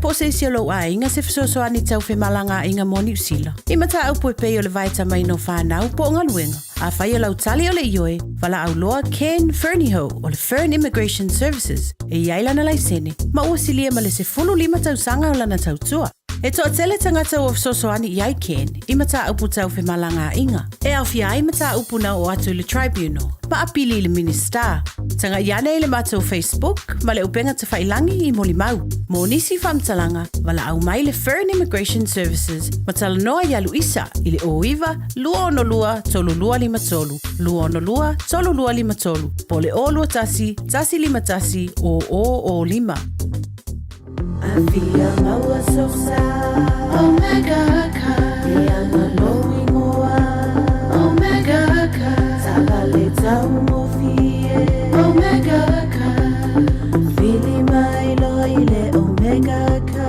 po se isi lo a inga se fisoso ani tau fe malanga inga moni usila. Ima ta au po pe o le vaita mai no whanau po ngaluenga. A whai o lau tali o le ioe, wala au loa Ken Ferniho o le Fern Immigration Services e iaila na laisene. Ma ua silia ma le se fulu lima tau sanga o lana tau tua. E toa tele tangata o fisosoani iai Ken, ima ta upu tau fe malanga inga. E au fia ima ta upu na o atu le tribunal, ma apili le minister. Tanga iane le mata o Facebook, ma le upenga te whailangi i moli mau. Mo nisi whamtalanga, wala au mai le Fern Immigration Services, ma tala noa ia Luisa, i le oiva, lua ono lua, tolu lua lima tolu. Lua ono lua, tolu lua lima tolu. Po le o lua tasi, tasi lima tasi, o lima. Avia maua sosa, Omega ka, Lianga lowi moa, Omega ka, Tabale tau mofie, Omega ka, Fili mai loile, Omega ka.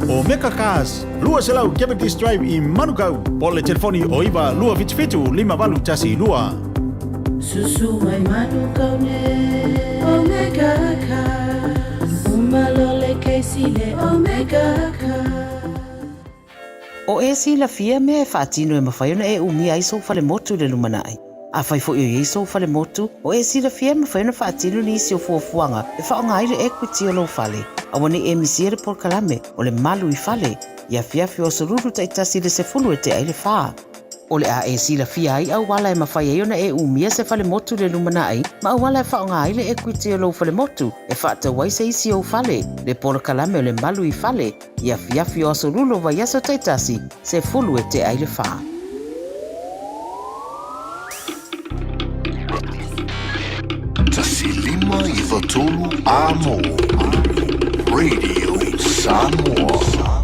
Omega Cars, lua selau Cavendish Drive i Manukau, po le telefoni o iwa lua fitu lima walu tasi lua. Susu mai Manukau ne, Omega ka. Malole keisile Omega ka. O e si la fia me e whaatino e mawhaiona e umi ai so fale motu le lumanai. A whai fo i so fale motu, o e si la fia me whaiona whaatino ni isi o fuafuanga e whaonga aire equity o lo fale. A wane e misiere por kalame o le malu I fale, ia fiafi o soruru ta itasi le se fulu e te aile whaa. O le a e si la fia ai au wala e mawhaiona e umia se fale motu le lumanai, ma au wala e whaonga aile equity o lo fale motu, e whaata wai se isi o fale, le por kalame o le malu I fale, ia fiafi o soruru vai aso ta itasi, se fulu e te aile whaa. Tasilima I Vatolu Amo Radio Samoa.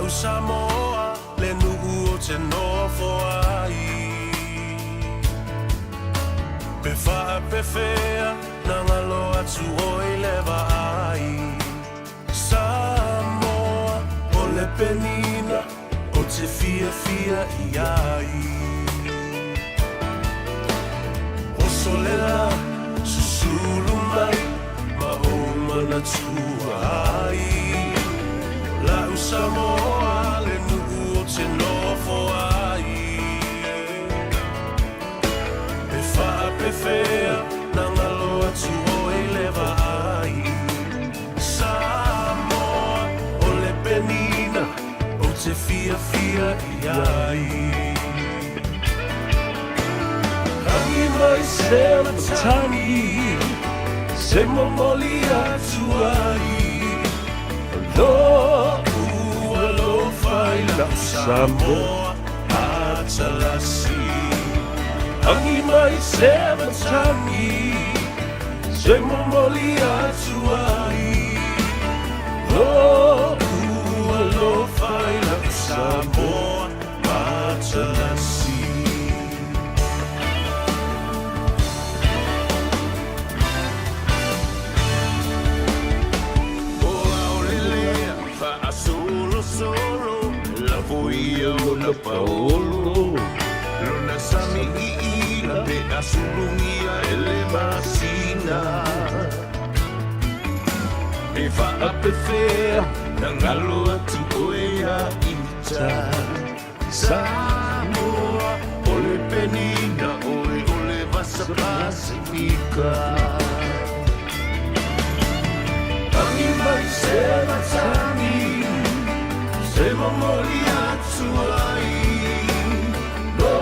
Samoa, le nu'u o te nofo ai. Pe wha pe whea, na ngalo atu o I lewa ai. Samoa, o le penina, o te fia I ai. O solela, susulu mai, ma o mana tua ai. La Samoa, le nu'u o te nofo ai. Pe wha pe whea, na ngalo atu o I lewa ai. Samoa, o le penina, o te fia I ai. Hangi mai se matangi, se momoli atu ai. Lo Faila Samoa Atalasi Hangi mai se matangi Se momoli atu ai Lo Faila Samoa Atalasi Solo la voia o la paolo Luna sami I la pe asulungia ele masina E fa a pe fea na ngalo atu oea ita Samoa ole penina ole vasa pasifika Tangi mai se matani Se momoli atu ai Lo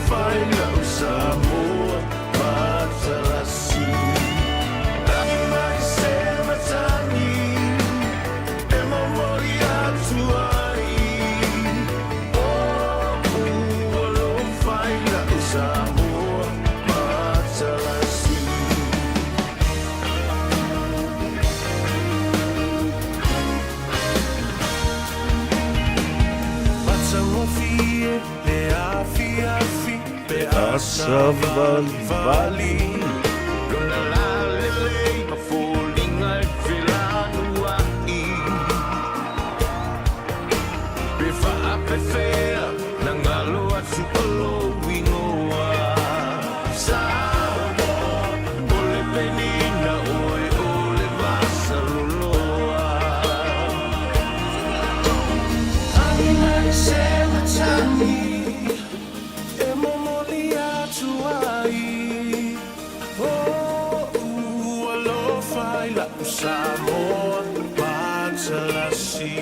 fai na Samoa Matalasi Tangi mai se matani E momoli atu ai Lo fai na Samoa Matalasi Savali Luna la lele Mafulinga Filanua I Bifa apefea Nangalo atu olo wingoa Samoa Ole penina oe ole vasaluloa Anina isema tani Samoa Patalasi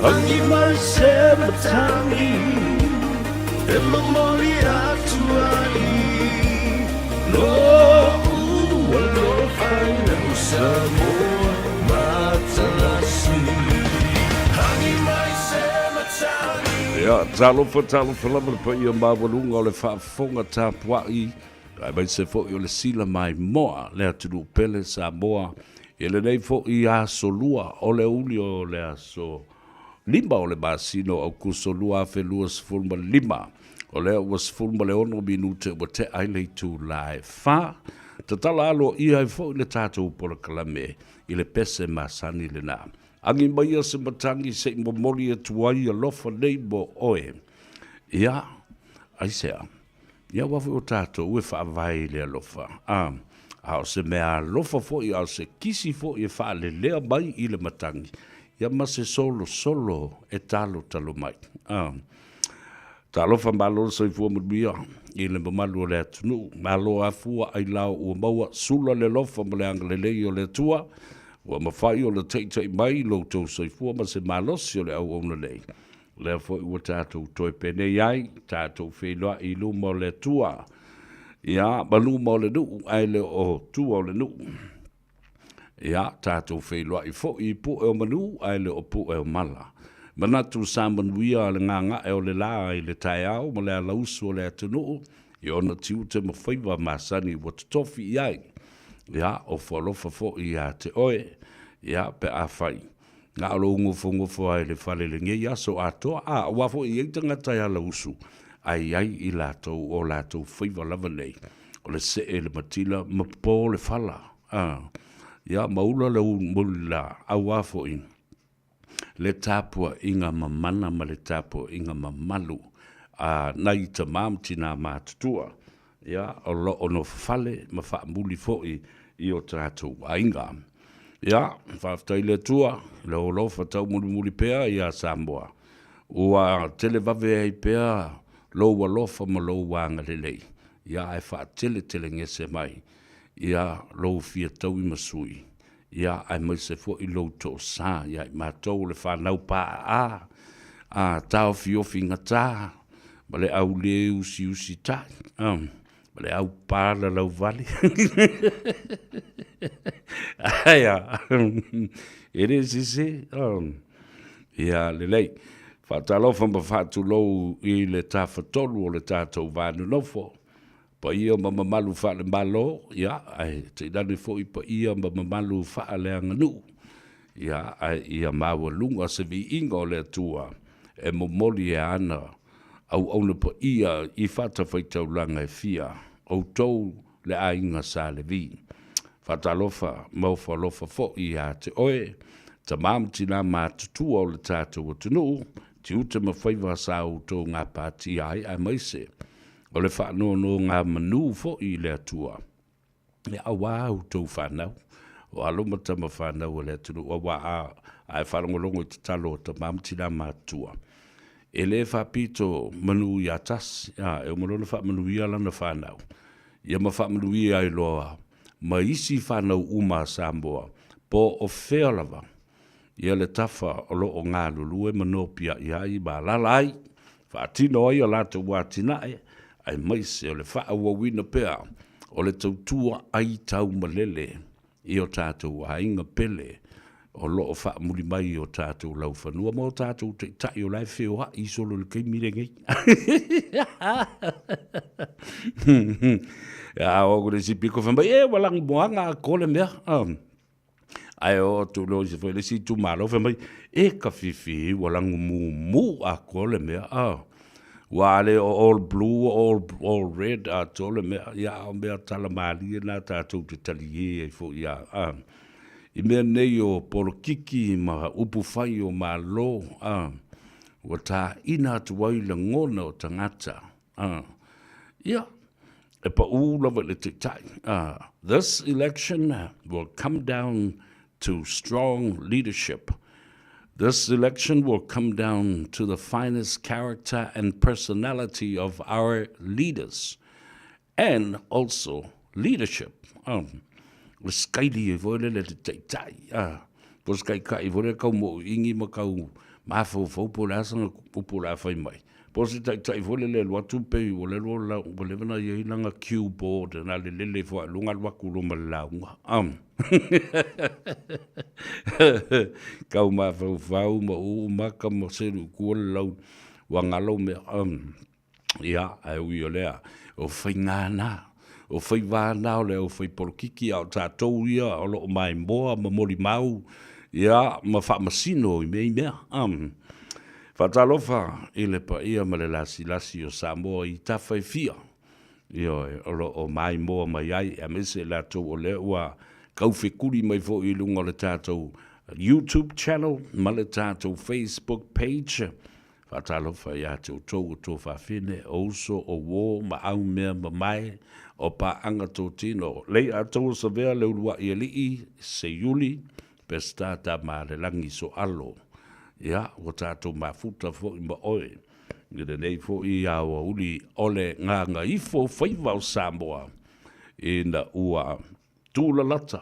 Angi Marsema Tangi Emamoli Atuai No Walo Faina Samoa Patalasi Angi Marsema Tangi Ya, talofa lama pa ia mawalunga o le whaafonga tāpuai ai mai se fo i o le sila mai moa le atunu pele Samoa e le nei fo i a solua o le uli o le aso lima o le masino au kusolua a felua sfulma lima o le ua sfulma le ono minute ua te aile tu lai fa ta tala alo i ai fo i le tātou pola kalame i le pese masani le na angi mai a se matangi se i momoli e tuai a lofa nei mo oe ia ai sea ia wafu o tātou e whaavai le alofa. Ao se mea alofa fo i ao se kisi fo i e wha le lea mai i le matangi. Ia ma se solo e talo mai. Ta alofa malo sa i fua mabia i le mamalu o le atunu. Malo a fua ai lao ua maua sula le lofa ma le angalelei o le tua. Ua mawhai o le tei mai lo tau sa i fua ma se malosi o le au ona lei. Le fo ua tātou toi pene iai, tātou whenua i luma o le tua. Ia, maluma o le nuu, ai le o tua o le nuu. Ia, tātou whenua i fo i pu e o manu, ai le o pu e o mala. Manatu sa manuia le nganga e o le la i le tai au, ma le alausu o le atunu, i ona tiu te ma Faiva masani wa tofi iai. Ia, o whalofa fo i a te oe, ia, pe a whai. Nga alo ngofo ai le fale le nge yaso ato a wafo i eitanga tai ala usu ai i latou o latou Faiva lava nei o le se e le matila mapo le fala ia maula le mula a wafo i le tapua inga mamana ma le tapua inga mamalu nai ta mamtina matutua ia o lo ono fale ma fa muli fo i o trato ainga. Ia, whaftai le tua, le olo whatau muli pea i a Samoa. Ua tele vave ei pea, lo wa lofa ma lo wanga lelei. Ia, e wha tele ngese mai. Ia, lo fia tau i masui. Ia, ai mai se fo i lo to sa. Ia, i mātou le whanau pā tau fiofi ngata. Ma le au le usi tai. Ma le au pāla lau vali. Aia, it is, ia, lelei, whatalofa ma whatu lou i le tawhatolu o le tātou vānu nofo, pa ia ma mamalu whale malo, ia, ai, te dani fo i pa ia ma mamalu whale anganu, ia, ai, ia maua lunga se vi inga o le tua, e momoli e ana, au pa ia i whatawhaitau langa e fia, au tau le ainga sa le vi. Whatalofa, mauwhalofa fo i a te oe, ta mamtina mātutua o le tātou o tunu, ti uta ma Faiva sa o tō ngā pāti ai a maise, o le whanō ngā manu fo i le atua. E awa au tō whanau, o alomata ma whanau o le tunu, o wa a whanongolongo i te talo o ta mamtina mātua. E le whapito manu i atas, e o marona whamanu i alana whanau, ia ma whamanu i ai loa, ma isi whanau uma Samoa, po o whealawa, ia le tafa o lo o ngā lulue manopia i ai ma lalai, whaatino ai o lata watinae, ai maise o le whaawawina pea, o le tautua ai tau malele, i o tātou ainga pele, o lo o wha muli mai o tātou lau whanua, mo tātou te tai o lai wheo ha, i solo le kei mirengei. Ya o gure si piko famba walang moanga kole mea ai o tu lo se foi si tu malo famba ka fifi walang mu a kole mea Wale all blue, all red, tole mea, ia o mea tala maali na tātou te tali e fo ia. I mea nei o porokiki ma upu whai o ma lo, wa tā ina atu wai la ngona o tangata. Ia, e pa ulawa le te tai. This election will come down to strong leadership. This election will come down to the finest character and personality of our leaders, and also leadership. Skaili e vole le te tai. Po skai kai vole kau mo ingi ma kau mafo fo po la sanga po la fai mai. Po se tai vole le watu pe vole lo vole na ye langa cue board na le fo lunga waku lo malaunga. Kau mafo fau ma u maka mo se ku lo wangalo me ia ai wi olea o faingana. O Faiva nao le o Fai porokiki au tātou ia o loo mai moa ma mori mau ia ma whaamasino i mea. Whatalofa i le pa ia ma le lasi o Samoa i tawhai fia. Ia o loo mai moa mai ai a mese la tau o le ua kauwhekuri mai fo i lunga le tātou YouTube channel ma le tātou Facebook page. Whatalofa ia tau o tō whawhine oso o wō ma au mea ma mai o pa anga tō tino. Lei a tau sa vea le urua i alii se yuli pe stata ma le langi so alo. Ia, o tātou ma futa fo i ma oe. Ngire nei fo i a o uli ole ngā ifo Faiva o Samoa. I na ua tūlalata.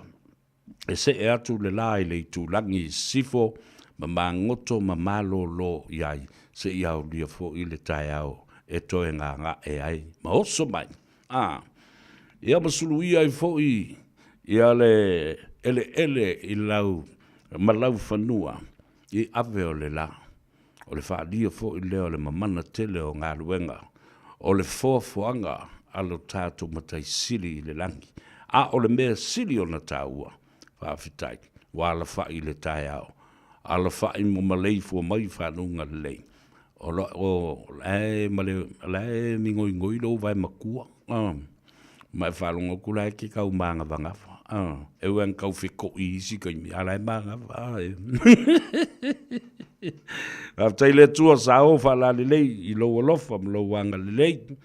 E se e atu le lai le tū langi sifo ma ngoto ma malo lo iai. Se i au lia fo i le tai au e toe ngā e ai. Ma oso mai. Ia masulu ia i fo ia le ele i lau malau whanua i ave o le la. O le whaalia fo i leo le mamana tele o ngā luenga. O le fōfuanga alo tātou matai sili i le langi. O le mea sili o na tāua. Whaafitai. Wala wha i le tai au. Ala wha i mo malei fua mai whanunga le lei. O lae mingoi ngoi lo vai makua. Mai whalunga kula e ki kau maanga wangawa. E wan kau whiko i isi kai mi alai maanga wa. Aftai le tua sao whala le lei i lo alofa mlo wanga le lei.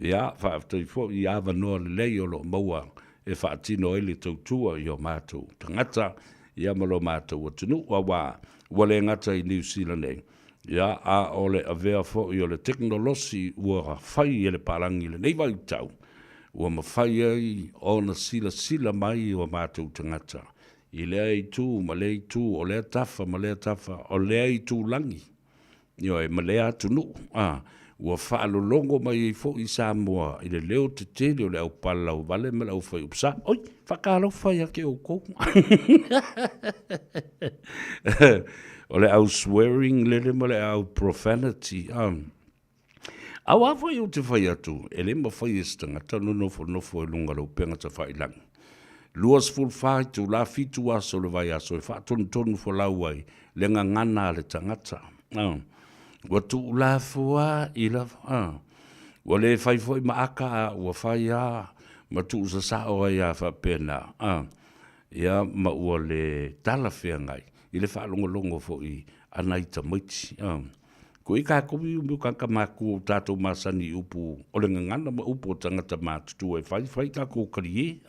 Ia, whaaftai fo i awa noa le lei o lo maua e whaatino e le tautua i o mātou. Tangata ia malo mātou atunu wa wale ngata i New Zealand e. Ia, a ole a vea fo i o le teknolosi ua whai e le parangi le nei vai tau. Ua mawhai ai o na sila mai o mātou tangata. I lea i tū, ma lea i tū, o lea tafa, ma lea tafa, o lea i tū langi. Io e ma lea tunu. Ua whaalolongo mai i fo i Samoa, i le leo te tele o le au palau vale, ma le au whai upsa. Oi, whakalo whai ake o kou. O le au swearing, le ma le au profanity. Au awai o te whai atu, e le ma whai estanga, tanu nofo e lunga lau penga ta whai langi. Luas full whai tu la fitu aso le vai aso, e whaatonu fo lauai, le ngana le tangata. Wa tu la fua i la, wa le whai foi ma aka, wa whai a, ma tu sa sa o ai a wha pena. Ia ma ua le tala whea ngai, i le whaalongo fo i anai ta maiti. Ko i ka komi umu kanka maku o tātou masani upu, o le ngana ma upu o tangata mātutu e whai ka ko kari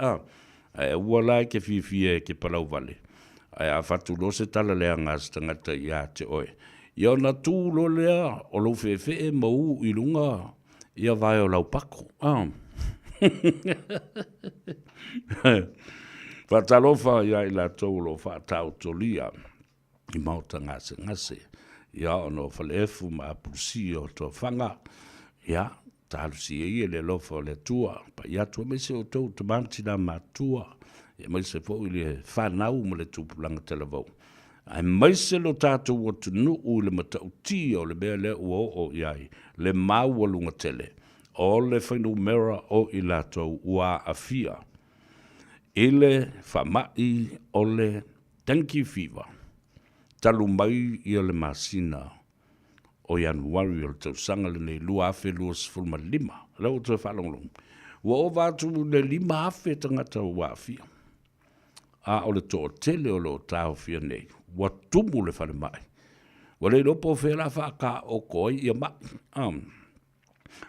e, ua lai ke whiwhie ke palau vale. A whatu lo se tala lea ngās tangata i a te oe. Ia na tū lo lea o lo whewhe mau i lunga, ia vai o lau pako. Whatalofa ia i la tau lo whatau tolia, i mauta ngase. Ia ono whalefu ma apusi o tō whanga. Ia, tālusi e le lofa o le tua. Pa ia tua me se o tau te mantina ma tua. Ia mai se fo i le whanau mo le tūpulanga televau. Ai mai se lo tātou o tunu u le matauti o le mea le ua o iai. Le mau o lunga tele. O le whainu mera o i lātou ua awhia. Ele whamai o le tanki Faiva. Talu mai i le masina o Januari o le tausaga lenei 2.25 lau toe fa'alogologo ua o vatu le 5 afe tagata ua afia a o le to'atele o loo taofia nei ua tumu le falema'i ua le lopo fe la fa'akaoko ai ia ma'i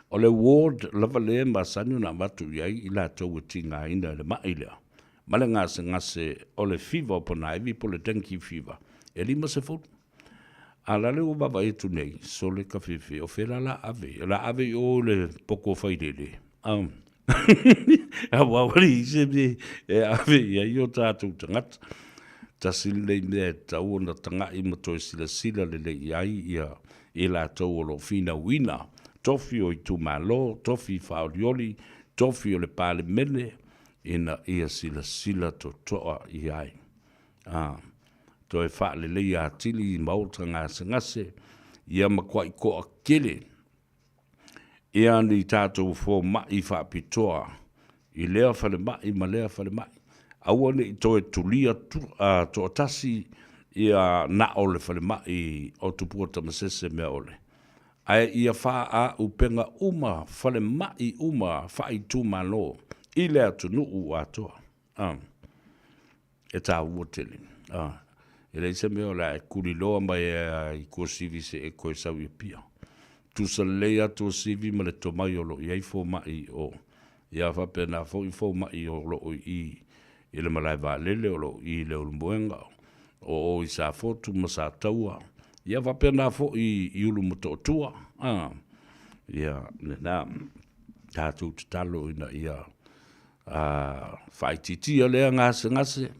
o le ward lava lē masani ona avatu i ai i latou e tigāina le ma'i lea ma le gasegase o le fiva o ponaivi po le dengue fiva e 5 ala le ua vavaitu nei so le kafefe o fe la ave i o le poko failele a wawari se me e ave ia i o tātou tangata tasili lei mea tau ona tangai ma toi sila le lei ai ia i latou o lo fina wina tofi o i tumalo, tofi faolioli, tofi o le pale mele ina ia sila to toa i ai to e wha le lei a tili i mauta ngase ia makwa i ko a kele ia ni tātou fō mai wha pitoa i lea whale mai ma lea whale mai aua ne i toe tulia to tasi ia na ole whale mai o tupua tamasese mea ole ai ia wha a upenga uma whale mai uma wha i tūmano i lea tunu u atoa e tā ua tele e lei se mea la e kuri loa mai i kua sivi se e koe sau i pia. Tu sa leia to sivi ma le tomai o lo i fo mai o. Ia fa pena fo i fo mai o lo i le malai va lele o lo i le ulumbuenga o i sa fotu ma sa taua. Ia fa pena fo i ulu moto tua. Ia na tātou talo ina ia whaititi a lea ngase,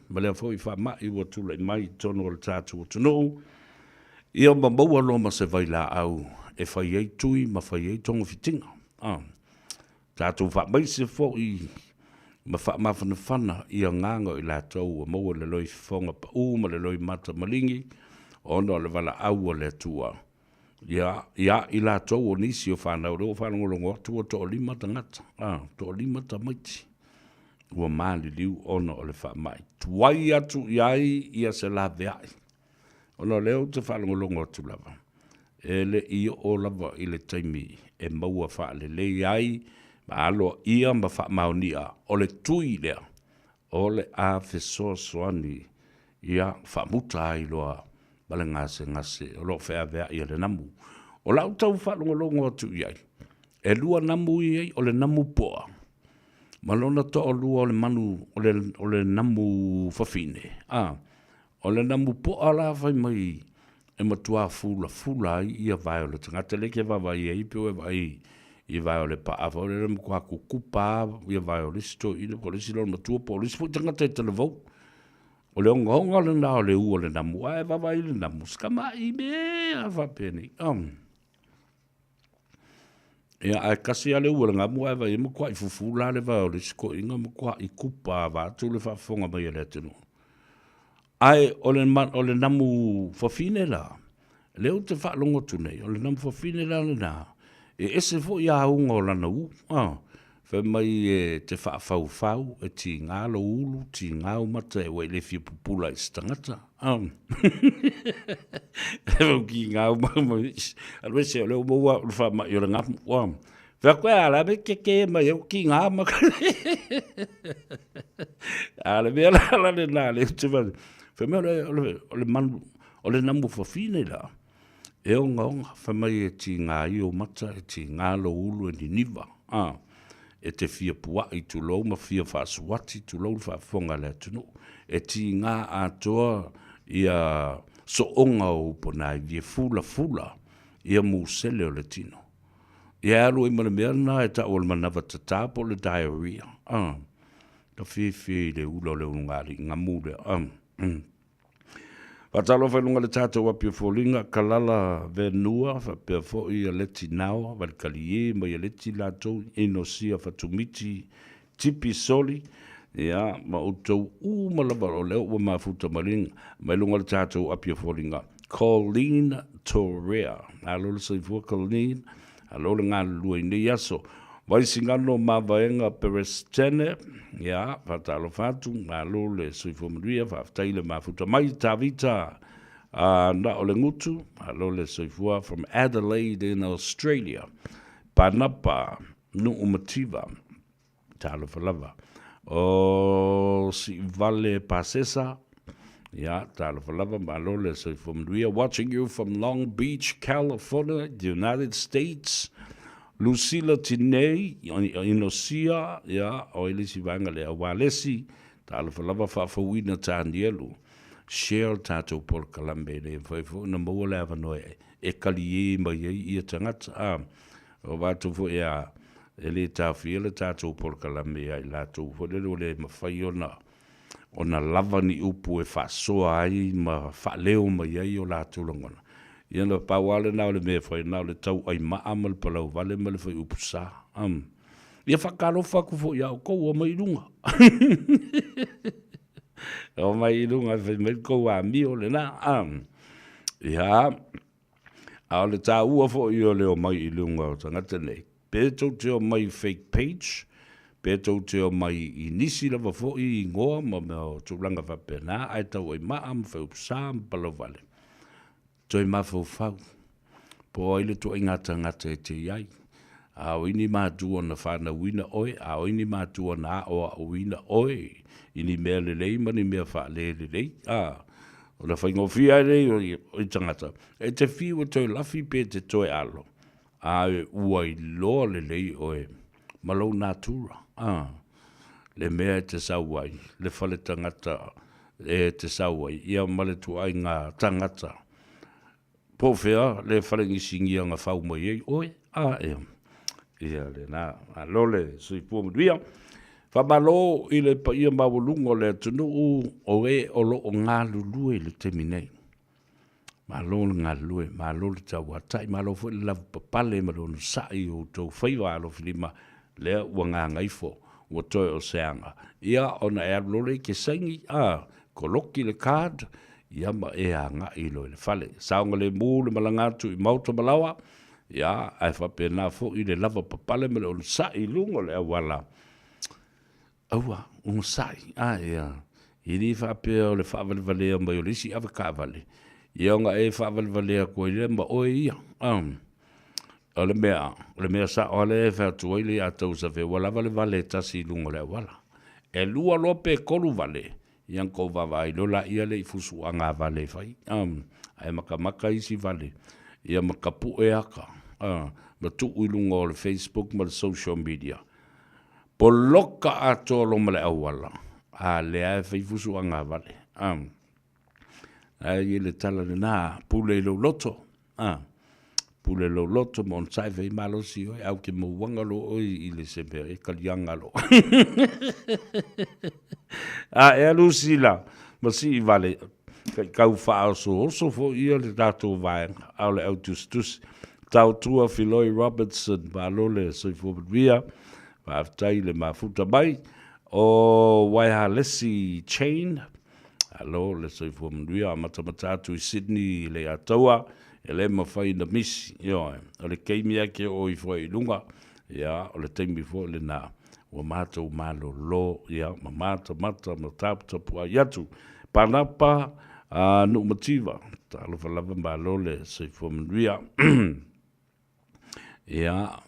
ma lea fo i wha mai ua tula i mai tono o le tātou o tono. Ia maua lo ma se vai la au, e whai ei tui ma whai ei tongo fitinga. Tātou wha mai se fo i, ma wha mawhana ia nganga i la tau, a maua le loi whonga pa ma le loi mata malingi, ono le wala au o le tua. Ia i la tau o nisi o whanau, reo whanangolongo, tua to o lima tangata, to o lima tamaiti. Ua mali liu ono o le wha mai. Tuai atu iai ia se la veai. Ono leo te whalangolongo atu lava. E le i o lava i le taimi e maua wha le le iai ma alo ia ma wha maunia o le tui lea. O le a fesoa soani ia wha muta ai loa bale ngase o lo whea vea i le namu. O lau tau whalangolongo atu iai. E lua namu iai o le namu poa. Malona to o lua o le manu o le namu fafine. O le namu po ala vai mai e matua fula ia vai o le tangata leke vavai e ipe o vai i vai o le paafa o le mkua kukupa ia vai o le sto i le polisi lo matua polisi po tangata e televou. O le onga le na o le u o le namu a e vavai le namu skama i me a vapeni. Ia ai kasi ale ua nga mua eva i mkua i fufula le va o le siko inga mkua i kupa va tu le whafonga mai le tenu. Ai o le namu fafine la, leo te whalongo tunei, o le namu fafine la le na, e ese fo i aunga o lana u, wha mai e te whafau, e ti ngā lo ulu, ti ngā umata e wai le fia pupula i stangata. Ewa ki ngā umama, alwe se o leo maua o le wha mai o le ngapu, wha koe ala me keke mai au ki ngā maka. Ala me ala le nā le te wale. Wha mai o le namu whawhine la, e o ngaonga, wha mai e ti ngā i o mata, e ti ngā lo ulu e ni niwa, e te fia pua i tu lau ma fia whaasuati tu lau whaafonga le tunu. E ti ngā atoa ia so onga o ponai via fula ia musele o le tino. Ia alu i mana mea na e ta o le manawa tatapo le diarrhea. Ta fie le ula o le ungari ngamu le. Patalo whainunga le tātou api o fōlinga, kalala venua, whapea fo i a leti nawa, walikali e, mai a leti lātou, ino sia whatumiti, tipi soli, ia, ma utou umalawa o leo, wa mafuta maringa, mai lunga le tātou api o fōlinga, Colleen Torrea, alo le saifua Colleen, alo le ngā lua i nei aso, vai singano ma vaenga perestene, ia, patalo fatu, alo le saifua maria, whaftaile mafuta mai, tavita, Na o le ngutu, alo le soifua from Adelaide in Australia. Panapa, Nu'umativa, talo falava. O si Vale Pasesa, yeah, talo falava, malo le soifua mduia. Watching you from Long Beach, California, the United States. Lucila Tinei, Inosia, yeah, o elisi vanga le awalesi, talo falava fa'afauina tānielu. Share tātou por kalambe le whaifo na maua le awanoe e kali e mai ia tangata o wātou fo ea e le tāwhia le tātou por kalambe ai lātou fo le le mawhai o na lava ni upu e whasoa ai ma whaleo mai ai o lātou langona ia na pawale nao le mea whai nao le tau ai maamal palau vale ma le whai upu sa ia whakaro whaku fo ia o kou o mai runga o mai ilunga fe me ko a mi o le na ya a le ta ua fo i o le o mai ilunga o tangata nei pe tau te o mai fake page pe tau te o mai inisi lava fo i ngoa ma me o tūranga fa pena ai tau ai maam fa upsam palo vale toi ma fo fau po ile to ingata ngata e te iai a wini mātua na whana wina oi, a wini mātua na o a wina oi, ini mea lelei, mani mea wha lelei, o na whaingo whia rei o i tangata. E te whiwa toi lafi pe te toi alo, a ua i loa lelei oi, malau nātura, le mea te sauai, le whale tangata e te sauai, ia male tu ai ngā tangata. Po whea, le whale ngisingia ngā whau mai ei, oi, ia le na alole sui pu mduia fa malo ile pa ia mawulungo le tunu o e o lo ngā lulu le teminei malo ngā lulu malo le tawatai malo fo le lavu papale malo no sai o tau Faiva alo filima le ua Gagaifo ua toe o seanga ia ona e alole ke saingi koloki le card ia ma e anga ilo le fale saunga le mu le malangatu i mauta malawa ia ai fa pena fo i le lava papale me o sai lungo le wala aua sai ia i ni fa pe o le fa vale mai o le si ava ka vale ia nga e fa vale ko ile ma o ia o le mea sa o le fa tu ile a tau sa ve wala vale tasi lungo le wala e lua lope kolu vale ian ko va vai lo la ia le fusu anga vale fai ai maka isi vale ia makapu e aka ma tu ilunga o le Facebook ma le social media po loka ato lo male awala le ai faifusu anga vale ai le tala na pule lo loto mon sai fai malo si oi au ke mo wanga lo oi ile sempe e kalianga lo e alusila ma si vale kau fa so fo ia le dato vai au le autustus tau tua Filoi Robertson balole soifo via va tai le mafuta mai o Waihalesi chain alo le soifo via matamata tu Sydney le atoa ele mafai na miss yo le keimia ke o i foi lunga ya o le taimi fo le na o mato malo lo ya mata matapta pua yatu panapa Nu'umativa talo falava malo le soifo via yeah,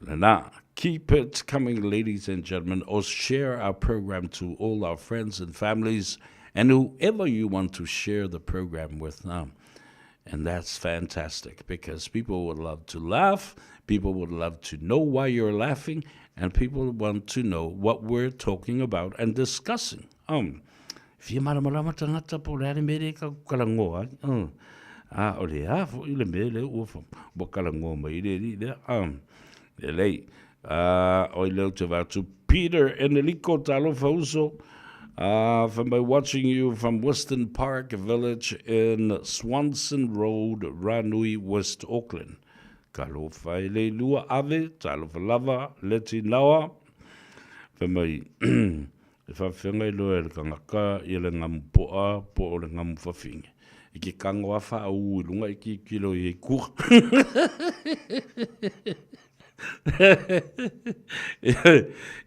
Lana, keep it coming, ladies and gentlemen, or share our program to all our friends and families and whoever you want to share the program with. And that's fantastic because people would love to laugh, people would love to know why you're laughing, and people want to know what we're talking about and discussing. Fia maramalama tangata po le mere ka kalangoa. O le fo i le mele ua mo kalangoa mai le lei o i leo te vatu Peter Enelico talo fauso from by watching you from Western Park Village in Swanson Road, Ranui, West Auckland. Kalo fai le lua ave talo falava leti nawa from by fa fenga lo el kangaka i le ngampoa po le ngamfafinga i ke kango a wha au lunga i ki kilo i kur.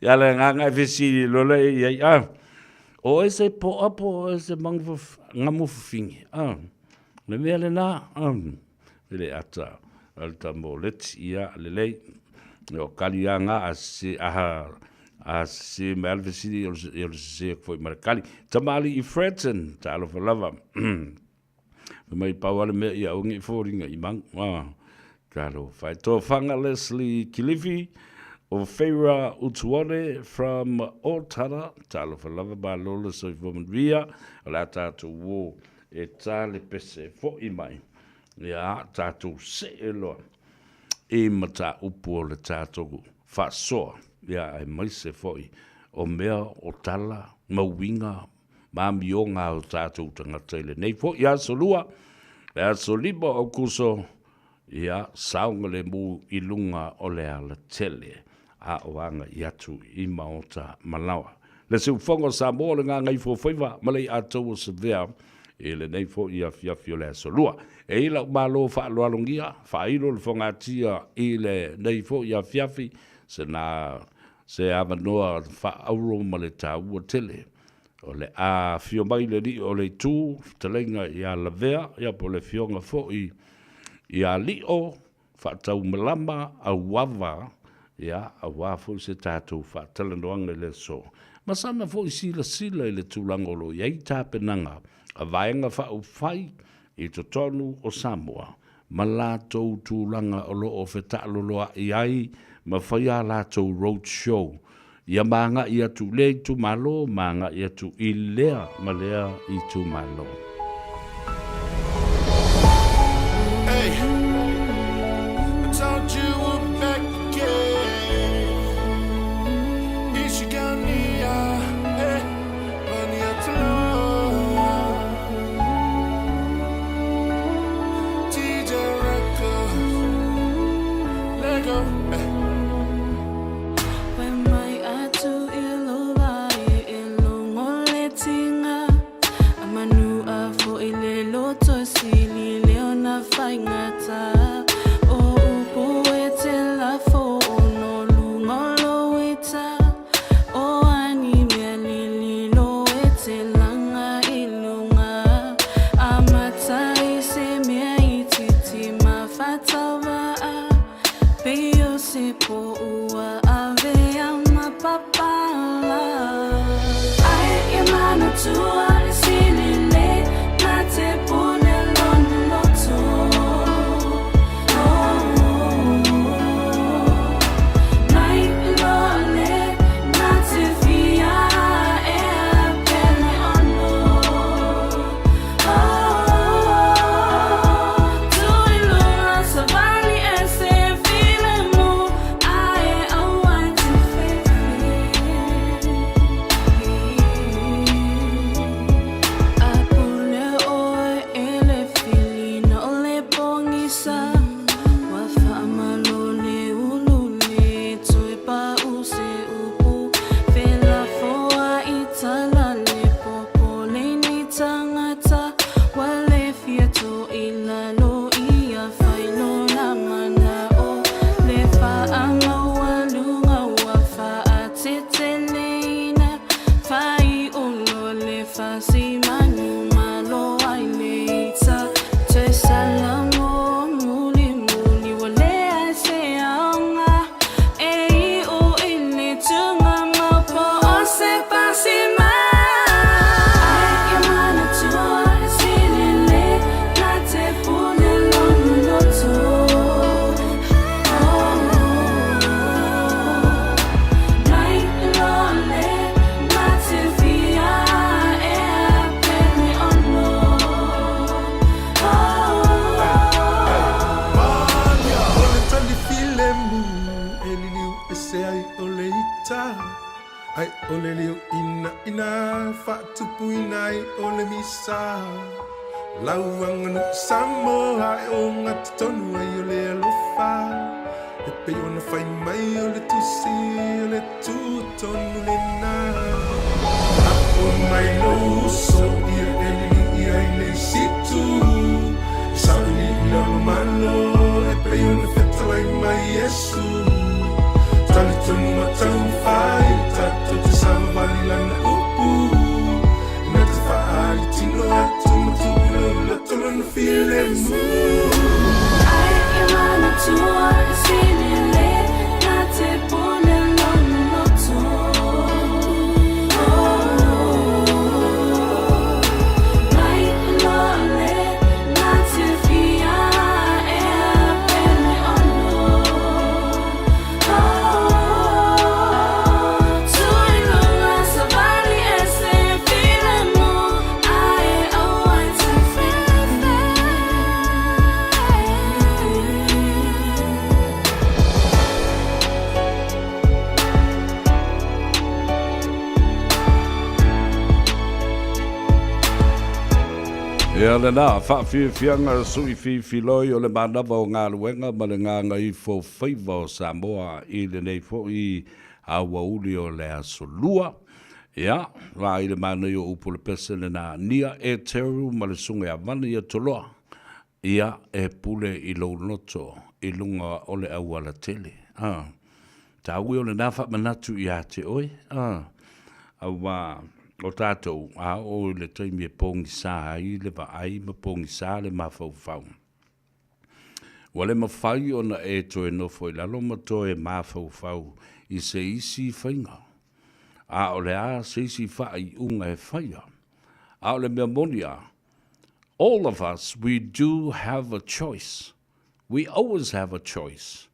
Ia le nganga i whisi lola i ai o e se po apo o e se ngamu whingi Le mea le nā, ele ata, alta mo leti ia lelei, o kali a ngā a se me alvesiri o se foi marakali. Tamali I Fredson, ta alofa lava. Mai pauale mea ia ungi I fōringa I mang. Karo, fai tō whanga Leslie Kilifi, o Faiva Utuone from Otara, ta alofa lava ba lola so I Vomanria, o la tātou wō e tāle pese fo I mai. Ia tātou se eloa. E mata upu o le tātou whasoa. Ia ai mai se foi. O mea o tala, mauinga, mamionga o tātou tangata ile. Nei fo, ia solua, ia solipa o kuso, ia saunga le mu ilunga o le ala tele. A oanga I atu I maota malawa. Le se ufongo Samoa le ngā Gagaifo Faiva, malei atou o se vea, e le nei fo ia fiafio le solua. E ila malo fa lo alongia, fa ilo le fonga tia I le nei fo ia fiafi, se avanoa fa auro ma le tāua tele. O le a fio mai le li o le tū, talenga I a la vea, ia po le fionga fo I a li o, fa tau malama a wava, ia a wafo se tātou fa talanoanga le so. Masana fo I sila I le tūlangolo, iei tāpenanga, a vaenga fa u fai, I to tonu o Samoa, ma lātou tūlanga o lo o whetaaloloa I ai, ma whaia lātou road show. Ia maanga I atu le tu malo, maanga I atu I lea, ma lea I tu malo. Hey, I told you we're back again. Ishigania, hey, money at love. DJ Records, Lego, hey. Lauang Samoa o ngat tonu ai le lofa e pe ona fai mai o le tusi le tu tonu le na o mai no so ia ia le situ sa ni no malo e pe ona fetai mai yesu tani tonu matau fai tatu te savali lana upu na te fai tino atu matu Feel Ia le nā, whawhiwhianga sui whiwhiloi o le manawa o ngā ruenga ma le ngā Gagaifo Faiva o Samoa i le nei fo i aua uli o le asolua. Ia, rā i le mānei o upo le pese le nā nia e teru ma le sunga a vani a toloa. Ia e pule i lo noto i lunga o le aua la tele. Tā ui o le nā whamanatu i a te oi. Awa... O tātou, o le taimi e pōngi sā ai, le ai ma pōngi sā le mawhau. Wa le mawhai o na e to e nofo i lalo ma to e mawhau i se isi whainga. O le se isi whai unga e whaia. O le mea monia, all of us, we do have a choice. We always have a choice.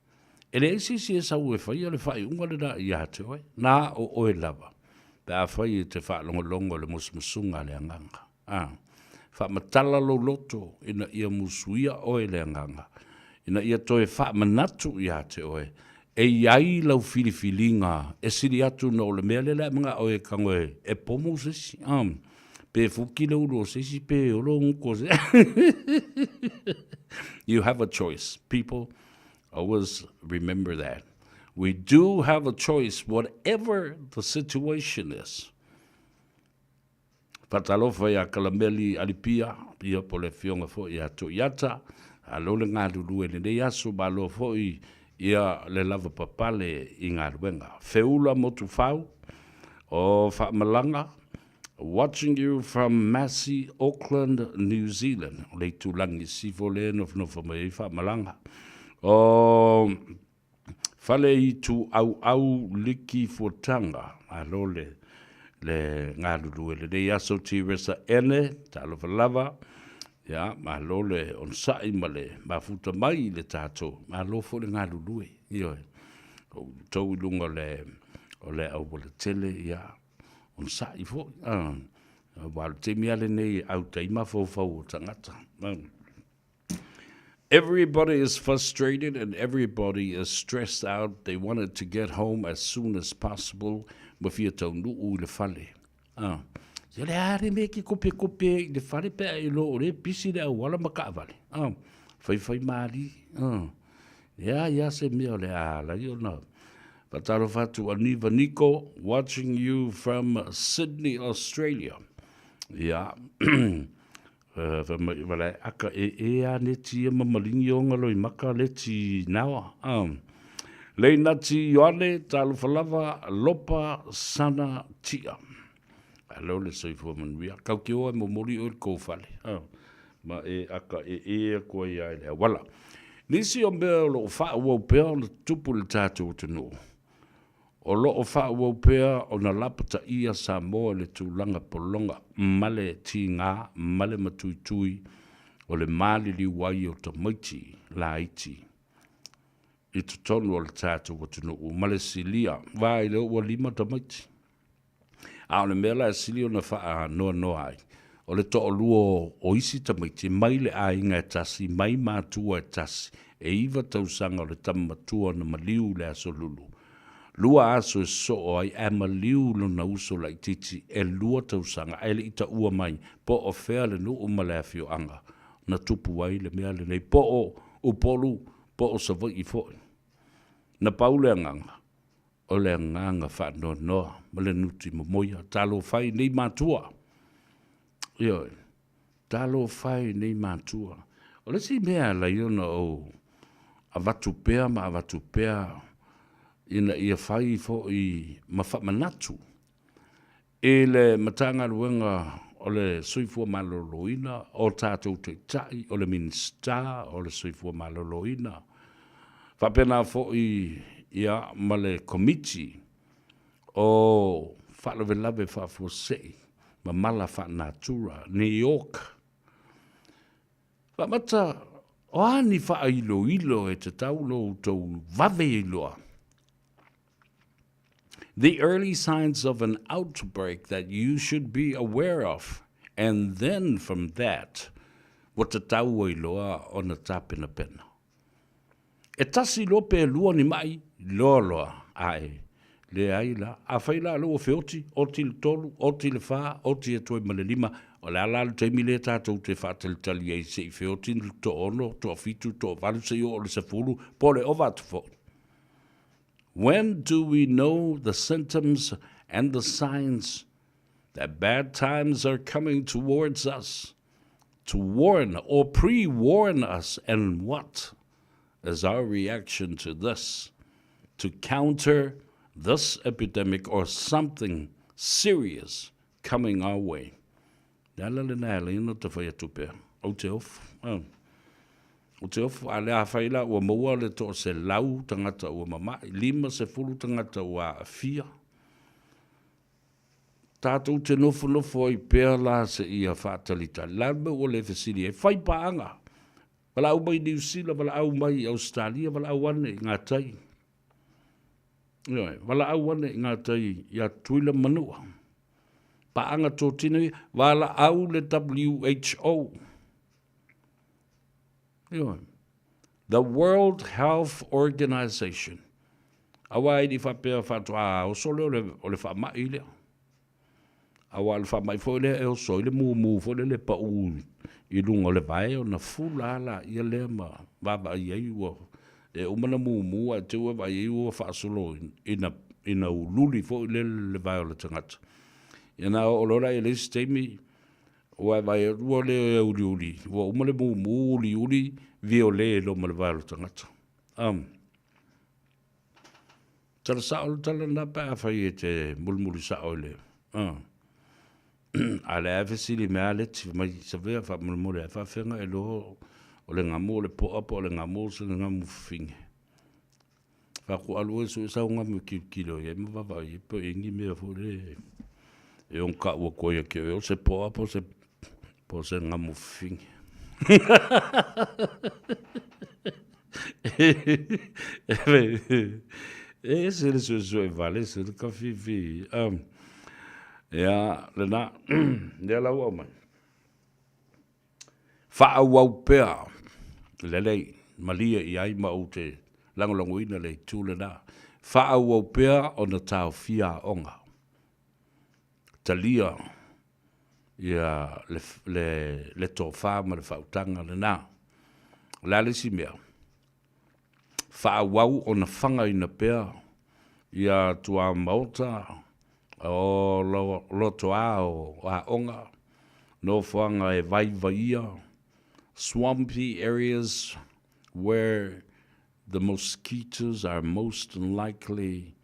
E le isi e sau e whaia le whai unga le da i ate oi, nā o oe lava. Pea whai te whaalongo le musmusunga le anganga. Whaamatala lo loto ina ia musuia oe le anganga. Ina ia toe whaamanatu i ate oe. E iai lau filifilinga e siri atu no le mea le mga oe kangoe e pomo sesi. Pe fuki le ulo sesi pe olo unko se. You have a choice. People, always remember that. We do have a choice, whatever the situation is. Patalofa ia kalameli alipia, ia po le fionga fo ia to iata, alo le ngā lulu e le aso balo fo ia le lava papale i ngā ruenga. Feula motu fau, o whaamalanga, watching you from Massey, Auckland, New Zealand. Le tulangi sifo le nofa mai whaamalanga. Fale i tu au liki fotanga, alo le ngā lulu e le dei aso ti resa ene, talo lava, ya, alo le on sai ma le mafuta mai le tato, alo fo le ngā lulu e, ioe, tau lunga o le au le tele, ya, on sai fo, walu te mia le nei au teima fo o tangata, Everybody is frustrated and everybody is stressed out. They wanted to get home as soon as possible. Mafia tau nuu le fale. Ia le are me ki kope le fale pe e lo o le pisi le au wala maka vale. Fai maari. Ia se mea le ala. Io na. Pataro fatu Aniva Nico, watching you from Sydney, Australia. Ia. Wale aka e a neti e mamalingi o ngalo I maka leti nawa. Lei nati yoane talu falava lopa sana tia. Alo le soifua manuia. Kau ki oa momori o kou fale. Ma e aka e koe ia ele. Wala. Nisi o mea lo faa ua upea le tupu le tātou tunu. O lo o faa ua upea o na lapata ia Samoa le tūlanga polonga male ti ngā, male matuitui o le mali li wai o tamaiti la iti. I tu tonu o le tātou o tunu u male silia, vai le ua lima tamaiti. A o le mela e sili o na faa noa ai. O le to o luo o isi tamaiti, mai le a inga e tasi, mai mātua e tasi, e iwa tausanga o le tamatua na maliu le aso lulu. Lua aso e so o ai e maliu lo na uso la ititi e lua tausanga e le ita ua mai po o fea le nu umale a fio anga na tupu ai le mea le nei po o upolu po o savoi I foi na paule anganga o le anganga wha noa ma le nuti momoia talo fai nei matua ioi talo fai nei matua o le si mea la iona o a vatu pea ma a vatu pea ina ia fai fo I mawhamanatu. E le matanga ruenga o le soifua maloloina, o tātou te tai, o le minsta, o le soifua maloloina. Whapena fo ia ma le komiti o whalawelawe whafosei, ma mala whanatura, New York. Whamata, o ani wha ilo e te taulo tau vave iloa. The early signs of an outbreak that you should be aware of. And then from that, what the tau iloa o na tapena pena. E tasi lope lua ni mai, loa ai, le ai la a fai la lo feoti o til tolu o til fa o ti to ma le lima o la la te mi le tatou te fa tel tali ai se feoti to ono to fitu to valu se o le se fulu po le ovat fo. When do we know the symptoms and the signs that bad times are coming towards us to warn or pre-warn us, and what is our reaction to this, to counter this epidemic or something serious coming our way? O te ofu a lea whaila ua maua le to se lau tangata ua mamai, 5 se fulu tangata ua fia. Tātou te nofo i pēr la se ia whātalita. Lalme o le whesiri e whai paanga. Wala au mai New Zealand, wala au mai Australia, wala au ane i ngā tai. Wala au ane i ngā tai ia tuila manua. Paanga tō tino wala au le WHO. The World Health Organization. Awa i whapea whatua o sole o le whamai lea. Awa le whamai fo le e o so i le mu fo le pa u i lunga le vai o na fulala i le ma baba i ei o e umana mu a te ua vai i o whaasolo ina ululi fo i le vai o le tangata. Ina o lora i le stemi Wa vai ua le uli wa umale mu uli viole lo mal vai tangata. Tala sao tala na pa fai te mulmuli sao le. Ale avesili me alet mai savea fa mulmuli fa fenga e lo o le ngamo le po apo le ngamo se ngamu finge. Fa ku alu so sa ngamu kilo ye me va vai po ingi me fo le e on ka wo ko ye ke o se po apo se po se ngamu finge. Se le so e vale se le kafifi. Ya le na le la wa mai. Fa wa pea le malia i ai ma o te lango ina le tūle na. Fa wa pea o na tau fia onga. Talia ia le tō whāma le whautanga le nā. La le si mea. Whaawau o na whanga i na pēr. Ia tua mauta o loto o a onga. No whanga e vaiva ia. Swampy areas where the mosquitoes are most likely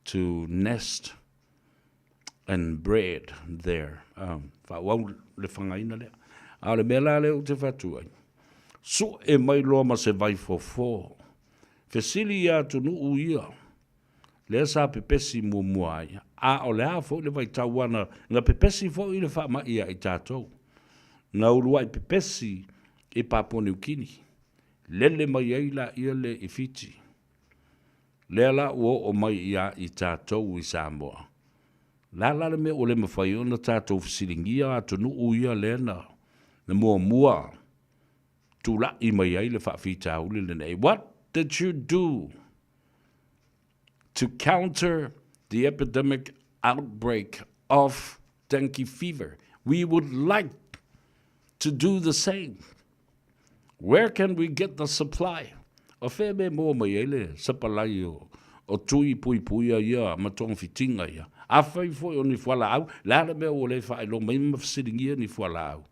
to nest and bread there. Whawau le whangaina lea. A le mea la leo te whatu ai. So e mai loa ma se vai fo. Fesili ia tunu uia. Lea sa pepesi mua ai. A o lea fo le vai tauana. Nga pepesi fo i le wha ia i tātou. Nga urua i pepesi i Papua New Guinea. Lele mai ai la ia le i Fiji. Lea la o mai ia i tātou i Samoa. La le me o le mawhai o na tātou fisiringia a tunu uia lena na mua tu la i mai ai le whawhita uli le nei. What did you do to counter the epidemic outbreak of dengue fever? We would like to do the same. Where can we get the supply? O wheme mō mai ai le sapalai o tui pui ia ma tong fitinga ia. A whai foi o ni whala au, la mea o le whae lo mai mawhasiringia ni whala au.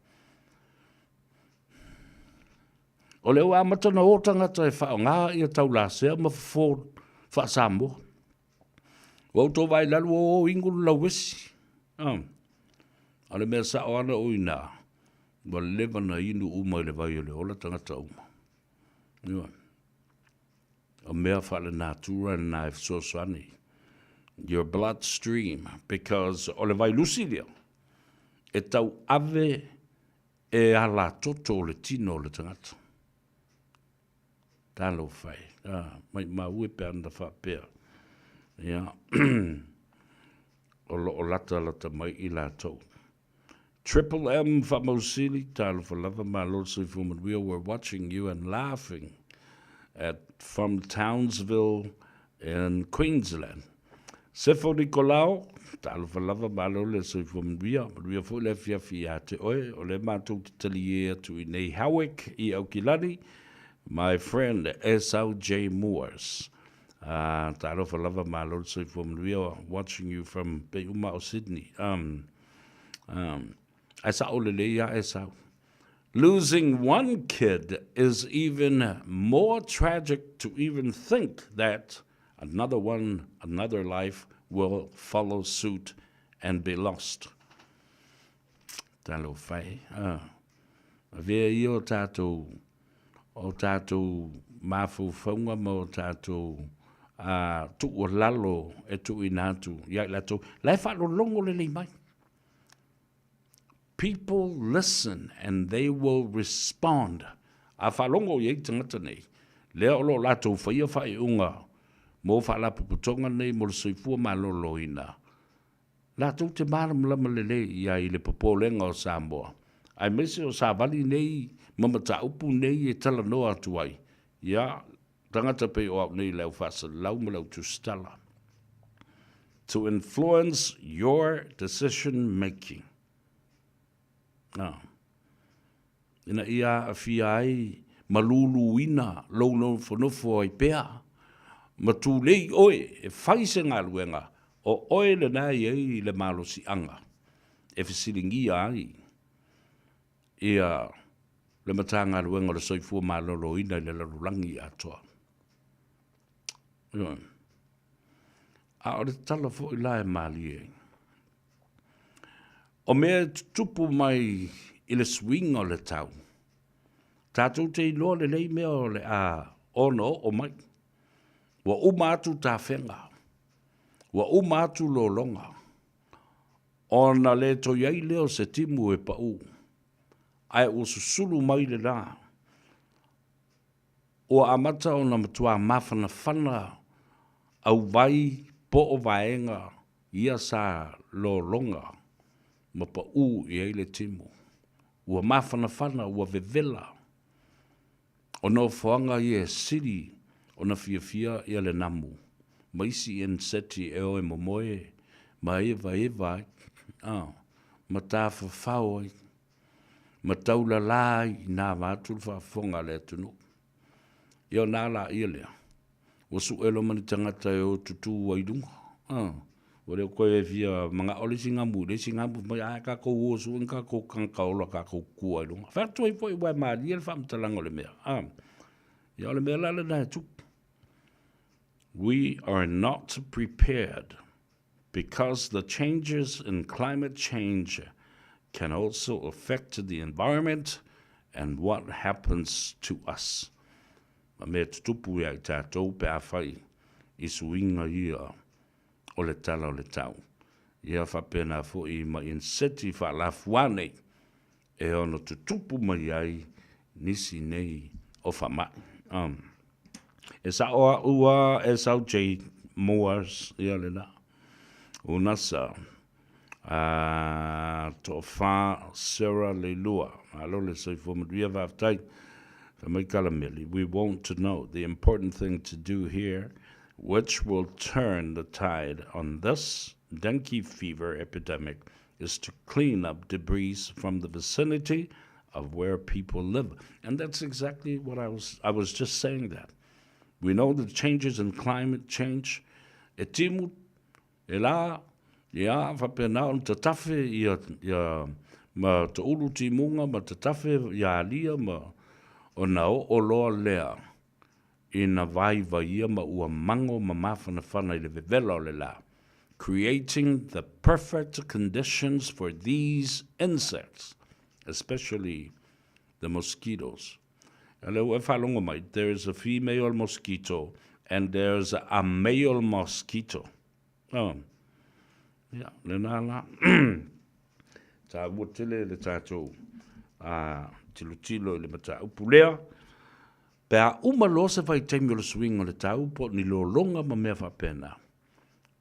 O leo a matana o tangata e whao ngā ia tau la sea ma wha Samoa. O tō vai lalu o ingulu la wesi. A le mea sa o ana o ina. Wa lewa na inu uma i le vai o le ola tangata uma. Iwa. O mea whale nā tūra na e fsosani. Your bloodstream, because o le vai lusilia. E tau ave e ala toto le tino le tangata. Talo fai. Mai ue pe anda wha pēr. Ia. O lata mai I la tau. Triple M Famosili, talo for lava my Lord Sif Woman. We were watching you and laughing from Townsville in Queensland. Sefo Nicolau, talo falava malo le soifomia, ria fo le fia te oe, o le mātou te tali e atu I nei Howick I Aukilani, my friend AUG Moores. Talo falava malo le soifomia, watching you from Peuma o Sydney. Esa o le leia esa. Losing one kid is even more tragic to even think that another life will follow suit and be lost. Talo fai. Vea I o tātou mafu whaunga mo tātou tu o lalo e tu inatu. Ia lato. Lai whalo longo le mai. People listen and they will respond. A whalongo I tangata nei. Lea olo lato whai unga. Mo whala puputonga nei mo le soifua malolo ina. Lato te maram lama lele ia I le popolenga o Samoa. Ai mese o Savali nei, mamata upu nei e tala noa atuai. Ia, tangata pe o au nei lau whasa lau ma lau tustala. To influence your decision making. Ina ia a fia ai malulu ina lau whanofo ai pea. Matulei oe e whaise ngā luenga o oe le nai ei le malo si anga. E whisilingi ai. Ia le mata ngā luenga le soifua malolo ina le larulangi atoa. A o le tala fo I lae mali e. O mea tupu mai I le swing o le tau. Tātou te iloa le lei mea o le a ono o mai. Wa umatu ta whenga. Wa umatu lo longa. Ona le to iai leo se timu e pa u. Ai o susulu mai le la. O amata o na matua mawhana whana au vai po o vaenga ia sa lo longa. Ma pa u iai le timu. Ua mawhana whana ua vevela. O no whanga I e siri. O na fia ia le namu. Maisi en seti e oe momoe. Ma eva. Ma tā whawhau ai. Ma taula lai nā mātul whafonga le tunu. Ia nā la ia lea. Wasu elo mani tangata e o tutu waidunga. Wale koe e fia mga ole singamu. Le singamu mai a ka kou osu en ka kou kankaola ka kou kua ilunga. Whērtua I fwoi wai maari. Ia le whamtalanga le mea. Ia ole mea lale nai tuku. We are not prepared because the changes in climate change can also affect the environment and what happens to us. Ma mea tutupu ia I tātou pe a whai I suinga ia o le tala o le tau. Ia whapena fo I ma inseti whalafuane e ono tutupu mai ai nisi nei o whamai. E sa oa ua e sau J. Moores ia le na. Unasa to fa Sarah le lua. Alo le soifo maduia vaftai. Whamai kalameli. We want to know the important thing to do here, which will turn the tide on this dengue fever epidemic, is to clean up debris from the vicinity of where people live. And that's exactly what I was just saying that. We know the changes in climate change. E timu, e la, ia, whapena on te tafe, ia, ma te ulu timunga, ma te tafe, ia alia, ma o na o loa lea. Ina vaiva ia ma ua mango ma mawhana whana I le vevela o le la. Creating the perfect conditions for these insects, especially the mosquitoes. There is a female mosquito and there's a male mosquito. Yeah, le nala. Ta wotele le tato tilo le mata upulea. Pea umalo se vai taimi o le swing o le tau po ni lo longa ma mea whapena.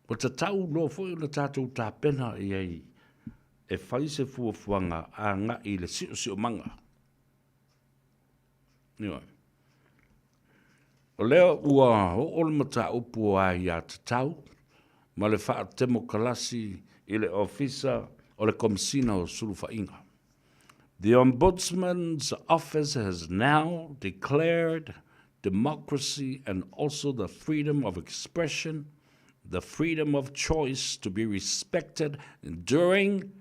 O ta tau lo foi o le tato ta pena iei e whai se fuafuanga a nga I le sio manga. O leo ua o le mata upu a ia te tau, ma le wha temo kalasi i le ofisa o le komisina o sulufainga. The Ombudsman's office has now declared democracy and also the freedom of expression, the freedom of choice to be respected during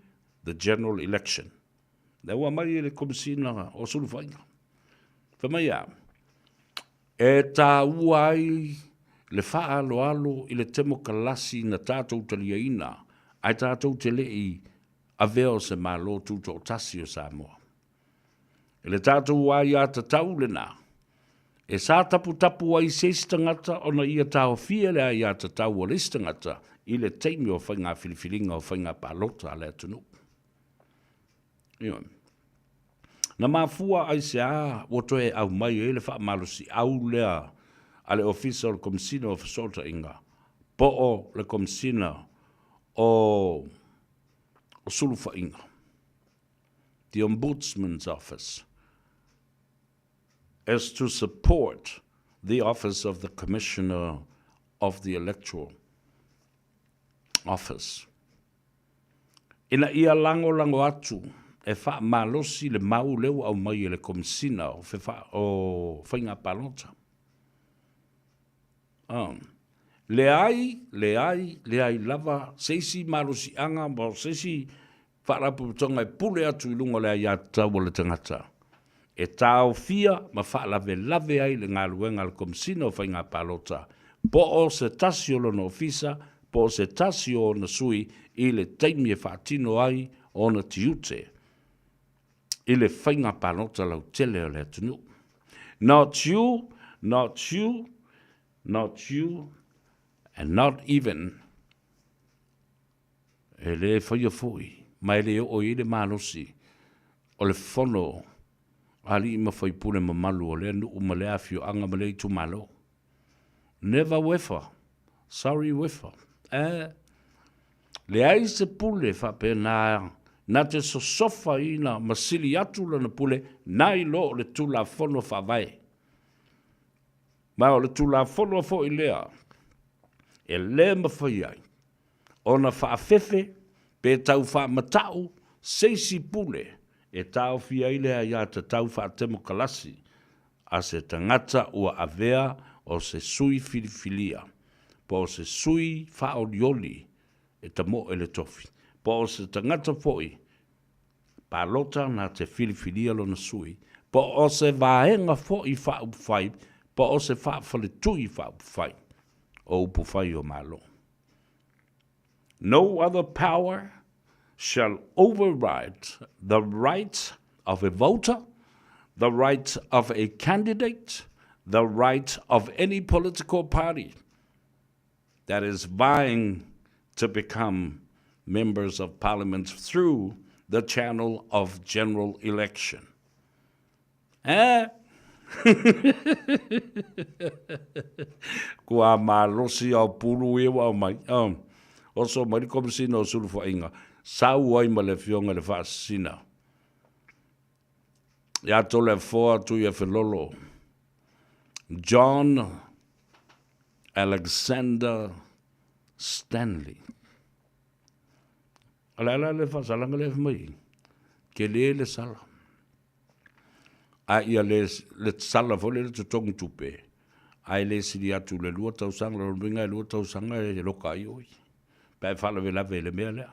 the general election. Na ua mai le komisina o sulufainga. Whamaia, e tā uai le wha alo i le temo kalasi na tātou taliaina, ai tātou te lei a veo se malo tūto tasi o Samoa. E le tātou uai a tatau le nā, e sā tapu ai seis tangata o na ia tāo fia le ai a tatau o leis tangata i le teimi o whainga filifilinga o whainga palota le atunu. Ioi. Na mafua ai se a wotoe au mai e le wha malusi au lea a le ofisa o le komisina o Fesota inga, po o le komisina o sulufa inga. The Ombudsman's office is to support the office of the Commissioner of the Electoral Office. Ina ia lango atu, e wha malosi le mau leo au mai le komisina o whainga palota. Le ai lava, seisi malosi anga, mo seisi wharapu tonga e pule atu I lunga le ai atau o le tangata. E tau fia, ma lave ai le ngā luenga le komisina o whainga palota. Po o se tasi o lono ofisa, po o se tasi o na sui, I le teimi e whaatino ai o na tiute. I le whainga palota lau tele o le atunu. Not you, not you, not you, and not even e le whaia fui, mai le o I le malosi, o le whono, ali ima whai pune mamalu o le nu ma le afio anga ma le tu malo. Never wefa, sorry wefa. Le ai se pule whape na te so sofa ina masili atu lana pule, nai lo le tu la whono whawai. Ma o le tu la whono fo I lea, e le mawhai ai, o na whaafefe, pe tau wha matau, seisi pule, e tau fia ile a ia te tau wha temo kalasi, a se tangata ua avea o se sui filifilia, po o se sui wha olioli, e ta mo ele tofi, po o se tangata foi, pa lota na te filifilia lo na sui, po o se vaenga foi wha upwhai, po o se wha whaletui wha upwhai, o upwhai o malo. No other power shall override the right of a voter, the right of a candidate, the right of any political party that is vying to become members of parliament through the channel of general election. Kua malosi au pulu e wa mai. Also, mai komisina o sulufa inga. Sau ai ma le fionga le whaasina. Ia tole foa tu ia whelolo. John Alexander Stanley. Ala le whaasalanga le mai. Ke le sala. A ia le sala fole le tutongu tupe. Ai le siri atu le lua tausanga, le ringa lua tausanga e loka i oi. Pai whala ve lave le mea lea.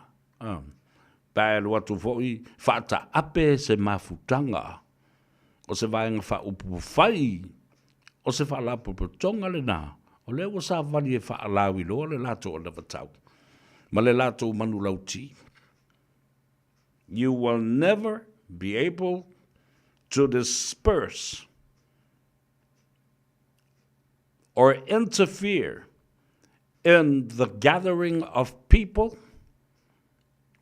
Pai lua tu foi whata ape se mafutanga. O se vaenga wha upu whai. O se wha lapu tonga le nā. O le wa sa vali e wha alawi loa le lato o le vatau. Ma le lato manu lauti. You will never be able to disperse or interfere in the gathering of people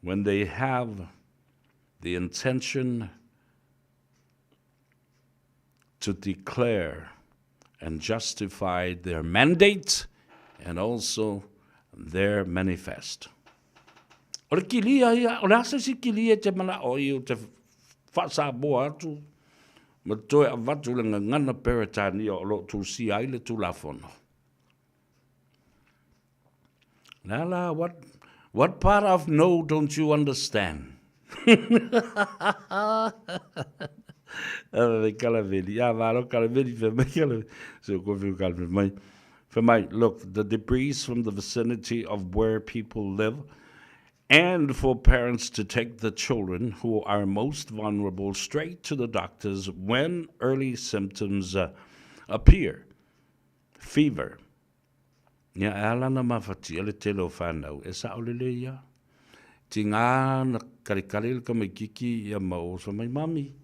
when they have the intention to declare and justify their mandate and also their manifest. O le kilia ia, o le asa si kilia te mana o i o te whasa boa atu, ma toe a watu le ngana peretani o lo tu si ai le tu la fono. Lala, what part of no don't you understand? Look, the debris from the vicinity of where people live, and for parents to take the children who are most vulnerable straight to the doctors when early symptoms appear. Fever. Ya alana mafati ele telo whanau. E sa olele ia. Ti ngā na karikari ka mai kiki ia mao sa mai mami.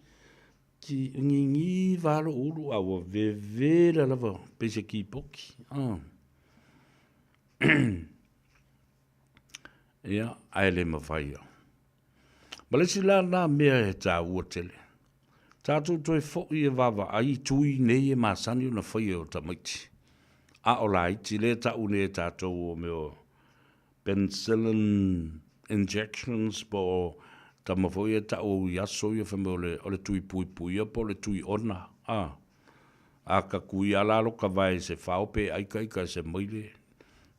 Ki ngi valo uru awa vevera lava pese ki poki. Ia, aile mawhaia. Malesi la na mea he tā ua tele. Tātou toi fōi e wawa ai tui nei e māsani o na whaia o tamaiti. A o la iti le ta une e tātou o meo penicillin injections po ta mawhoi e ta o yaso i whameo o le tui pui pui a po le tui ona. A ka kui alalo ka vai se whaope aika se moile.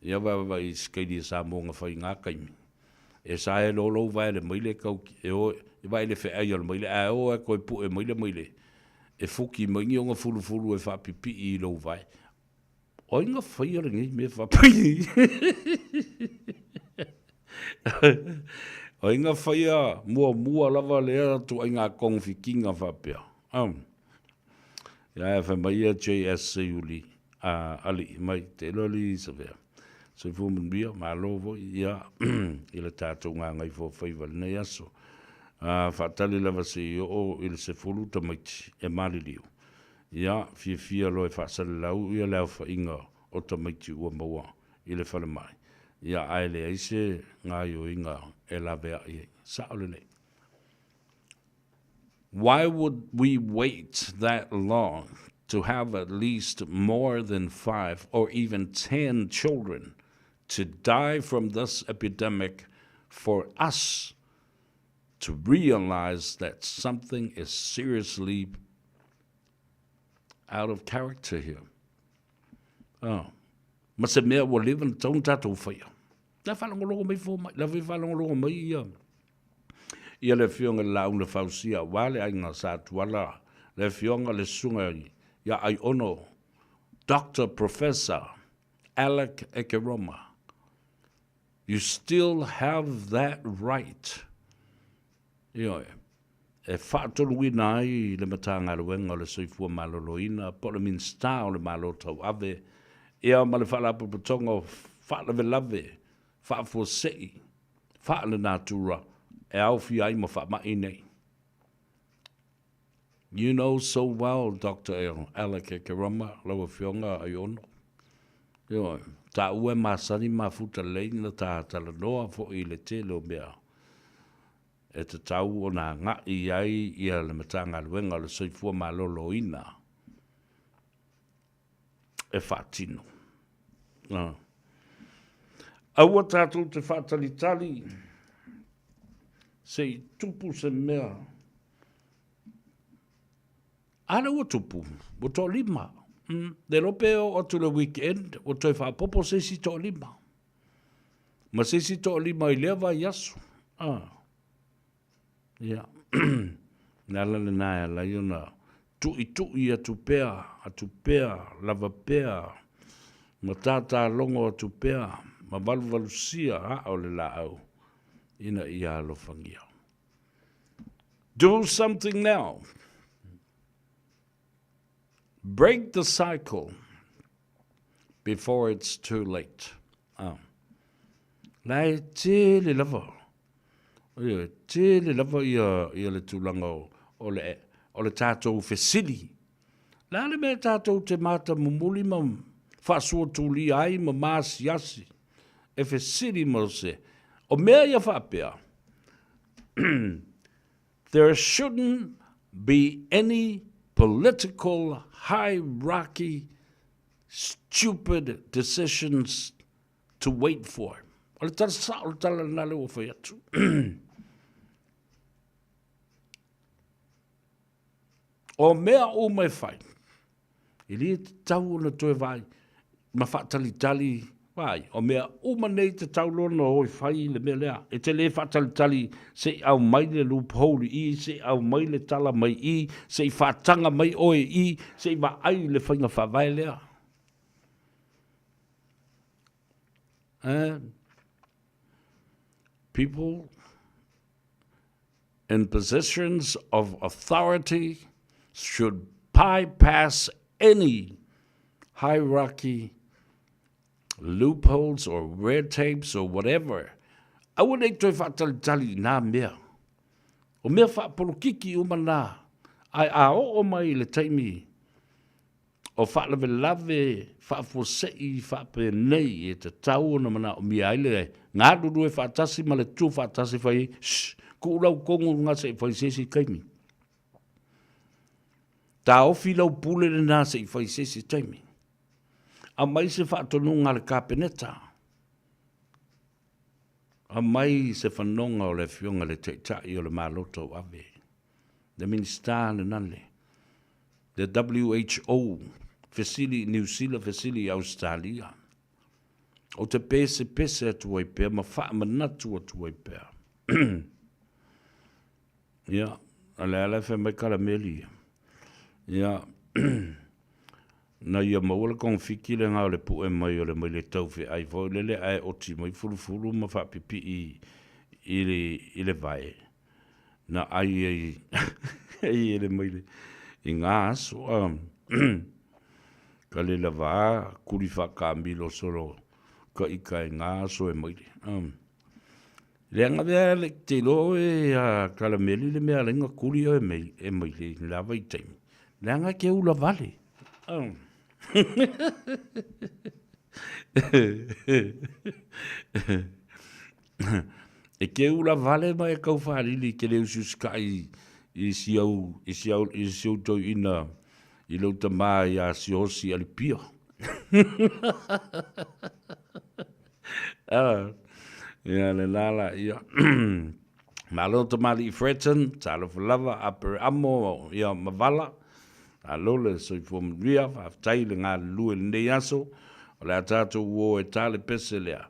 Ia wawa i skeidi sa mo ngā whai ngā kaimi. E sa e lolo vai le moile kauki. E o i vai le whea i o le moile. A o e koe pu e moile. E fuki moingi o ngā fulu e whapipi i lo vai. O inga whai o ringi me whapai. O inga whai a mua lava lea tu a inga kongwhikinga whapea. Ia e whamai a JSC uli. Ali mai te loli sa vea. So fu mun bia ma lovo ia ile tātou ngā ngai fo Faiva nei aso. Whaatali lava se o ile se fulu tamaiti e maliliu. Ia fia loe whaasale lau ia lau whainga o tamaiti ua maua ile whale mai. Ia aile aise ngā yo inga e lawe ai. Saolele. Why would we wait that long to have at least more than 5 or even 10 children to die from this epidemic for us to realize that something is seriously out of character here? Ma se mea wa livan taun tātou whaia. La whalangolongo mai fō mai, la whalangolongo mai ia. Ia le whionga launa whausia, wale ai ngā sātuala, le whionga le sunga ia ai ono, Dr. Professor Alec Ekeroma. You still have that right. Ia e whaatolu wina ai le matanga ruenga le soifua maloloina, po le minsta o le malotau ave, ia ma le whaalapu putonga whaalawe lave, whaafua sei, whaale nātura, e awhi ai ma whaamai nei. You know so well, Dr. Alec Ekeroma, lawa whionga ai ono. Ia, ta ue masani mafuta leina ta talanoa fo i le telo mea. E te tau o nā ngā i ai ia le matanga luenga le soifua maloloina. E whaatino. Aua tātou te whaatalitali. Se tupu se mea. Ana ua tupu. O tō lima. De lope o atu le weekend. O tō whaapopo se si tō lima. Ma se si tō lima i lewa i asu. Ia. Nala le nāia la iona. Tui atu pea, lava pea. Ma tātā longo atu pea. Ma valu sia o le la au. Ina ia alo whangia. Do something now. Break the cycle before it's too late. Lai te le lava. Te le lava ia le tūlanga o le tātou whesili. La le mea tātou te mata mumuli ma whasua tūli ai ma māsi asi. E whesili mo se. O mea ia whapea. There shouldn't be any political hierarchy, stupid decisions to wait for. O le tala nale o whai atu. O mea o mai whai. I li te tau na toe vai, ma whaatali Vai, o mea uma nei te taulona o whai le mea lea. E te le whatalitali se au mai le loophole I, se au mai le tala mai I, se whatanga mai oe I, se wa ai le whainga whawai lea. People in positions of authority should bypass any hierarchy, loopholes or red tapes or whatever. I would like to whatalitali nā mea. O mea whapolokiki umana. Ai a o mai le taimi. O whalawe lave, whafosei, whape nei e te tau na mana o mia aile. Ngā ruru e whatasi ma le tū whatasi whai, ku urau kongu ngā se whai sesi kaimi. Tā ofi lau pule le nā se whai sesi taimi. A mai se whatonunga le kāpeneta. A mai se whanonga o le whionga le teitai o le māloto ave. The minister le nale. The WHO facility, New Zealand facility Australia. O te pese atu ai pēr, ma wha manatu atu ai pēr. Ia, ale whai mai karameli. Ia, na ia maua kong whiki le ngā le pu e mai o le mai le tau whi ai fo lele ai oti mai furu ma wha pipi I le vai. Na ai ai le mai le I ngā aso ka le lava kuri whaka milo soro ka ika ngā aso e mai le. Le anga vea le te lo e karameli le mea lenga kuri o e mai le lava I taimi. Le anga ke ula vale. E ke ula vale mai kau wharili ke leu suskai I siau tau ina I lau tamā I a siosi alipia. Ia le lala ia. Malo tamali I Freton, talo falava aper amo ia mavala. Alole so I ria tai le ngā lue le nei aso. O le atatou uo e tale pese lea.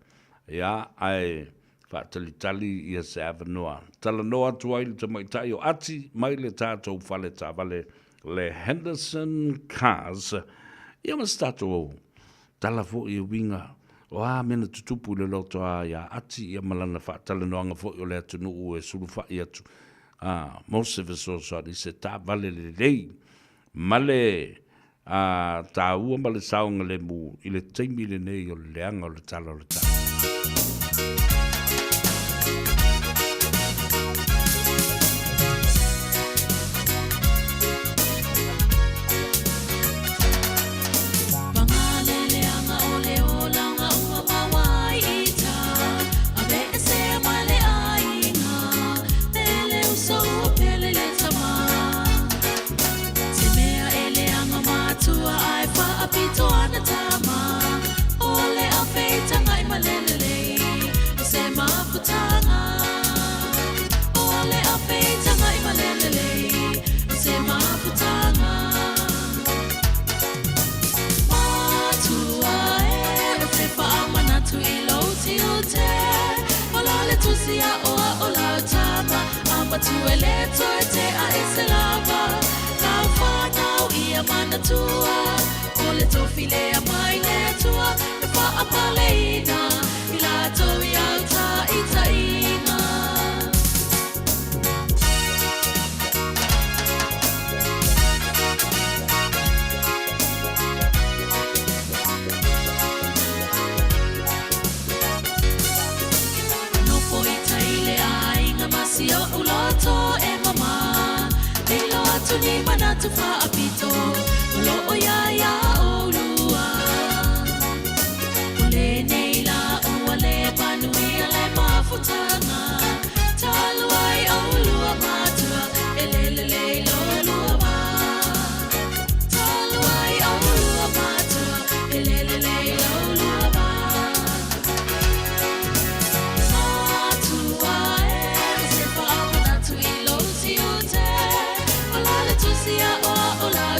Ia ai whaatalitali ia se avanoa. Tala noa tuai le tamaitai o ati mai le tātou whale tāwale le Henderson Cars. Ia mas tātou tala fo I winga. O mena tutupu le loto a ia ati ia malana whaatala noanga fo I le atunu ue suru whai atu. Most of us also se tāwale le rei. Male tā ua male saunga le mu I le teimi le nei o le leanga o le tala o le tala. Sia o la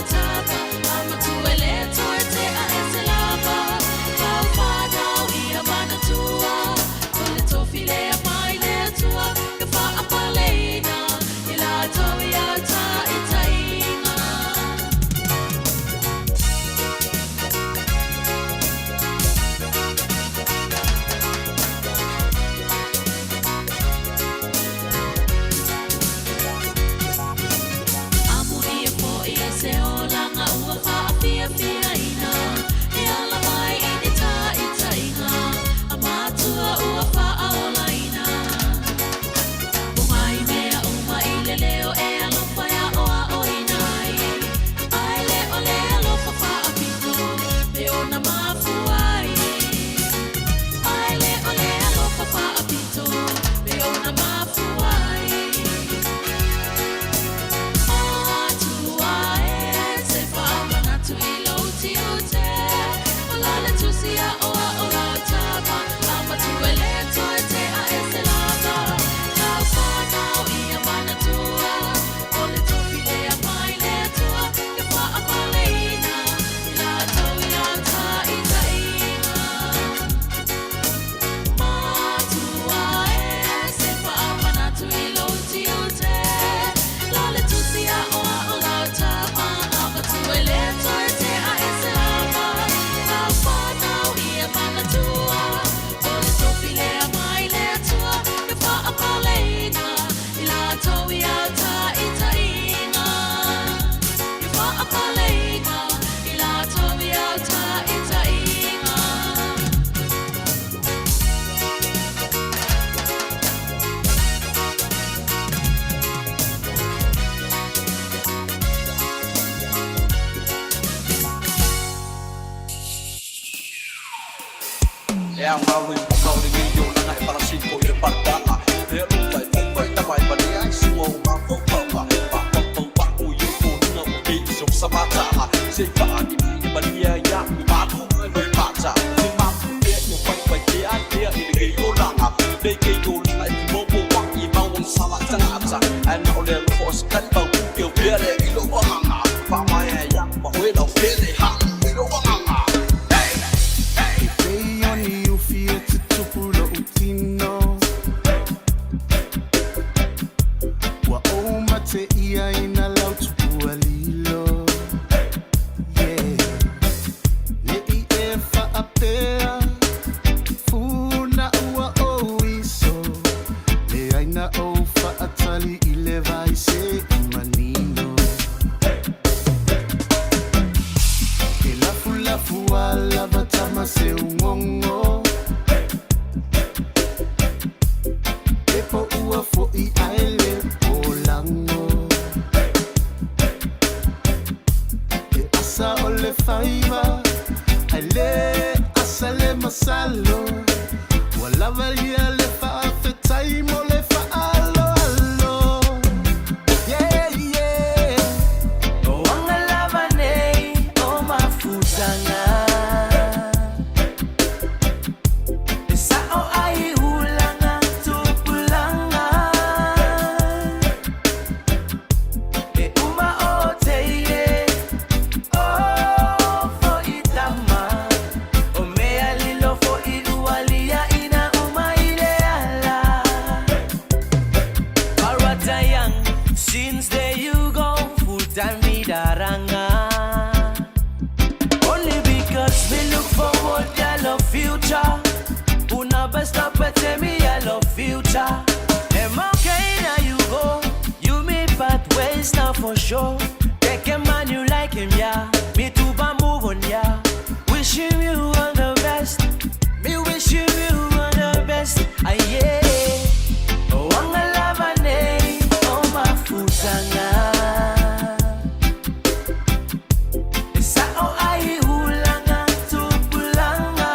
Faiva, ale asale masalo, wala valia le fa fetai mo le fa alo alo, yeah yeah. O anga lava nei o mafutanga, esa o ai hulanga tupulanga, e uma o teie. Since there you go, full time me daranga. Only because we look forward, I love future. Una best up at me, I love future. Am okay now you go, you meet pathways now for sure. Take a man you like him, yeah. Me too, but move on, yeah. Wishing you all the best. Me wishing you all the best. Ah yeah. Oh, I'm a lover, nay. Futanga esa o ai hulanga tupulanga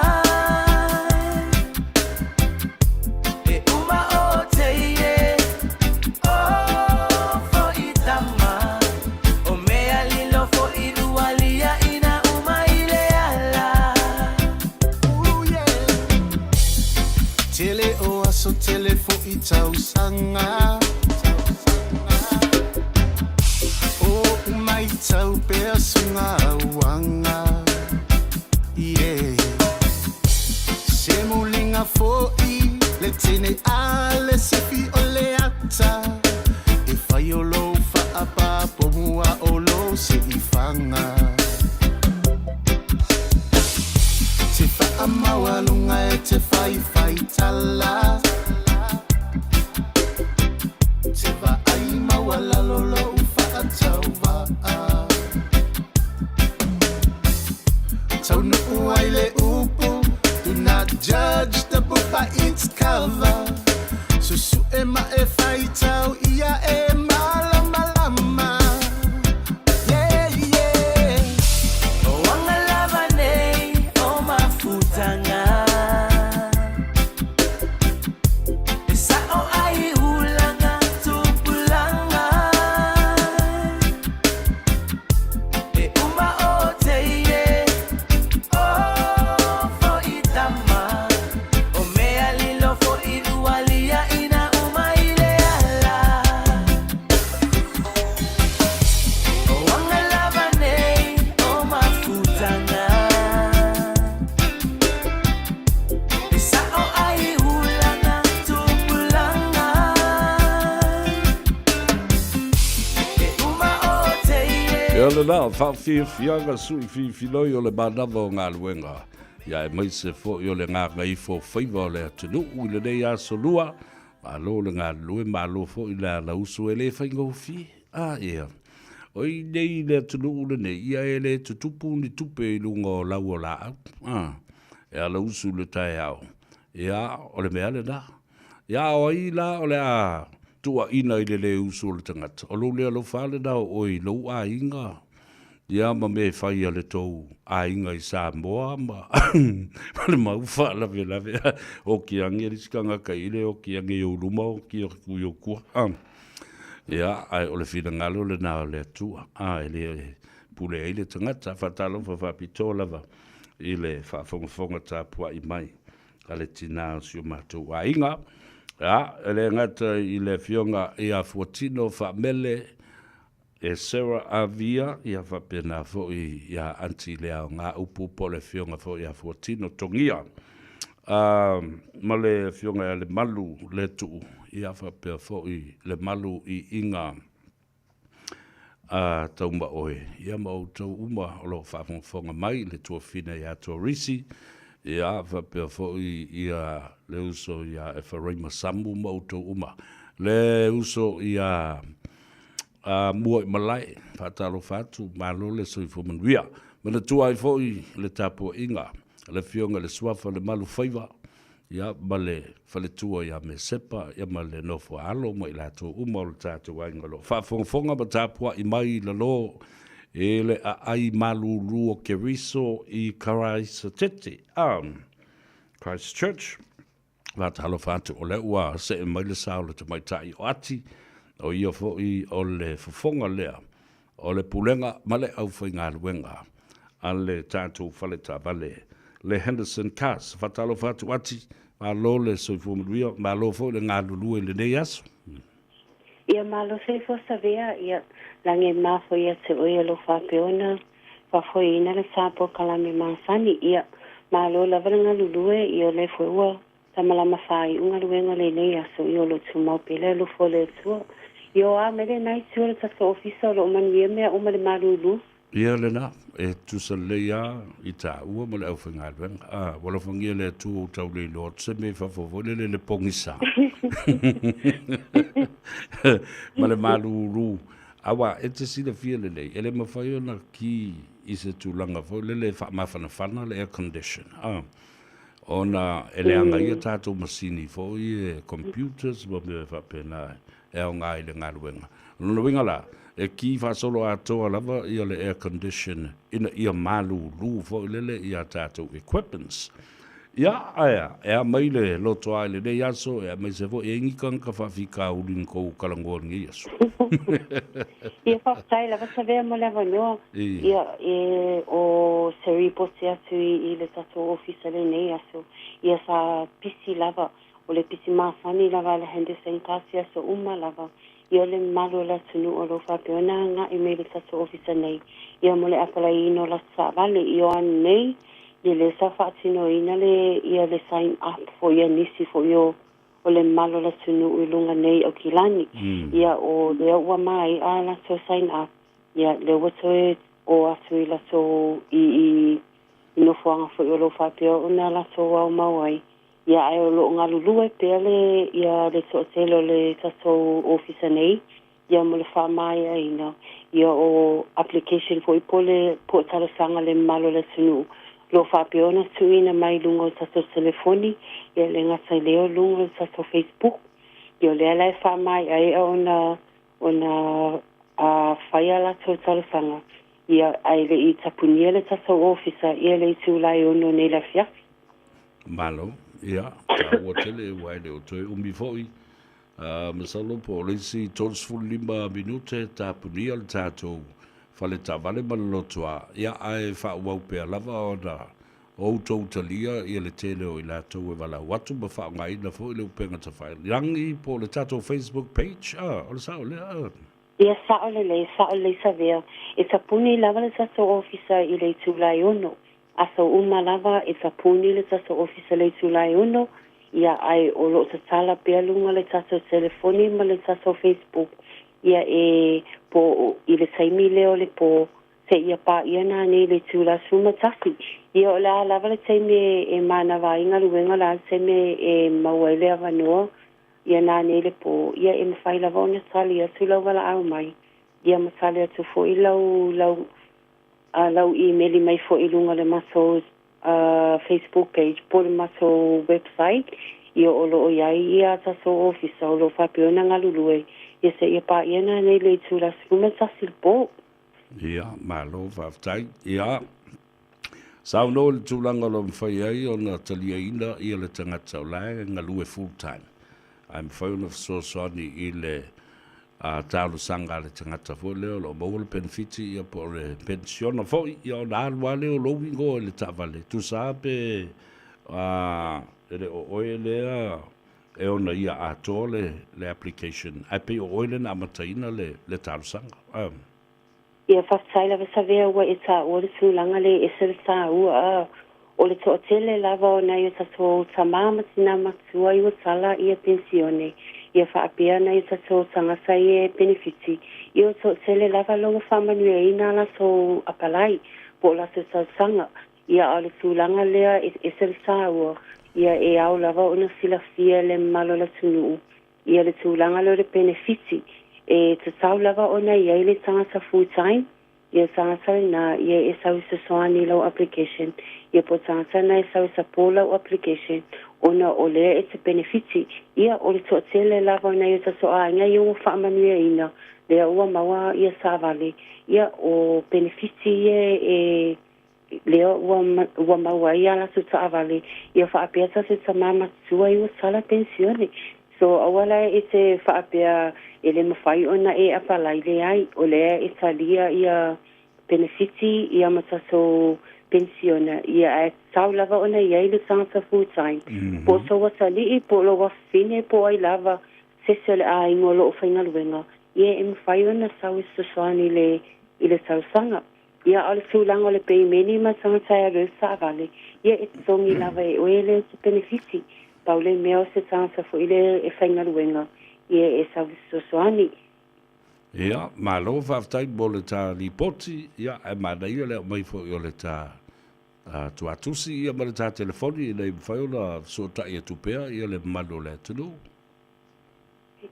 e uma o teie o fo itama o mea lilo fo idualia ina uma ileala. Oh yeah. Tele o aso tele fo itausanga. Tau pea sunga wanga, yeah. Se mulinga foi, le tene ale sifi ole ata. E fai olo fa apa pomua olo se ifanga. Te fa amawalunga e te fai tala. Te va ai mawala lolo ufa atawa. So no waile upo, do not judge the book by its cover. So su ema e faitau ia e malama lama. Yeah yeah. O anga lava nei o mafutanga. Esa o ai hulanga tupulanga. E uma o teie. Ole la fa fianga sui filoi o le manava o ngā luenga. Ia e mai se fo i o le Gagaifo Faiva o le atunu i le nei asolua. Ma lo le ngā lue ma lo fo i le lausu e le whaingo fi. Ah ia. O i nei le atunu le nei ia e le tutupu ni tupe i lunga o lau o la au. Ah. Ia lausu le tae au. Ia o le mea le na. Ia o i la o le a. Tua ina i le usu o le tangata. O lo lea lo whale nao o i lo a inga. Ia ma me whai ale tau a inga I Samoa ma le mau wha lawe lawe o ki ange riskanga ka ile o ki ange o luma o ki o kui o kua. Ia ai o le whina ngalo le nā o le atua. Ele pule eile tangata whatalo whawhapito lava I le whafongafonga tā pua I mai. Ka le tina o sio mātou a inga. Ele ngata I le fionga I a fuatino whamele e Sarah Avia ia whapena fo ia anti lea ngā upu po le fionga fo ia fuatino tongia. Ma le fionga le malu le tuu ia whapea fo le malu I inga taumba oe. Ia mau tau uma o lo whafonga mai le tua fina ia tua risi. Ia whapea fo ia le uso ia e whareima samu mau tau uma. Le uso ia mua I malai, whatalo whatu, malo le soi fo manuia. Mana tua ai foi le tapo inga, le fionga le swafa le malu Faiva, ia ma le whale tua ia me sepa, ia ma le nofo alo, ma I lato uma o le tato wainga lo. Whafonga ma tapua I mai la lo, e le ai malu luo keriso I Karaisatete, Christchurch. Whatalo whatu o le ua se mai le sao le tamai tai o ati, o ia foi o le fofonga lea, o le pulenga male au foi ngā luenga, a le tātou whale tā vale, le Henderson Cars, whatalo whatu ati, ma lo le soifumuria, ma lo foi le ngā lulue le nei aso. Ia malo se fo savea, ia lange mafo ia te oia lo whapeona, whafoi ina le sapo kalame maasani, ia malo la valanga lulue, ia le foi ua, tamalama whai, unga luenga le nei aso, ia lo tumau pele, lo fo le tua, Yo a mele nai tua tasa ofisa lo mani mea o male marulu. Ia le na, e tusa leia I ta ua male au whenga luenga. Wala whangia le tu o tau le lo, se me whafofo le pongisa. Male marulu. Awa, e te sila fia le lei, ele mawhai ona ki I se tūlanga fo, le mawhana le air condition. Ona ele anga ia tātou masini fo I computers, ma me whapena e o ngā le ngā luenga. Luna winga la, e ki whasolo atoa lava I le air condition, ina ia malu lu fo lele ia tātou equipments. Ia aia, e a mai le loto ai le nei aso, e a mai se fo e ngikan ka whawhika ulin kou kalangoa ngi aso. Ia whaftai lava sa vea mo lava noa, ia o seri posi atu I le tato ofisa le nei aso, ia sa pisi lava, o le pisi maasani lava le Henderson kasi aso uma lava, ia le malo la tunu o lo whapeona nga I me le tato ofisa nei, ia mo le apala ino la sa vale, ia an nei, ia le sa whaatino ina le, ia le sign up fo ia nisi fo io, o le malo la tunu I lunga nei o kilani, ia o le ua mai a la so sign up, ia le watoe o atu I la so I nofuanga fo io lo whapeo, una la so wau mawai, ia ai o lo ngalulue pele ia le so'otelo le taso ofisa nei ia mo le whamai aina ia o application fo I pole po talasanga le malo le tunu lo whapeona tuina mai lunga o taso telefoni ia le ngata leo lunga o taso Facebook ia le alai whamai ai ona whaia la to talasanga ia ai le I tapunia le taso ofisa ia le tūlai ono nei la fiafi. Malo. Ia, ka ua tele wai le o toi umi foi. Masalo po leisi tons full 5 minute ta punia le tātou whale ta vale malolotua. Ia ai wha uau pia lava o na o tau talia ia le tele o I lātou e wala watu ma wha ngai na foi le upenga ta whai. Rangi po le tātou Facebook page. O le sao lea. Ia sao le sa vea. E ta puni lava le tātou ofisa I le tūlai ono. Asa uma lava e ta puni le tato ofisa le tūlai uno, ia ai o lo ta tala pia lunga le tato telefoni ma le tato Facebook, ia e po I le taimi leo le po se ia pa ia na nei le tūla suma tasi. Ia o la lava le taimi e mana vainga luenga la taimi e mawele avanoa, ia na nei le po, ia e mawhai lava ona tali atu lau wala au mai, ia matali atu fo I lau emaili mai fo I lunga le maso Facebook page po le maso website ia o lo iai ia taso ofisa o lo whapeona ngalulue ia se ia pa ia na nei le tūla suma tasil po Ia, malo whaftai. Ia, sauno le tūlanga lo mwhai ai o na talia ina i le tangata o lai ngā lue full time. Ai mwhai ona whasoasoni i le tālu sanga le tangata fo leo lo maua le benefiti ia po le pensiona fo ia o na alua leo lo wingo le tavale. Tu saa pe ele o oe lea e ona ia ato le application. Ai pe o oe le na amataina le tālu sanga. Ia whaftai lava sa vea ua e tā o le tūlanga le e sere tā ua o le to tele lava o nei o tato ta mama tina matua i o tala i a pensione. Ia whaapia nei o tato tangasa i e benefiti. I o to tele lava longa whamanua i nā la so apalai po la so sanga. Ia o le tūlanga lea e sere tā ua. Ia e au lava o na sila fia le malo la tunu. Ia le tūlanga le benefiti. E te tau lava o na ia le tangata full time. Ia tangata na ia e sau sa soani lau application. Ia po tangata na e sau sa po lau application. Ona o lea e te benefiti. Ia o le toa tele lava o na ia ta soa. Nga ia ua whaamanuia ina. Lea ua maua ia sa vale. Ia o benefiti ia e lea ua maua ia la su ta vale. Ia whaapiata se ta mama tua i ua sala pensione. So awala e te whaapea ele mawhai ona e apalai le ai o lea e talia ia benefiti ia mataso pensiona ia e tau lava ona ia i le tangata full time. Po so wasali i po lo wafine po ai lava sesele a ingo lo o whaingaluenga. Ia e mawhai ona sau isosoani i le tausanga. Ia ale tūlanga le peimeni ma tangata e reusa avale. Ia e tongi lava e oele te benefiti. Paule mea o se tangata fu ile e whaingaluenga. Ia e sau sosoani. Ia, malo whaftai mo le tā lipoti, ia, e mana ia leo mai fo i o le tā tuatusi, ia ma le tā telefoni, i nei mwhai ona sota ia tupea, ia le malo le tunu.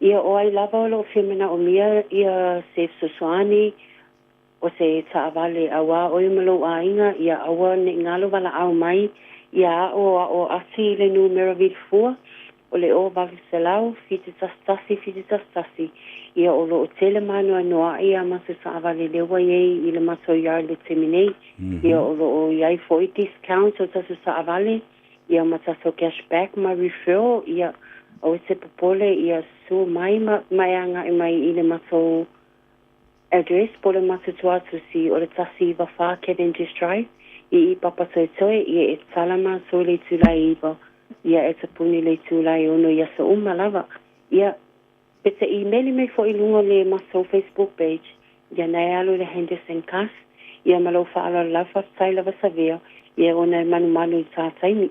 Ia o ai lava o lo whimena o mia, ia se sosoani, o se tā avale awa o i malo a inga, ia awa ne ngalo wala au mai, ia o asi le numero vidfua, o le o vavi selau, fiti tastasi. Ia o lo o tele manu anoa ia masu sa avale lewa iei i le maso iar le teminei. Ia o lo o iai foi discount o tasu sa avale. Ia mataso cashback ma referral. Ia o se popole ia su mai anga i mai i le maso address po le maso tuatu si o le tasi iwa wha Cavendish Drive. I papa soe ia e salama so le tulai iwa. Ia e tapuni le tulai ono ia sa lava. Ia pete email me fo ilungo le maso Facebook page. Ia nei alu le Henderson Cass. Ia malo whaala lava tai lava savea. Ia ona manu i tā taimi.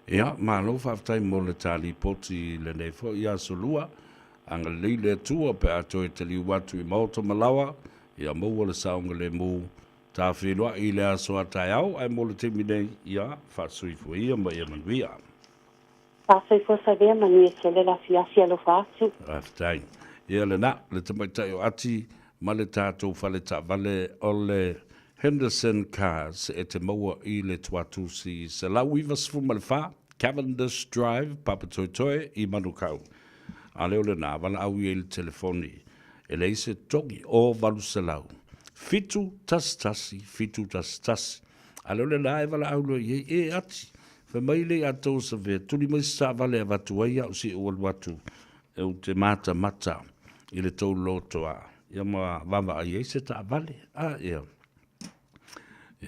Ia, malo whaftai mo le tali poti le nefo. Ia solua. Anga leile tua pe ato e tali watu i mauta malawa. Ia maua le saunga le mu. Tā whenua i le aso atai au. Ai mo le temi nei. Ia, whatsui fu ia ma ia manuia. Pasoi fo savea manu e sele la fiafi alo fatu. Aftai. Ia le na, le tamaitai o ati, ma le tātou whale tā vale o le Henderson Cars e te maua i le tuatusi se lau iwa sifu ma le wha, Cavendish Drive, Papatoetoe i Manukau. A leo le na, wala au i le telefoni, e le ise tongi o walu se lau. Fitu tastasi. A leo le na e wala au lo e ati. Fa mai le atou sa ve tuli mai sa vale avatu ai au si o watu e o te mata i le tau lotoa ia ma vava ai se ta vale ia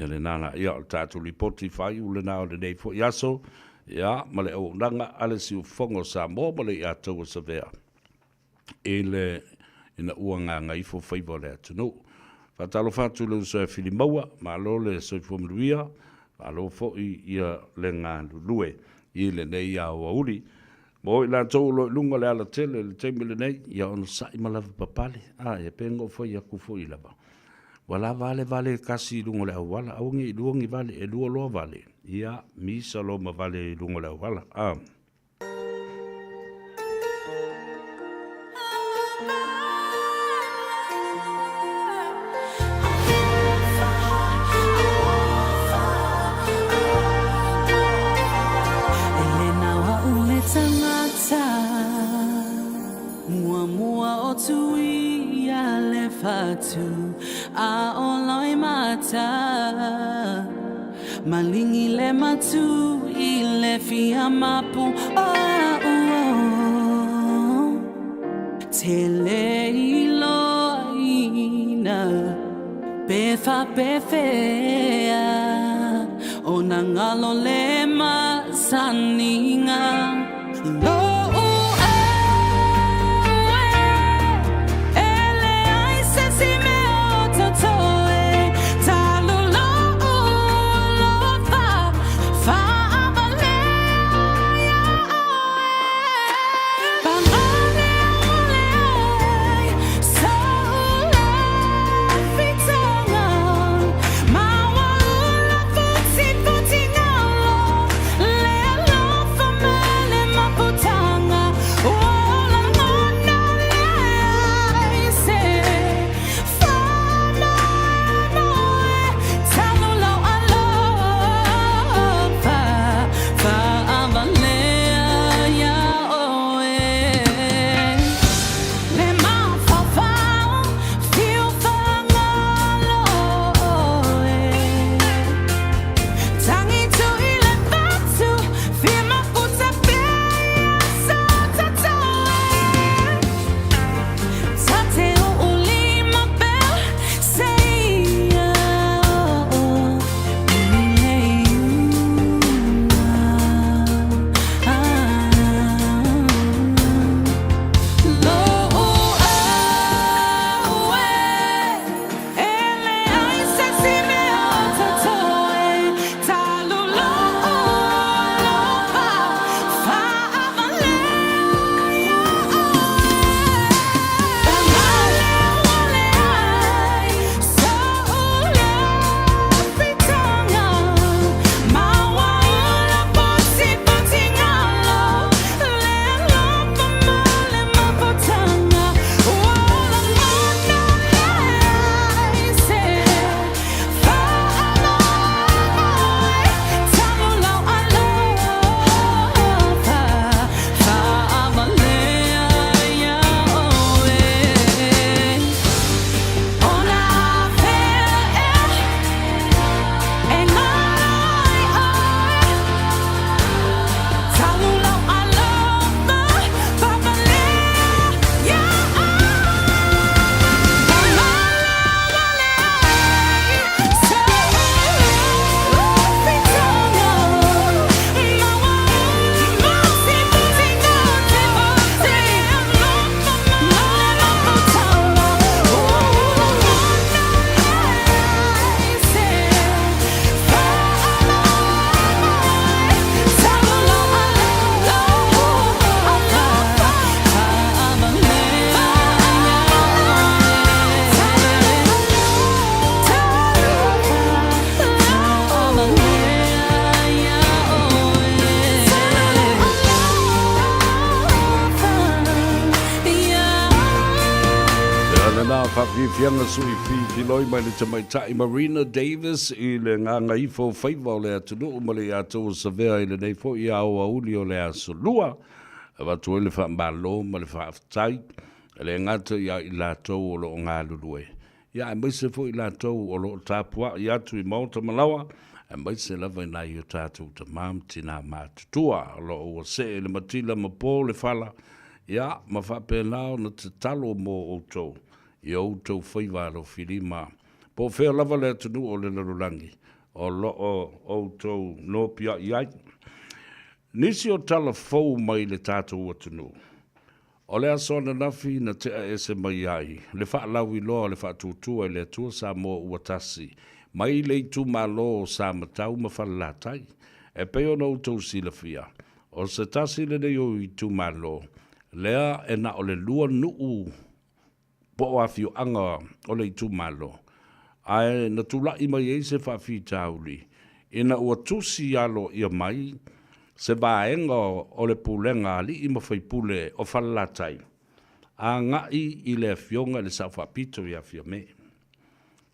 le nana ia o tatu lipoti fai u le nao le nei fo iaso ia ma le o nanga ale si u fongo sa mo ma le atou sa vea e le ina uanga ngai fo Faiva le atunu fa talo fatu le so filimaua ma lo le so fomluia alo fo ia le ngā lue i le nei a o auri. Mo i la tau lo lunga le ala tele le teimi le nei, ia ono sai malawa papale. Ia pengo fo ia kufo i lava. Wala vale kasi lunga le awala, aungi i luongi vale e lua loa vale. Ia misa lo ma vale lunga le awala. Mua o tui a le fatu a oloi mata malingi le matu I le fia mapu tele iloina befa befea ona ngalo le masaninga Fianga sui fi loi mai le tamaitai Marina Davis I le Gagaifo Faiva o le atunu ma le atou savea I le nei fo I au auli o le asolua watu le fa mbalo ma le fa aftai le ngata I latou o lo ngā lulue ia mai se fo I latou o lo tapua I atu I mauta malawa mai se lava nai o tatou ta mam tina matutua lo o se le matila ma po le fala ia ma fa pe lao na te talo mo o tou I outou Faiva lo filima. Po fea lava le atunu o le larulangi. O lo o outou no pia iai. Nisi o tala fau mai le tātou atunu. O le asona nafi na tea ese mai ai. Le wha lawi loa le wha tutua I le atua Samoa uatasi. Mai le itu malo o sa matau ma whalatai. E peo na outou sila fia. O se tasi le nei o itu malo. Lea e na o le lua nuu. Po afio anga o le itu malo. Ai na tula I mai e se whawhi tauli. Ina ua tusi alo ia mai, se vaenga o le pulenga ali I mawhai pule o whalatai. A ngai I le fionga le sa whapito I a fia me.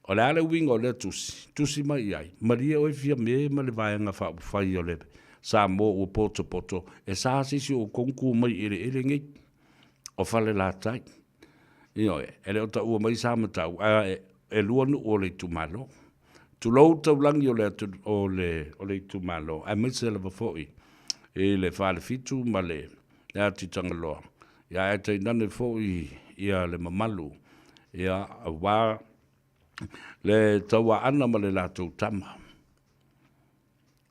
O le ale winga o le tusi mai ai. Maria o e fia me ma le vaenga whai o le Samoa o poto, e sa sisi o konku mai ere ngei. O whale latai. Io e le o ta ua mai sa matau e lua nu o le tumalo. Tu lou tau langi o le tumalo. Ai mai se le wafoi. E le whale fitu ma le ea titanga loa. Ia e te nane foi ia le mamalu. Ia a wā le taua ana ma le lātou tama.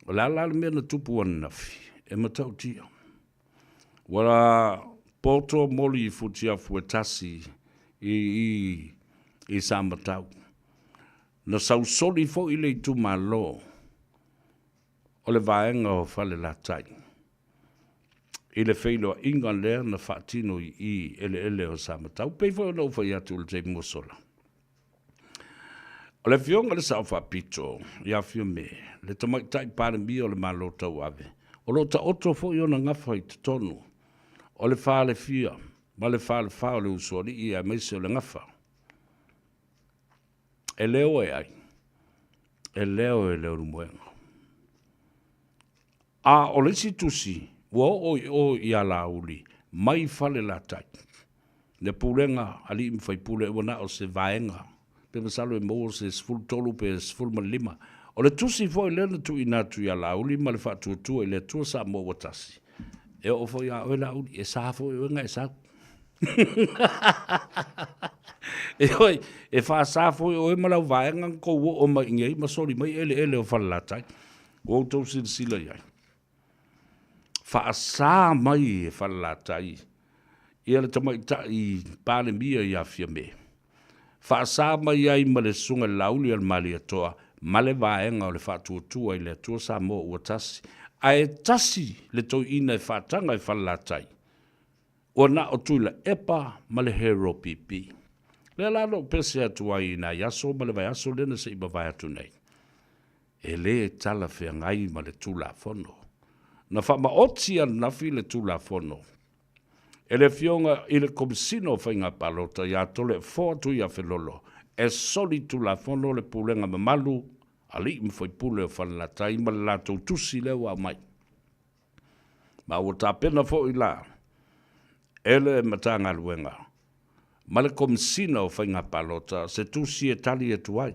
O la le mea na tupu ana nafi. E matau tia. Wala poto moli futia fuetasi i sa matau. Na sau soli fo i le tu malo. O le vaenga o fale la tai. I le feilo inga lea na whaatino i ele o sa matau. Pei fo no fai atu le te musola. O le fionga le sa whapito. Ia fio me. Le tamai tai pare mi o le malo tau ave. O lo ta oto fo i ona ngawha i te tonu. O le whale fia. Ma le whale whao le usori i a meise o le ngawha. E leo e ai. E leo rumuenga. A o le si tusi. Wo o i ala uli. Mai fale la tai. Le pulenga ali mwhai pule wana o se vaenga. Pe masalo e mo se sful tolu pe sful malima. O le tusi fo i lena tu inatu i ala uli. Ma le whatu tua i le tua sa mo watasi. E o fo i a oela uli. E sa fo i wenga e sa. E oi, e wha sa fo i oe malau vaenga ko o ma ingei. Ma sori mai ele o fale la tai. O tau sila iai. Whaasa mai e whalatai. Ia le tamai tai pāne mia i awhia me. Whaasa mai ai ma le sunga lauli al mali atoa. Ma le vaenga o le whatuatua i le atua Samoa ua tasi. A e tasi le tau ina e whatanga i whalatai. O na o tuila epa ma le hero pipi. Le lalo pese atua i na yaso ma le vai aso lena se iba vai atu nei. E le tala whea ngai ma le tula fono. Na whama otia na le tula fono. E le fionga i le komisino whainga palota i atole fōtu i a whelolo. E soli tula fono le pulenga mamalu, ali mwhai pule o whanlatai ma le lato tusi leo a mai. Ma ua tā pena fo i la, ele matanga luenga. Ma le komisino whainga palota se tusi e tali e tuai.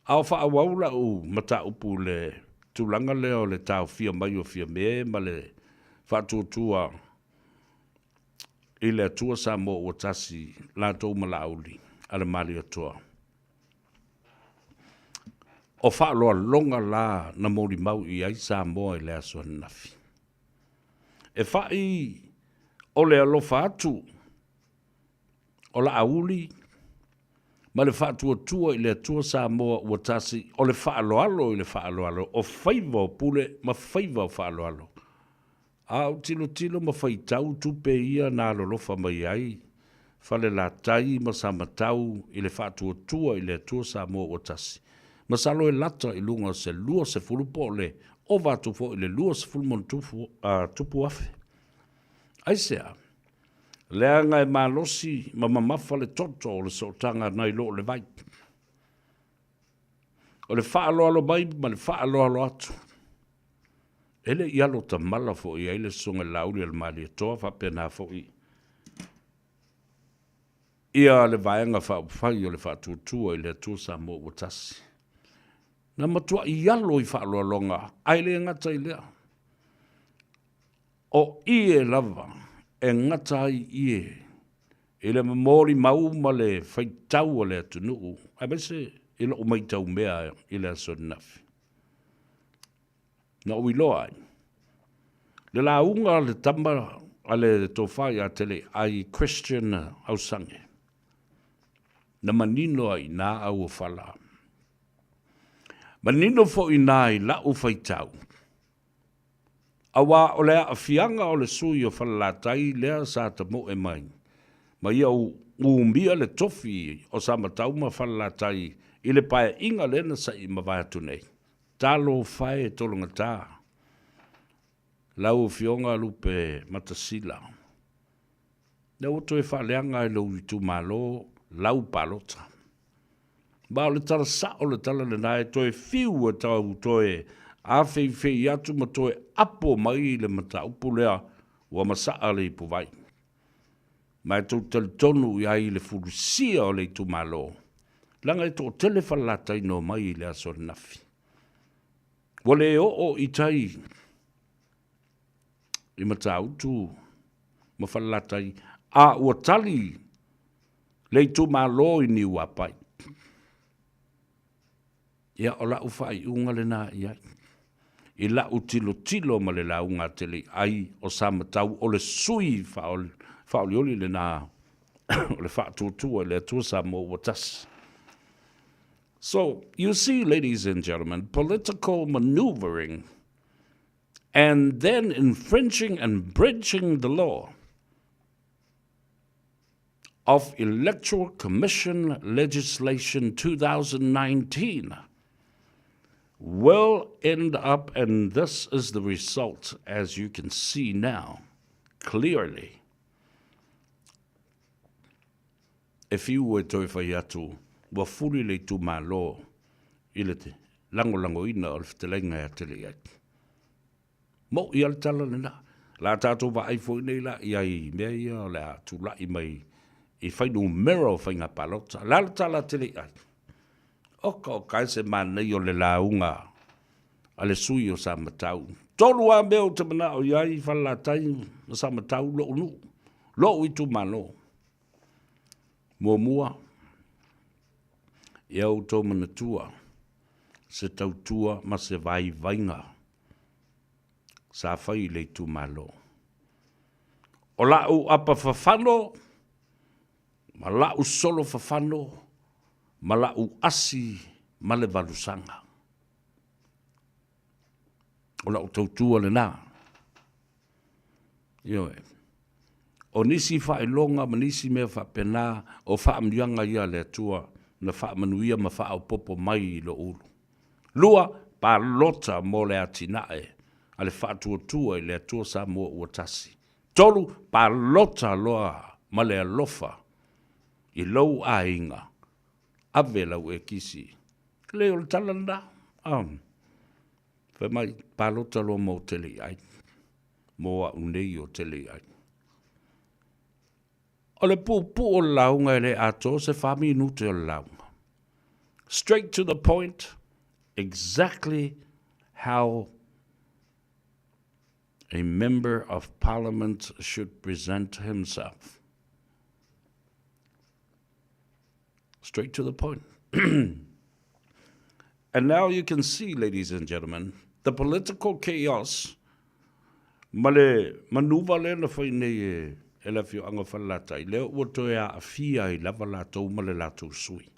Au wha awaula u mata upu le tulanga leo le tau fia mai o fia me ma le whatuatua i le atua Samoa o tasi la tau malauli ala mali atua. O whaaloa longa la na mori mau i ai Samoa i le asua nafi. E whai o le alofa atu o la auli ma le whaatuatua i le atua Samoa ua tasi o le whaaloalo i le whaaloalo o Faiva o pule ma Faiva o whaaloalo. Au tilo ma whaitau tupe ia nā lolofa mai ai. Whale la tai ma samatau i le whaatuatua i le atua Samoa ua tasi. Ma salo e lata i lunga se lua se fulupo le o vātufo i le lua se fulmon tupu afe. Aisea. Lea ngai malosi ma mamafa le toto o le sotanga nai lo le vai. O le whaaloalo mai ma le whaaloalo atu. Ele i alo ta mala fo i eile sunga lauri al mali toa whapena fo i. Ia le vaenga whai o le whatutua i le atua Samoa ua tasi. Na matua i alo i whaaloalonga, aile ngata i lea. O ie lava. E ngata i ie. I le mamori mau ma le whaitau o le atunuu. A bese, i lo umaitau mea i le aso nafi. Na ui loa ai. Le la unga le tamba a le tofai a tele ai question au sange. Na manino ai nā au o whala. Manino fo i nā i la u whaitau. Awa o lea a fianga o le sui o whalalatai lea sa ta mo e mai. Ma ia uumia le tofi o sa matau ma whalalatai i le pae inga lena sa i mawaiatu nei. Talo whae tolunga tā. Lau fionga lupe matasila. Le oto e whaleanga e lau i tu malo, lau palota. Ba o le tala sa o le tala le nae toe fiu e tau toe a fei atu ma toe apo mai le mata upu lea ua masaa le ipu vai. mai tau tonu ia i le furusia o le tu malo. Langa e tō telefalata ino mai i le aso nafi. Wale o i tai i matau tu mawhalata i a ua tali le tu malo i ni wapai. Ia o la ufai unga le na iai. I la utilo ma le la unga tele ai o sa matau o le sui faolioli le na o le whaatutua le atua Samoa watas. So, you see, ladies and gentlemen, political maneuvering and then infringing and breaching the law of Electoral Commission legislation 2019 will end up, and this is the result, as you can see now, clearly. If you were to whaiatu, wa furi le tu malo, ile te lango ina o le fitelenga ya tele ai. Mo i al tala nena, la tātou wa aifo nei la i mea ia la tu la i mai i whainu mero whainga palota, la tala tele ai. Oka o kai se manei o le launga, a le sui o sa matau. Tolu a meo te mana o iai whalatai o sa matau lo unu, lo i tu malo. Mua, ia o tō manatua, se tautua ma se vai vainga, sa whai le tu malo. O lau apa whawhano, ma lau solo whawhano, ma lau asi ma le valusanga. O lau tautua le nā. Ioe. O nisi whaelonga, ma nisi mea whapena, o whaamrianga ia le atua, na whaamanuia ma whaopopo mai lo ulu. Lua, pa lota mo le atinae, a le whaatuatua i le atua Samoa uatasi. Tolu, pa lota loa ma le alofa, i lau a inga, ave lau e kisi. Leo le talanda, whai mai, pa lota loa mo tele ai, mo a unei o tele ai. O le pupu o launga le ato se whami nute o launga. Straight to the point, exactly how a member of parliament should present himself. Straight to the point. And now you can see, ladies and gentlemen, the political chaos, male manuva le na whaine e la fio anga whalatai. Leo ua toe a fia i lava lātou ma le lātou sui.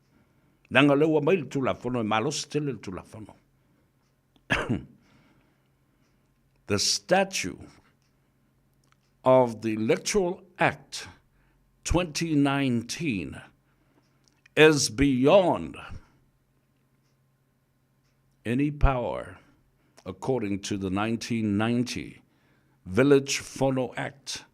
Nanga leo a mai le tulafono e malos tele le tulafono. The statute of the Electoral Act 2019 is beyond any power according to the 1990 Village Phono Act.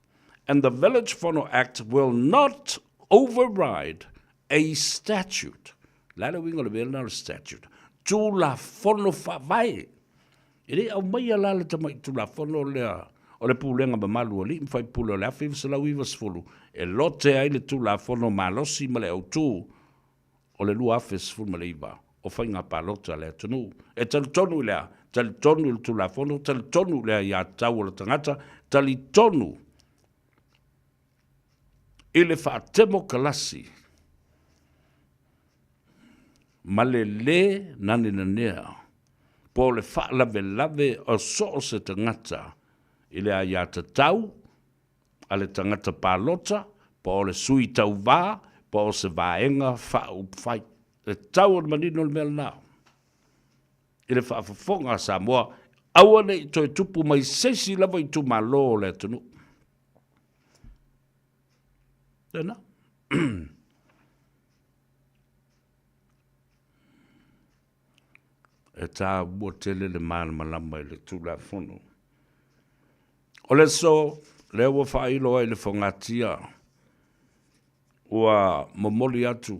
And the Village Phono Act will not override a statute. Lalo wingo le bela statute. Tu la fono vai. Ele au mai ala le tamai tu la fono le o le pulenga ba malu ali fai pulo le afi se la wiva sfulu. E lote ai le tu la fono malosi male au tu o le lu afi sfulu male iba. O fai nga palota le tonu. E tal tonu le tal tonu tu la fono tal tonu le ya tau le tangata tal tonu. Ele fa temo kalasi. Malele nani nanea. Po le fa lave o so se tangata. Ele a ya tau. Ale tangata palota. Po le sui tau va. Po se vaenga fa upfai. Le tau o manino le mel nao. Ele fa fafonga Samoa. Awane i toi tupu mai sesi lava i tu malo le tunu. Tēnā. E tā ua tele le mana malama i le tūla whono. O le so, le ua whailo ai le whangatia, ua momoli atu,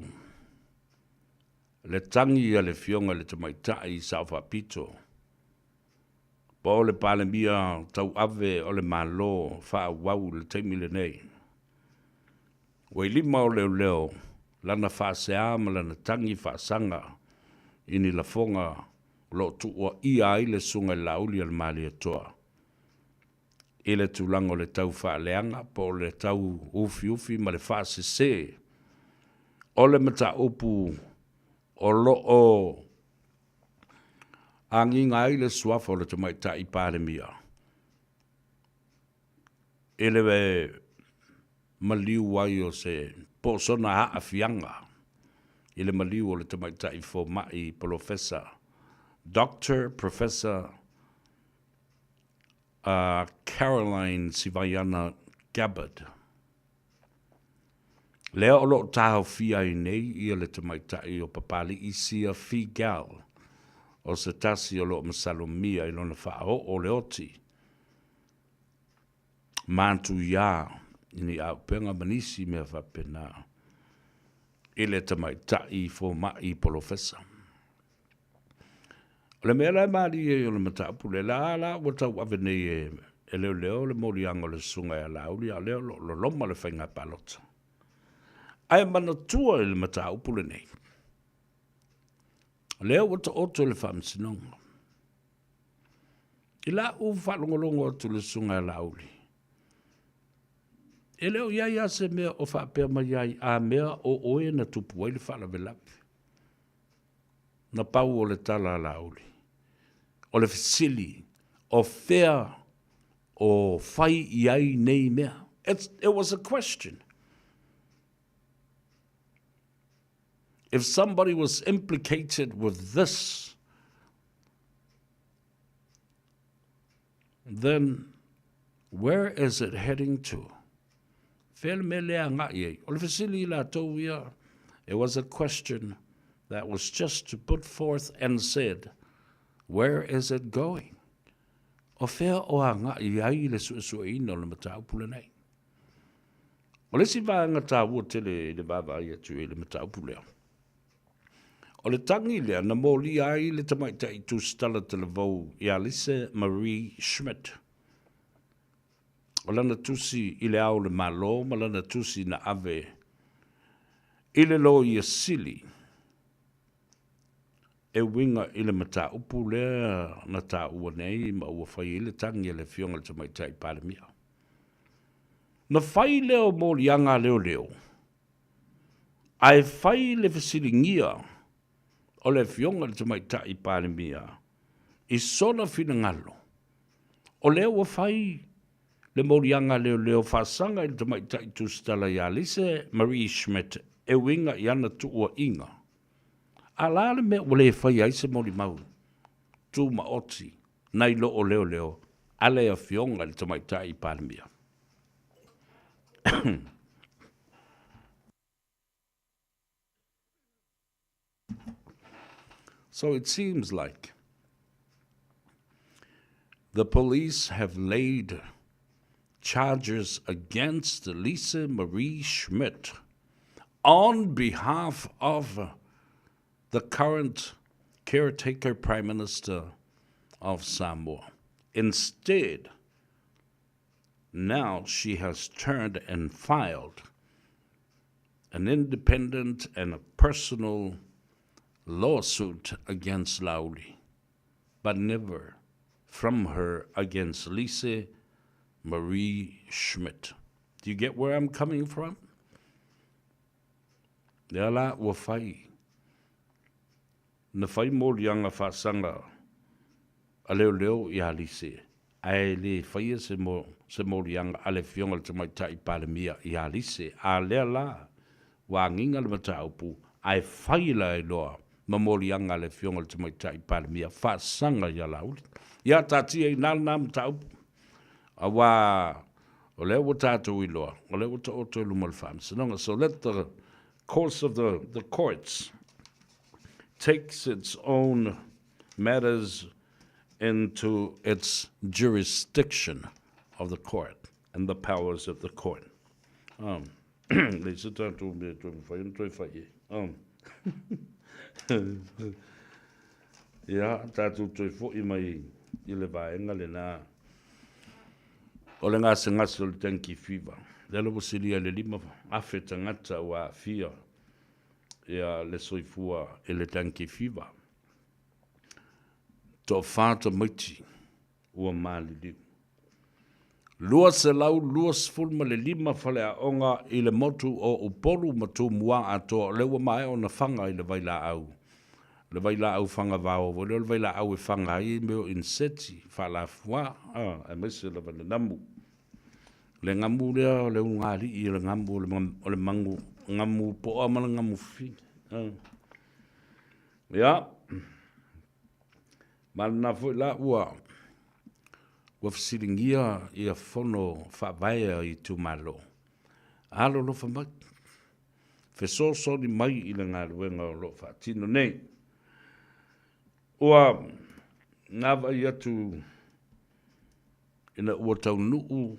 le tangi a le fionga le tamaitai i Saufa Pito, pa o le palemia tau ave o le malo wha wau le teimi le nei. Wai lima o leo, lana whaasea ma lana tangi whaasanga, ini la fonga lo tuua ia ai le sunga lauli al mali atoa. I le tulango le tau whaaleanga, po le tau ufi ma le whaasese. O le mata upu o lo o angi ngai le suafa o le tamaita i pāremia. I le maliu wai o se posona haa fianga. I le maliu o le tamaita i fo mai professor. Professor Caroline Sivayana Gabbard. Lea o lo tāo fia i nei i le tamaitai o papali i sia fi gal o se tasi o lo masalomia i lona whao o le oti. Mantu ia i ni au penga manisi mea whapena i le tamaitai fo mai professor. O le mea lai maari e o le matapu le la o tau ave nei e leo le morianga le sunga e lauri a leo lo loma le whainga palota. Ai mana tua i le mataupu le nei. Leo wata oto le whamsinonga. I la u whalongolongo atu le sunga e lauri. E leo iai ase mea o whapea mai ai a mea o oe na tupu ai le whalavelapi. Na pau o le tala lauri. O le fisili, o fea, o whai iai nei mea. It was a question. If somebody was implicated with this, then where is it heading to? It was a question that was just put forth and said, where is it going? O fea o anga i ai le suesueina o le mataupu le nei. O le si vaanga tā ua tele le vava i atu le mataupu leo. O le tangi lea na mōli ai le tamaita i tu stala te le vau i Alise Marie Schmidt. O lana tusi i le au le malo, ma lana tusi na ave i le lo i asili. E winga i le mata upu lea na tā ua nei ma ua whai i le tangi le fionga le tamaita i pāremia. Na whai leo mōli anga leo. Ai whai le fasilingia o le fionga le tamaita i pāremia, i sona fina ngalo. O leo wa whai le morianga leo whasanga i le tamaita i tūstala i Alise Marie Schmidt e winga i ana tuua inga. A la le mea wale e whai aise mori mau, tū maoti, nai lo o leo, ale a fionga le tamaita i pāremia. So it seems like the police have laid charges against Lisa Marie Schmidt on behalf of the current caretaker Prime Minister of Samoa. Instead, now she has turned and filed an independent and a personal lawsuit against Lauli, but never from her against Lisa Marie Schmidt. Do you get where I'm coming from? Nela ua whai. Na whai mōrianga whasanga a leo I Alise. Ai le whaia se mōrianga a le fionga le tamaita I pāremia I Alise. A lea la, wa nginga le mataupu, ai whai la I loa, ma mōrianga le fionga le tamaita I pāremia, whasanga I Lauli. Ia tātia I nāna mataupu. Awa, o leo wa tātou I loa, o leo wa tātou lumal whamsanonga. So let the course of the courts takes its own matters into its jurisdiction of the court and the powers of the court. Ya, tātou toi fo I mai I le vaenga le nā. O le ngase ngase o le tanki Faiva. le lo silia le lima afe tangata wa fia ia le soifua e le tanki fiva. To fata maiti ua maliliu. Lua se lau, lua sfulma le lima fale a onga i le motu o upolu matu mua ato le ua mae o na fanga i le vaila au. Le vaila au fanga vao, le vaila au e fanga i meo inseti, fala fua, e mese le vane namu. Le ngamu lea, le ungari i le ngamu, le mangu, ngamu po amana ngamu fi. Ya, malna fo la ua, ua fasilingia i a fono whawaia i tu malo. Alo lo whamak, fesoso ni mai i le ngā ruenga o lo whatino nei. Ua ngawa i atu ina ua tau nuu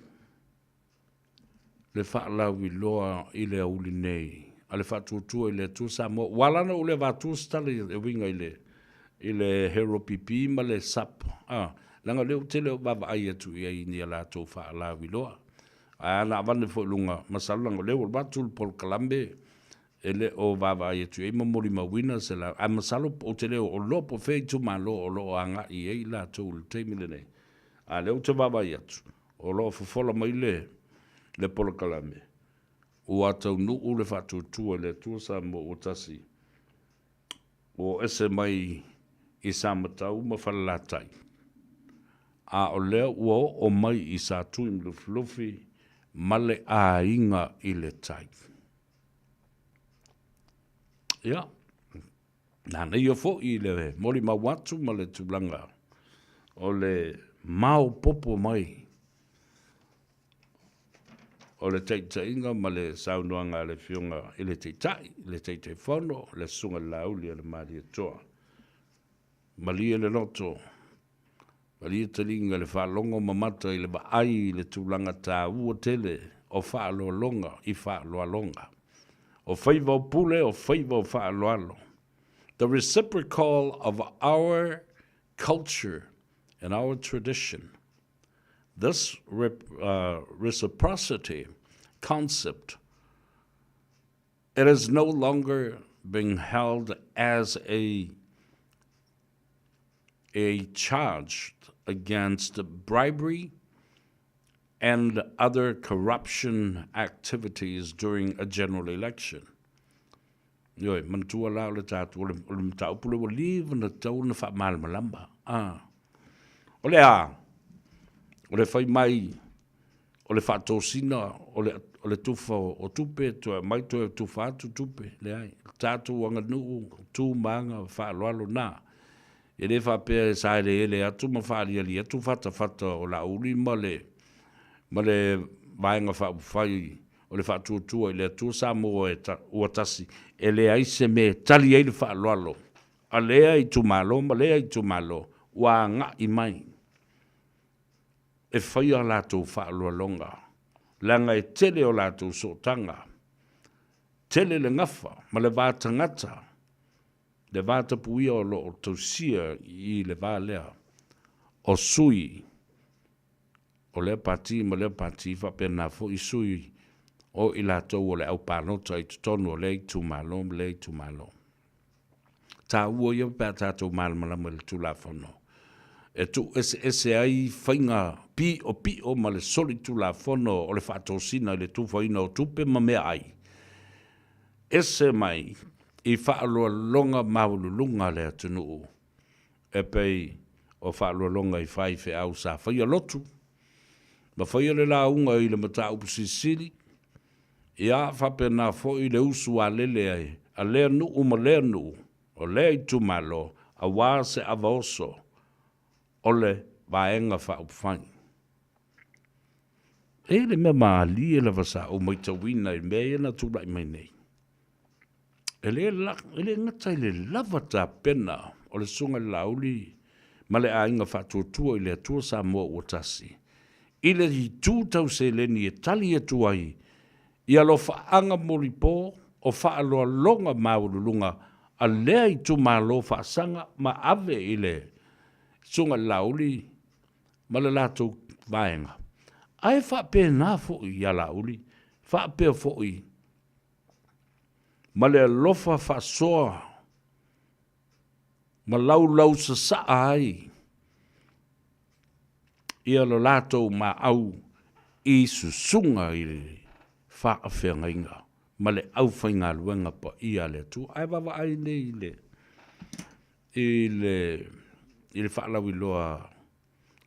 le whaalau i loa i le auli nei. A le whaatuatua i le tu Samoa. Walana u le watu stali e winga i le hero pipi ma le sap. Langa leo te leo baba ai atu i ai ni ala tau whaalau i loa. Na avane fo lunga masalanga leo watu pol kalambe. Ele o baba ai tu e mamori mawina se la a masalo o te leo o lopo fei tu malo o lo anga i e la tu te milene a leo te baba ai tu o lo fofola mai le polo kalame o atau nu u le fatu tu le tu sa mo o tasi o ese mai i sa matau ma falatai a o leo o mai i sa tu im lu fluffy male a inga i le tai. Ya, nana ia fo i le mori mawatu ma le tūlanga o le mau popo mai o le teitainga ma le saunoanga le fionga i le teitai whono, le sunga lauli a le maari atoa. Malia le loto, malia talinga le whaalongo mamata i le baai i le tūlanga tā ua tele o whaaloa longa i whaaloa longa. O Faiva o pule o Faiva o whaaloalo. The reciprocal of our culture and our tradition. This reciprocity concept, it is no longer being held as a charge against bribery and other corruption activities during a general election. Yoi, mantua lao le tātu, o le mtau pule o liva na tau na wha malmalamba. O le whai mai, o le whatosina, o le tufa o tupe, mai tu tufa atu tupe, le ai. Tātu wanga nuu, tū manga, whaaloalo nā. E le whapea e saere ele atu, ma whaaliali atu whata o la uli ma le vaenga whai o le whatuatua i le atua Samoa e ua tasi e le aise me tali ei le whaaloalo a lea i tumalo ma lea i tumalo ua ngā i mai e whai a lātou whaaloalonga langa e tele o lātou sotanga tele le ngafa ma le vātangata le vātapuia o lo o tausia i le vālea o sui o le pati ma le pati fa pena fo i sui o i lātou o le au pānota i tutonu o le i tūmalo. Tā ua ia pēr tātou malmalama le tūlafono. E tu ese ai whainga pi o ma le soli tūlafono o le whaatosina i le tūwhaina o tupe ma mea ai. Ese mai i whaaloa longa maululunga le atunuu. E pei o whaaloa longa i whaife au sa whaia lotu. Ma whaia le la unga i le mata upusisiri, ia whapena fo i le usu a lele ai, a lea nuu ma lea nuu, o lea i tumalo, a wā se avaoso, o le vaenga whaupwhai. E le mea maali e la vasa o maitawina i mea na tūlai mai nei. E le ngata i le lava tā pena o le sunga lauli, ma le a inga whatuatua i le atua Samoa o tasi. Ile i tūtau se leni e tali e tuai, i alo whaanga moripo o whaaloa longa maurulunga a lea i tu malo whaasanga ma ave i le sunga lauli ma le lātou vaenga. Ai wha pēnā fo i a lauli, whaapea fo'i. Ma le alofa whaasoa. Ma lau sa saa ai. Ia lo lato ma au I susunga I le whaawhenga inga. Ma le au whainga luenga pa ia le tu. Ai wawa ai nei I le whaalau I loa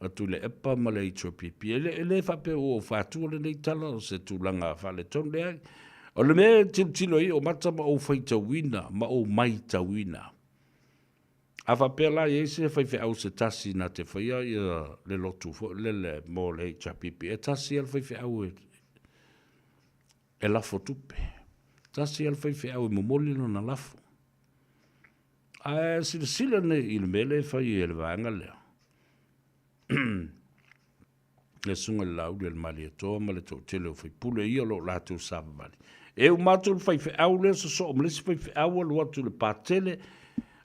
atu le epa ma le HOPP. Ele whape o whātua le nei tala o se tūlanga whale tonde ai. O le mea tilo I o mata ma o whaita wina, ma o mai ta wina. A whapea la I se whaiwhi au se tasi na te whaia I le lotu le mo le HOPP. E tasi al whaiwhi au e lafo tupe. Tasi al whaiwhi au e momolino na lafo. A sila nei I le mele whai e le vanga lea. Le sunga lau le mali toa ma le tau tele o whaipule ia lo lātou sāpamani. E o mātou whaiwhi au le so mlesi whaiwhi au alu atu le pātele,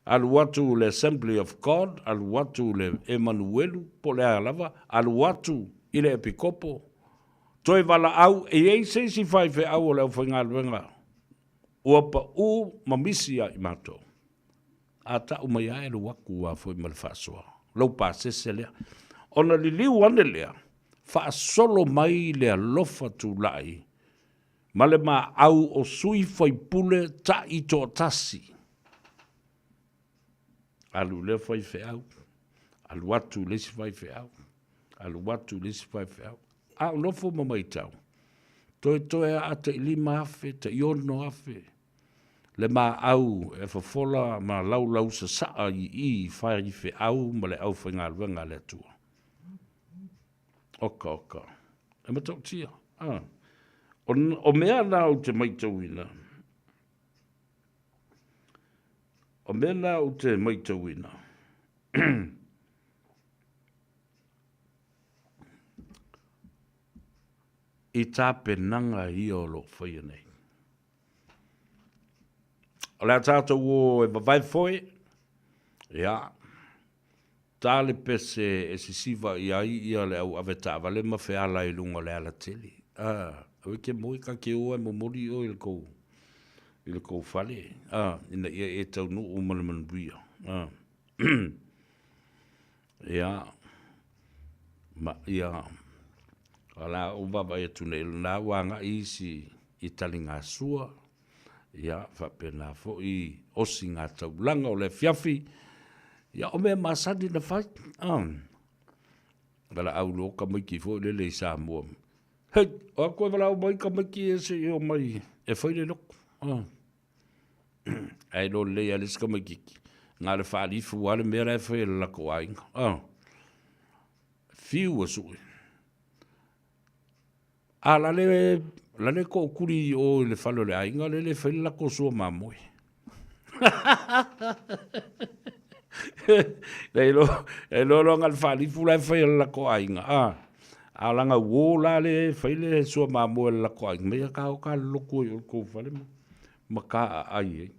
alu atu le Assembly of God, alu atu le Emanuelu, po le alava, alu atu I le Epikopo. Toi wala au, ei si whaiwhi au o le au whainga luenga. Ua pa u mamisia I mātou. A ta umai ae le waku a fwoi ma le whaasoa. Lau pāsese lea. Ona li liu ane lea, wha solo mai lea lofa tu lai, ma le ma au o sui whai pule ta I to tasi. Alu le whai whiau, alu atu lesi whai whiau, alu atu lesi whai whiau. Au nofo mamai tau, toe a te ilima afe, te iono afe, le ma au e whafola ma lau sa saa I whai whiau ma le au whainga luenga le tua. Oka. E ma tau tia. O mea nā o te maitawina. O mea nā o te maitawina. I tāpe nanga I o lo whaia nei. O lea tātou o e wawai foe. Ia. Tāle pese e si siva I ai ia le au ave tāwale ma whea ala I lunga le ala tele. Awe ke moi ka ke oa mo mori o il kou whale. Ina ia e tau no o malaman buia. Ia. Ma ia. Ala o baba e tune il nā wanga I I tali ngā sua. Ia whapena fo I osi ngā tau langa o le fiafi. Ia o mea masani na whai. Wala au lo ka mai ki fo le Samoa. Hei, o a koe wala au mai ka mai ki e se o mai. E whai le loko. Ai lo le alis ka mai ki. Ngā le whaalifu wale mea rai whai le lako ainga. Fiu a sui. A lale ko kuri o le whalo le ainga le whai le lako sua mamoi. E lo ngal fali fula fai la ko ainga a langa wo la le fai le so ma mo la ko ainga me ka lo ko fale ma ka ai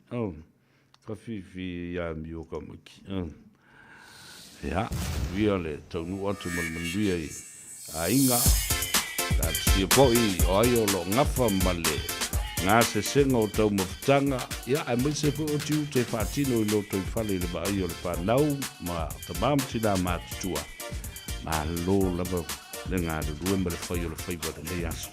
ka fi ya mi o ka maki ya viole to nu atu mo mbi ai ainga ta si po I o ai o lo ngafa male ngā se senga o tau mawhitanga, ia ai mai se fu o tiu te whaatino I lo toi whale le ba ai o le whanau, ma ta mamtina mātutua, ma lo lava le ngā le ruemba le whai o le Faiva le nei aso.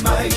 Mai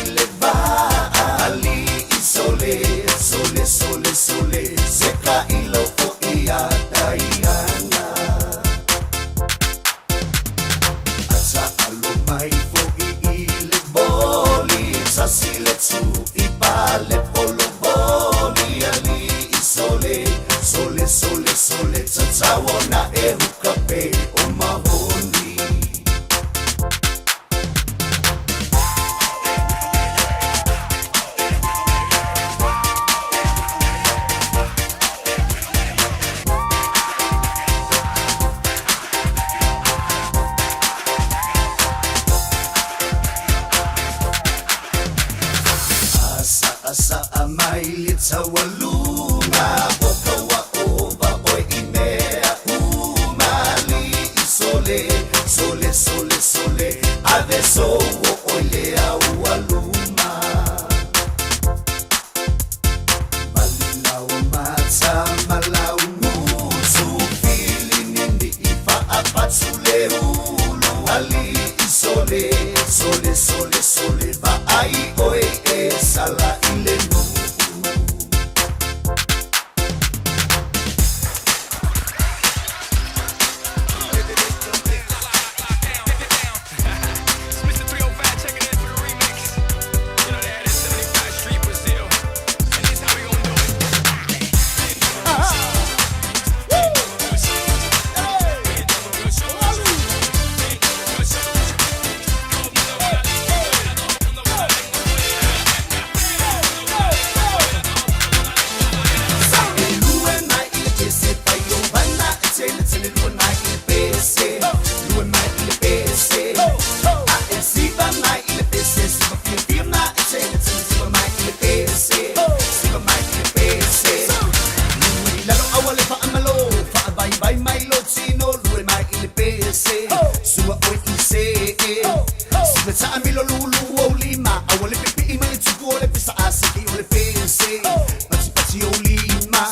amilo lulu o lima. Awale pipi ima le tuku o le pisa asiki o le pese. Pati pati o lima.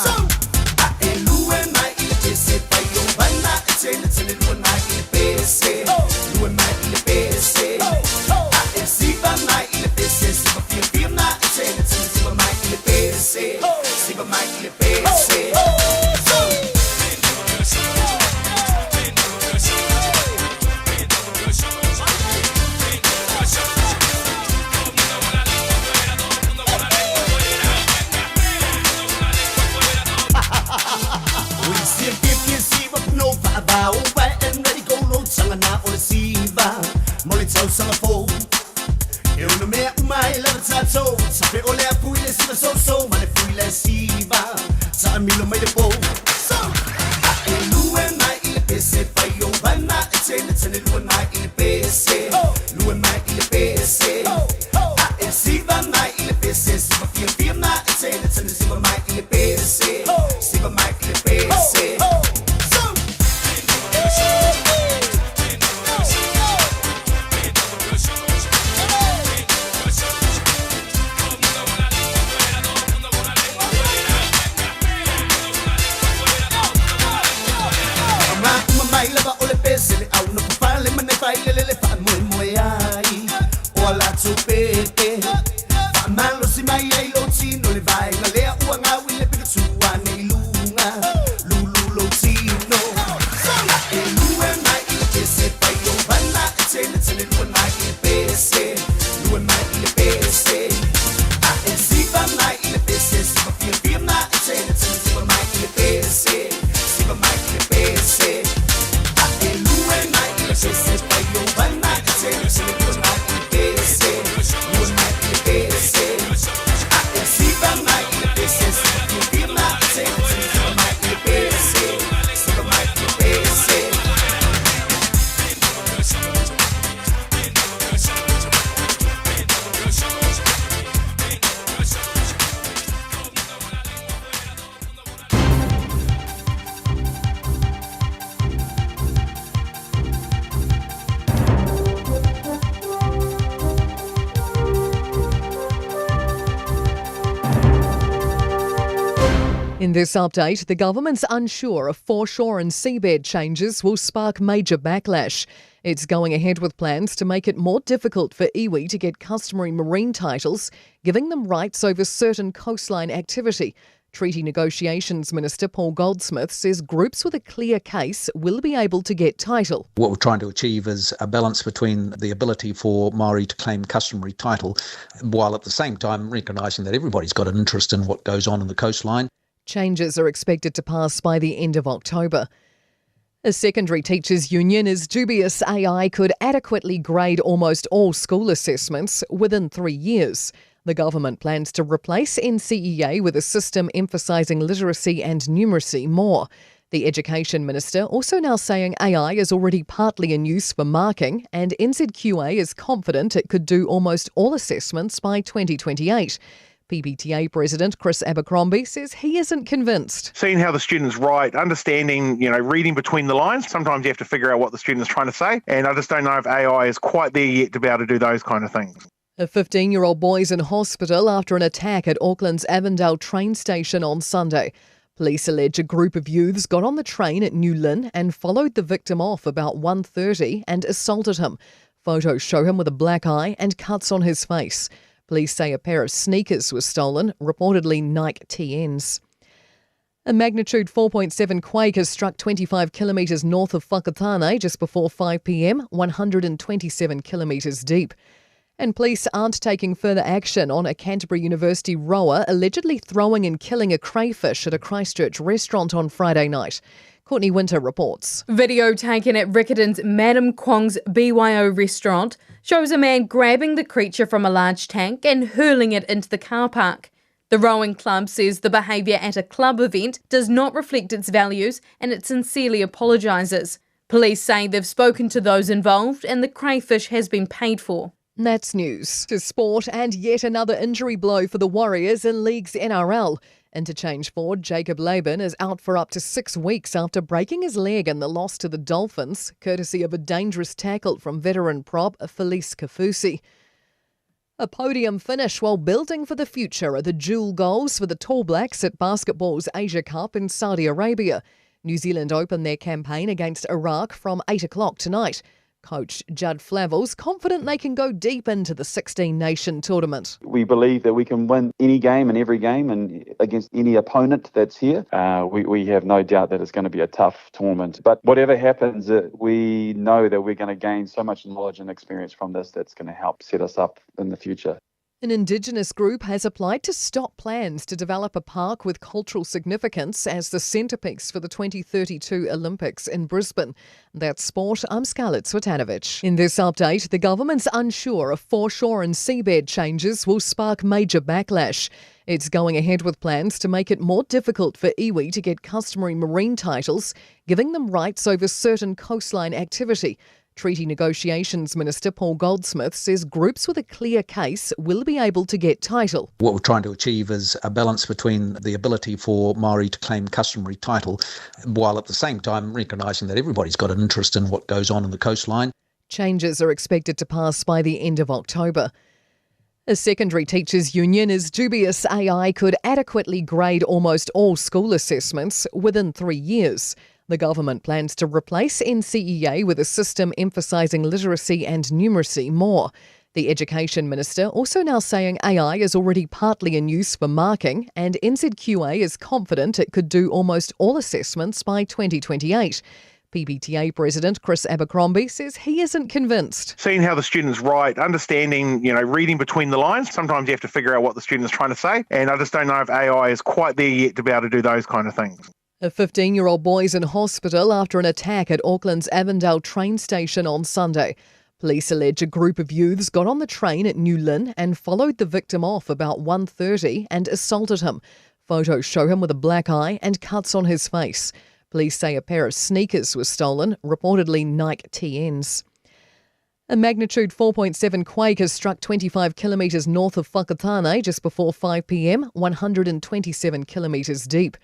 A elue mai i le pese. Pai o bana e tene tene lua mai i le pese. Lue mai i le pese. A e siva mai i le pese. Siva fia fia na e tene tene siva mai i le pese. Siva mai i le pese. Salafo, eu no mea umai la tato, sape ole apuile siva so, mane fuile siva, sa amilo mai de po. So, a elue mai ile pese, pai o bana e tene lue mai ile pese, lue mai ile pese. A e siva mai ile pese, siva fia na e tene siva mai ile pese, siva mai ile pese. Le fa muy ai o la tupete fa malo si mai ai lo tino le vai la lea uanga wile pitu suane lunga lulu lo tino sala e lue mai ile pese pa yo bana tene lue mai ile pese lue mai ile pese a e siva mai ile pese siva fia na tene siva mai ile pese siva mai ile pese a e lue mai ile pese pa yo bana In this update, the government's unsure if foreshore and seabed changes will spark major backlash. It's going ahead with plans to make it more difficult for iwi to get customary marine titles, giving them rights over certain coastline activity. Treaty Negotiations Minister Paul Goldsmith says groups with a clear case will be able to get title. What we're trying to achieve is a balance between the ability for Maori to claim customary title, while at the same time recognising that everybody's got an interest in what goes on in the coastline. Changes are expected to pass by the end of October. A secondary teachers' union is dubious AI could adequately grade almost all school assessments within 3 years. The government plans to replace NCEA with a system emphasising literacy and numeracy more. The Education Minister also now saying AI is already partly in use for marking, and NZQA is confident it could do almost all assessments by 2028. PBTA President Chris Abercrombie says he isn't convinced. Seeing how the students write, understanding, reading between the lines, sometimes you have to figure out what the student is trying to say, and I just don't know if AI is quite there yet to be able to do those kind of things. A 15-year-old boy's in hospital after an attack at Auckland's Avondale train station on Sunday. Police allege a group of youths got on the train at New Lynn and followed the victim off about 1:30 and assaulted him. Photos show him with a black eye and cuts on his face. Police say a pair of sneakers was stolen, reportedly Nike TNs. A magnitude 4.7 quake has struck 25 kilometres north of Whakatane just before 5 p.m, 127 kilometres deep. And police aren't taking further action on a Canterbury University rower allegedly throwing and killing a crayfish at a Christchurch restaurant on Friday night. Courtney Winter reports. Video taken at Riccarton's Madam Kwong's BYO restaurant shows a man grabbing the creature from a large tank and hurling it into the car park. The rowing club says the behaviour at a club event does not reflect its values and it sincerely apologises. Police say they've spoken to those involved and the crayfish has been paid for. That's news. To sport, and yet another injury blow for the Warriors in League's NRL. Interchange forward Jacob Laban is out for up to 6 weeks after breaking his leg in the loss to the Dolphins, courtesy of a dangerous tackle from veteran prop Felice Kafusi. A podium finish while building for the future are the dual goals for the Tall Blacks at basketball's Asia Cup in Saudi Arabia. New Zealand open their campaign against Iraq from 8 o'clock tonight. Coach Judd Flavel's confident they can go deep into the 16-nation tournament. We believe that we can win any game and every game and against any opponent that's here. We have no doubt that it's going to be a tough tournament. But whatever happens, we know that we're going to gain so much knowledge and experience from this that's going to help set us up in the future. An Indigenous group has applied to stop plans to develop a park with cultural significance as the centrepiece for the 2032 Olympics in Brisbane. That's sport. I'm Scarlett Swetanovic. In this update, the government's unsure if foreshore and seabed changes will spark major backlash. It's going ahead with plans to make it more difficult for iwi to get customary marine titles, giving them rights over certain coastline activity. Treaty Negotiations Minister Paul Goldsmith says groups with a clear case will be able to get title. What we're trying to achieve is a balance between the ability for Maori to claim customary title, while at the same time recognising that everybody's got an interest in what goes on in the coastline. Changes are expected to pass by the end of October. A secondary teachers' union is dubious AI could adequately grade almost all school assessments within 3 years. The government plans to replace NCEA with a system emphasising literacy and numeracy more. The Education Minister also now saying AI is already partly in use for marking, and NZQA is confident it could do almost all assessments by 2028. PBTA President Chris Abercrombie says he isn't convinced. Seeing how the students write, understanding, reading between the lines, sometimes you have to figure out what the student is trying to say, and I just don't know if AI is quite there yet to be able to do those kind of things. A 15-year-old boy's in hospital after an attack at Auckland's Avondale train station on Sunday. Police allege a group of youths got on the train at New Lynn and followed the victim off about 1:30 and assaulted him. Photos show him with a black eye and cuts on his face. Police say a pair of sneakers were stolen, reportedly Nike TNs. A magnitude 4.7 quake has struck 25 kilometres north of Whakatane just before 5 p.m, 127 kilometres deep.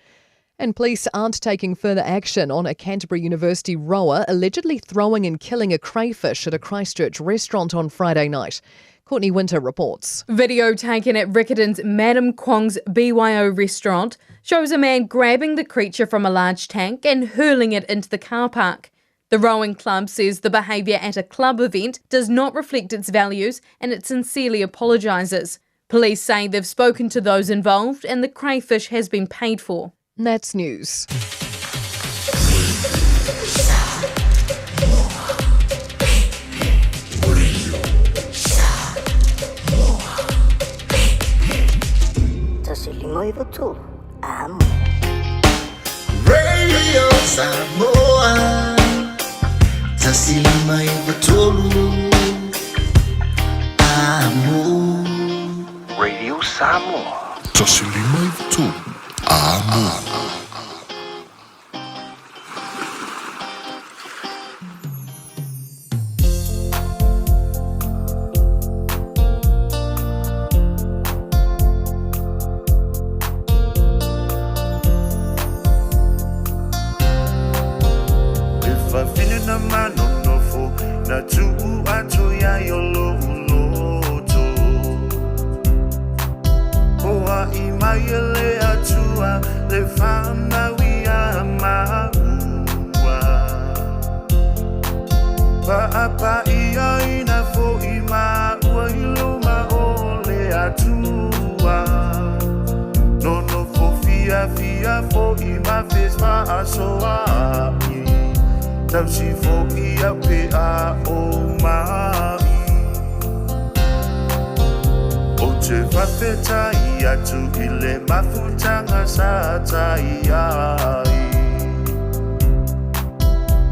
And police aren't taking further action on a Canterbury University rower allegedly throwing and killing a crayfish at a Christchurch restaurant on Friday night. Courtney Winter reports. Video taken at Riccarton's Madam Kwong's BYO restaurant shows a man grabbing the creature from a large tank and hurling it into the car park. The rowing club says the behaviour at a club event does not reflect its values and it sincerely apologises. Police say they've spoken to those involved and the crayfish has been paid for. That's news. Radio Samoa, tasilima ivatolu, amo. Radio Samoa. Tasilima ivatolu, amo. Na manonofo na tu ato ya yolo uloto oa imayele atua le fana wia maua pa apa ia ina fo ima ua iluma ole atua nono fo fia fo ima fesma asoa Tau si fo ia pe a o mai O te whawheta i atu i le mafutanga sa tai ai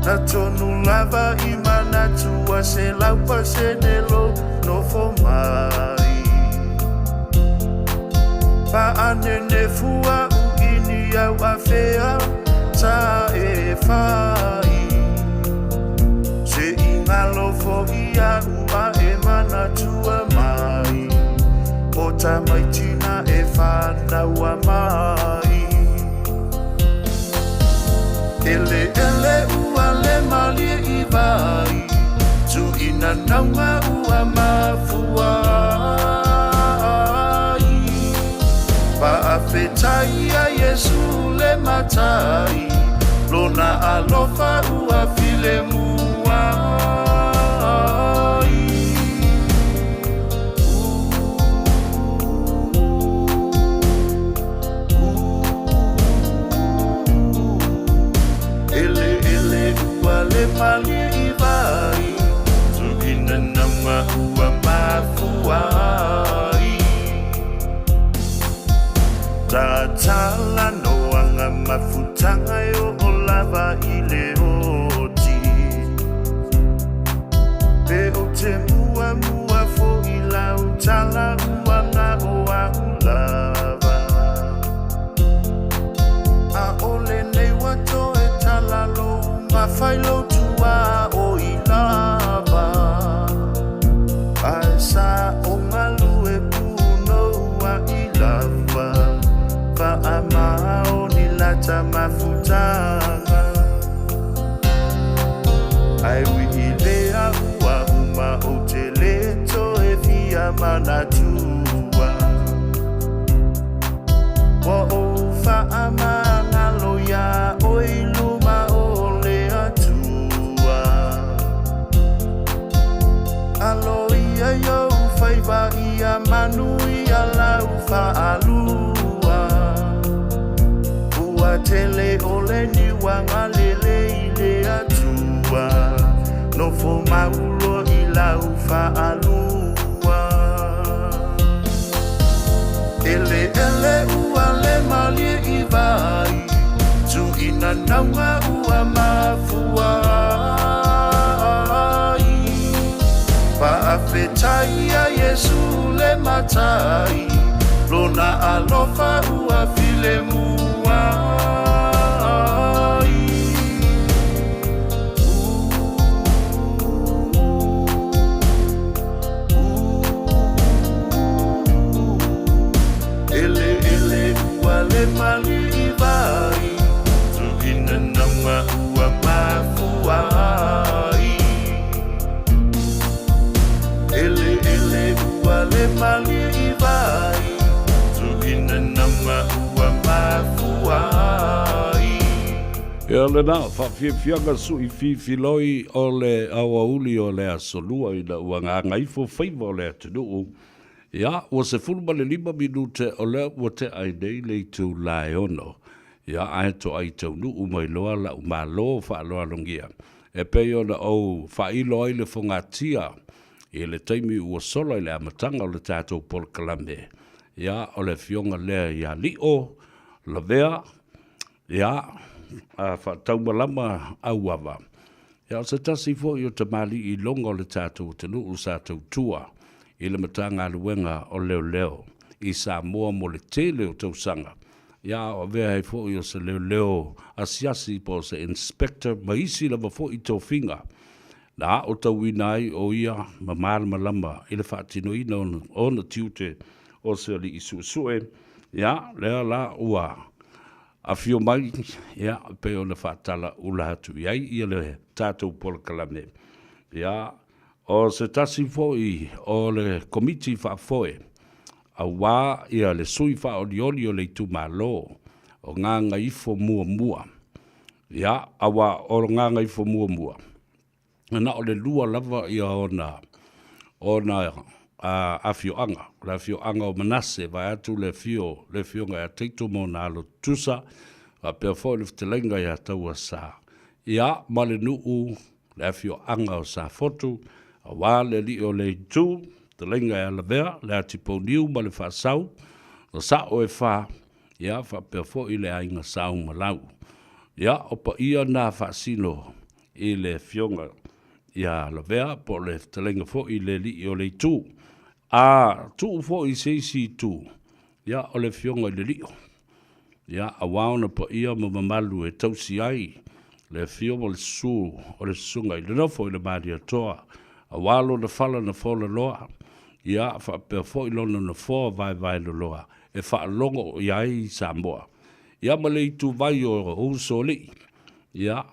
Na tonu lava i mana tua se laupa se nelo no fo mai Pa anene fua u ini au a fea ta e fai Ngalo fo ia ua e mana tua mai O ta maitina e whanau a mai Ele ua le mali I vai Tu ina naunga ua mafuai Paafetai a Yesu le matai Lona alofa ua file muai Ele ua le mali I vai Tu ina naunga ua mafuai Tatala noanga mafutanga yo olava I le oti Pe o te mua mua fo I lau tala uanga o a ulava A ole nei wato e tala lo mawhailo tua o I lava A sa o ngalu e puno a I lava Amao ni lata mafutanga Ai wihilea ua uma o te leto e fia manatua Wa o whaamanga loia o iluma o le atua Aloia yo Faiva ia manui alau whaalua Tele ole ni wanga lele ile atua No fo maulo ila ufa alua Ele ua le mali I vai Tu ina naunga ua mafuai Paafetai a Yesu le matai Lona alofa ua file muai Ele ua le mali I vai Tu ina naunga ua mafuai Ele ua le mali I vai Tu ina naunga ua mafuai Ia le nā, whawhiawhianga sui whiwhiloi o le awauli o le asolua I na ua ngā ngaifo Faiva o le atunuu. Ia, ua se fulma le 5 minute o le ua te ainei le tu lae ono. Ia, ae to ai tau nuu mai loa la umalo whaaloa longia. E pei ona au whailo ai le whangatia I le taimi ua sola I le amatanga o le tātou polkalame. Ia, o le fionga lea ia lio, la vea, ia, whatau malama au awa. Ia, se tasi fo I o te mali I longa o le tātou tenu o tātou tua. I le matanga luenga o leo leo. I Samoa mo le tele o tausanga. Ia, o vea hei fo I o se leo leo asiasi po se inspector maisi lava fo I tō finga. Na o tau inai o ia mamara malama I le whaatino ina o na tiute o se li isu sue. Ia, lea la ua. A fio mai, ia, pe o na whaatala ula hatu iai I le tātou polkalame. Ia, o se tasi foi o le komiti whaafoe. A wā ia le sui whaolioli o le tu malo o ngā ngaifo mua mua. Ia, a wā o ngā ngaifo mua mua. Na o le lua lava ia ona a fioanga. La fioanga o manase vai atu le fionga a teito mo na alo tusa a pia fo le ftelenga ia taua sa. Ia male nuu le fioanga o sa fotu a wā le li o le tu te lenga ia la vea le atipo niu ma le whaasau o sa o e wha ia wha pia fo i le ainga sau malau. Ia opa ia na whaasino I le fionga ia la vea po le ftelenga fo I le li o le tu. A tu fo I seisi tu. Ia o le fionga I le li o. Ia a waona po ia mamalu e tausi ai. Le fionga le su o le sunga I le nofo I le maria toa. A walo na fala na fola loa. Ia fa pe fo I lona na fo vai lo loa. E fa longo ia I Samoa. Ia ma le tu vai o so li. Ia,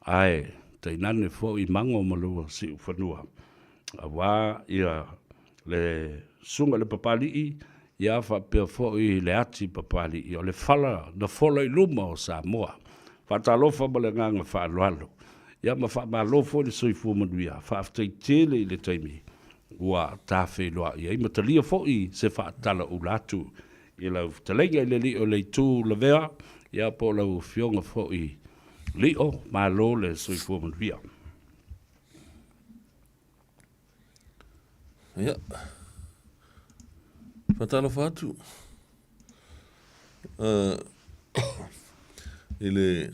ai, te nane fo I mango malua si ufanua. A wā ia le sunga le papali ia fa pe fo I le ati papali I o le fala na fola I luma o Samoa. Fa talofa ma le nganga fa aloalo. Ia ma fa ma lofo le soifu manuia. Fa aftai tele I le taimi. Ua tafe loa ia. Ima talia fo I se fa tala ulatu. I lau talenga I le li o le tu la vea. Ia po lau fionga fo I li o ma lo le soifu manuia. Ia. Fatalo fatu. Ile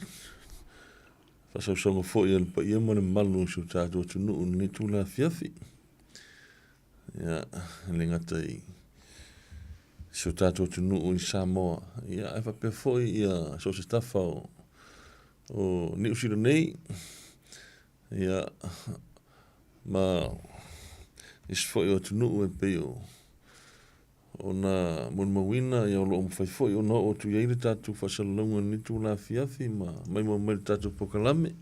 fasau fo ia pa ia mo malu su tato tunu ni tula fiafi. Ia, le ngatai su tato tunu I Samoa. Ia, fa pe fo ia so se stafa o ni usira nei. Ia, ma is fo ia tunu e pe o na mawina ia o lo mawhaifoi o na o tu iaire tatu whasalonga ni tu la fiafi ma mai mai tatu pokalame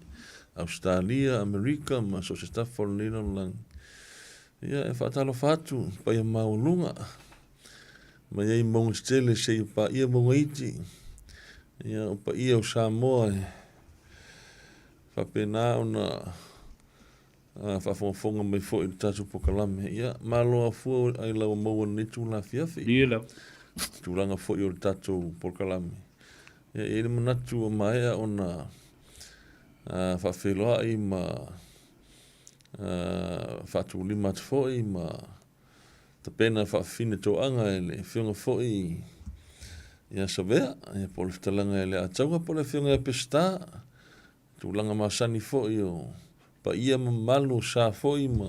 Australia, Amerika ma so se staff for nina lang ia e whatalo whatu pa ia maulunga ma iei monga stele se pa ia monga iti ia o pa ia o Samoa whapena o na whafonga mai fo I tatu pokalame. Ia, malo a fua ai lau maua ni tu la fiafi. Ia lau. Tūlanga fo I o tatu pokalame. Ia, ele manatu o maea o na whawheloa I ma whatu lima atu fo I ma ta pena whawhine tō anga ele whionga fo I ia savea. Ia pole whitalanga ele ataunga pole whionga e pesta. Tūlanga masani fo I o pa ia malu sa foi ma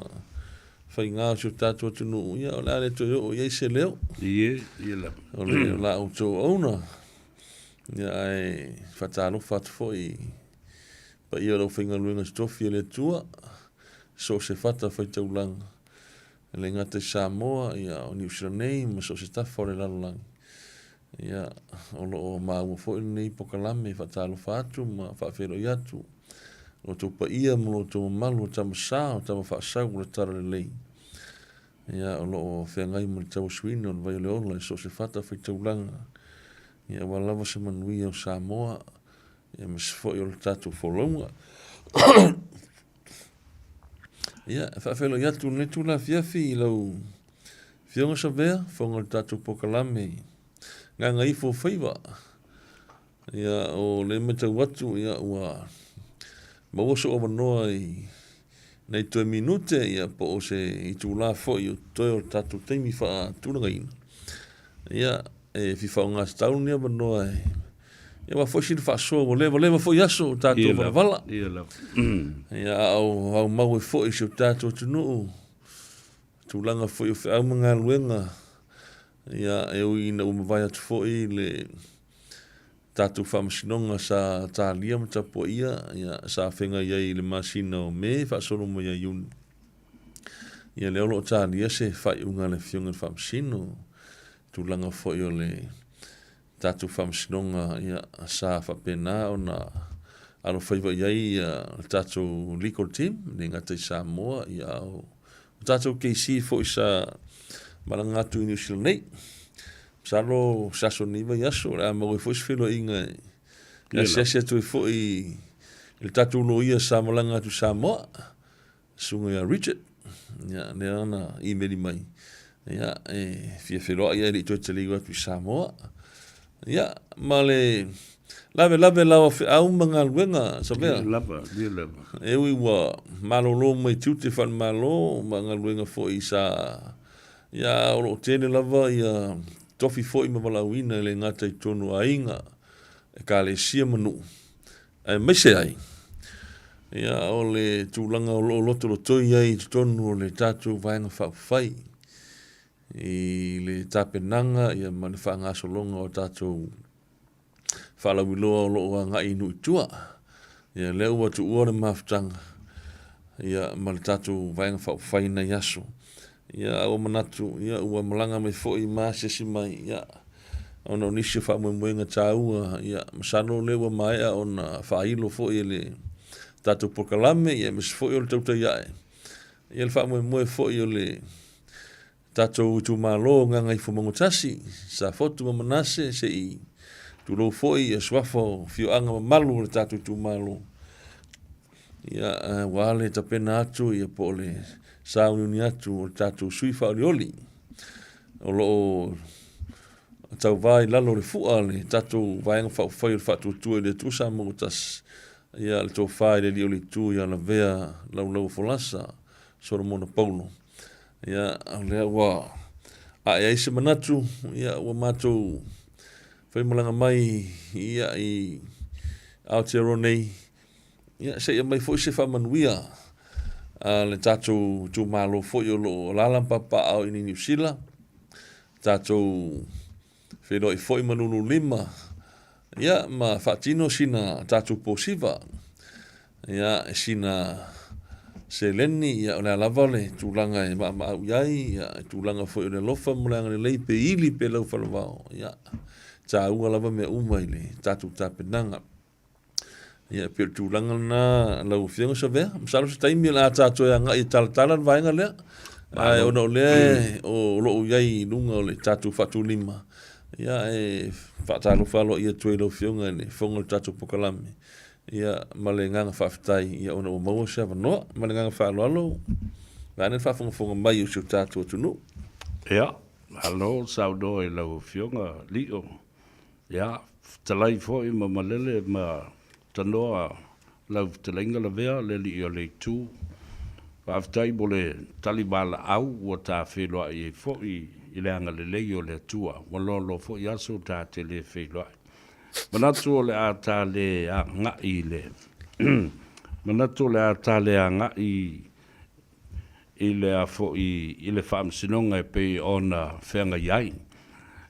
fai ngā su tātua tunu ia o la le to o ia se leo ia la o le la o to ona ia ai fatalo fat foi pa ia lo finga luenga stofi le tua so se fata fai tau lang le ngate Samoa ia o New Zealand ma so se ta fore la lang ia o lo mau foi nei pokalame fatalo fatu ma fa fero iatu o tō pa ia mo tō malu tama sā o tama whaasau le tara le lei. Ia o loo whengai mo le tau suini o le vai le ola so se whata whai taulanga. Ia walawa se manui o Samoa. Ia me se fwoi o le tatu wholonga. Ia whawhelo iatu ne tūla fiafi I lau whionga sa vea whonga le tatu pokalame. Gagaifo Faiva. Ia o le me tau watu ia ua ma oso o manoa I nei 2 minute ia po o se I tūlā fo I o toi o tatu teimi wha tūnanga ina. Ia e whiwhao ngā staunu nia manoa ia wa fo si wha soa o lewa fo I aso o tatu o vala. Ia lau. Ia au mau e fo I se o tatu o tunu. Tūlanga fo I o whiau mga luenga. Ia e ui ina umawai atu fo I le tatu whamasinonga sa tālia ma tapo ia sa whenga iai le masina o me whaasoro mo ia iuni. Ia leo lo tālia se whai unga le whiunga whamasino. Tūlanga fwoi o le tatu whamasinonga ia sa whapena o na alo Faiva iai tatu legal team le ngatai Samoa ia o tatu KC fwoi sa marangatu I New Zealand nei. Salo saso niva yaso la mo foi filo inga ya sia tu foi il tatu no ia samalanga tu Samoa sunga ya Richard ya neana email mai ya fia filo ia li to teliwa tu Samoa ya male lave la au manga wenga sabea lava e wi wa malo lo mai tuti fan malo manga wenga foi sa ya o tene lava ya tofi foi ma malawina le ngata I tonu ainga e ka le sia manu e mese ai ia o le tūlanga o loto lo toi ai tonu o le tatu vaenga whai I le tapenanga ia mani whaanga solonga o tatu whalawiloa o loo nga inu itua ia leo watu uore maftanga ia mani tatu vaenga whai na yaso ia o manatu ia ua malanga mai foi ma sesi mai ia ona nisi fa mo nga tau ia masano le wa mai ona fa ilo fo ile tatu pokalame ia mes fo ile tau ia ia fa mo fo ile tatu tu malo nga ngai fo mo tasi sa fotu manase se I tu lo fo ia swafo fio anga malu tatu tu malo ia wale tapena atu ia pole sa uni atu tatu suifa oli o lo tau vai lalo le fua le tatu vai nga fai fa tu le tu sa mo tas ia le to fai le li tu ia la vea lau folasa so mo na paulo ia le wa ia se manatu ia wa mato fai malanga mai ia I Aotearoa ia se mai foi se fa manuia le tatu tu malo foi o lo lalampa pa au ini New Zealand tatu Felo foi manunu lima. Ya ma fatino sina tatu posiva. Ya sina seleni ya ona lavale tulanga ma yai ya tulanga foi le lofa mulanga le leipe ili pe lo falvao. Ya ta u lava me umaile tatu tapenanga. Ya pe tulanga na lo fianga sove. Msalo taimi la tatu ya ngai taltala vainga le. Ai ono le o lo yai lunga le tatu fatulima. Ia whaatalo whalo ia tuelo whiunga ni whonga tatu pokalame. Ia malenganga whawhitai ia ona o maua sea wanoa. Malenganga whaalo alo. Vane whawhonga mai o siu tatu o tunu. Ia, alo saudo e lau whiunga lio. Ia, talai fo I ma malele ma tanoa lau talenga la vea le lio le tu. Whawhitai bole talibala au o ta wheloa I fo I le anga le leo le tua, walolo fo I aso ta te le wheloa. Manatu o le a ta le a ngai le. Manatu le a ta le a ngai I le a fo I le whaamsinonga e pe ona whenga iai.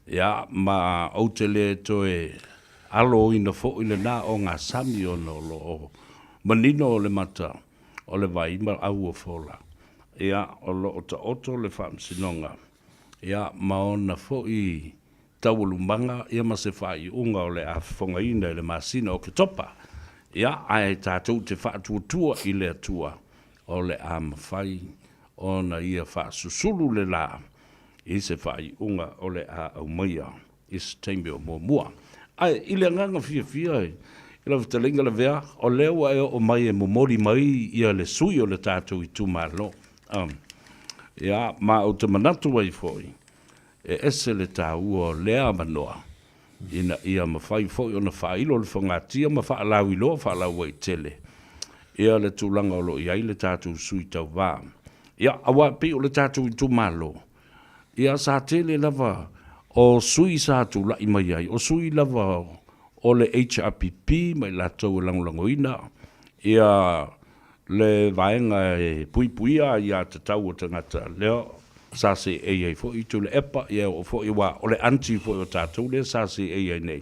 Ia, ma au te le to e alo ina fo I le na o ngā sami o no lo manino o le mata o le vaima au o fola. Ia, o lo o ta oto le whaamsinonga. Ia maona fo I tawulumanga ia ma se whai unga o le a whongaina I le masina o ke topa. Ia ai tātou te whaatuatua I le atua o le a mawhai o na ia whaasusulu le la I se whai unga o le a au maia I se teimbe o mua. Ai I le nganga fia I la vitalinga le vea o leo ai o mai e momori mai ia le sui o le tātou I tūmalo. Ia, ma o te manatu wai foi, e ese le tāu o lea manoa, ina ia mawhai foi o na whailo le whangatia, ma whaalau I loa whaalau wai tele. Ia le tūlanga o lo iai le tātou sui tau wā. Ia, awa pi o le tātou I tūmalo. Ia sa tele lava o sui sa tū lai mai ai, o sui lava o le HRPP, mai la tau langolangoina. Ia le vaenga e puipuia ia te tau o tangata leo sa se ei fo I tu le epa ia o fo I wa o le anti fo o tātou le sa se ei nei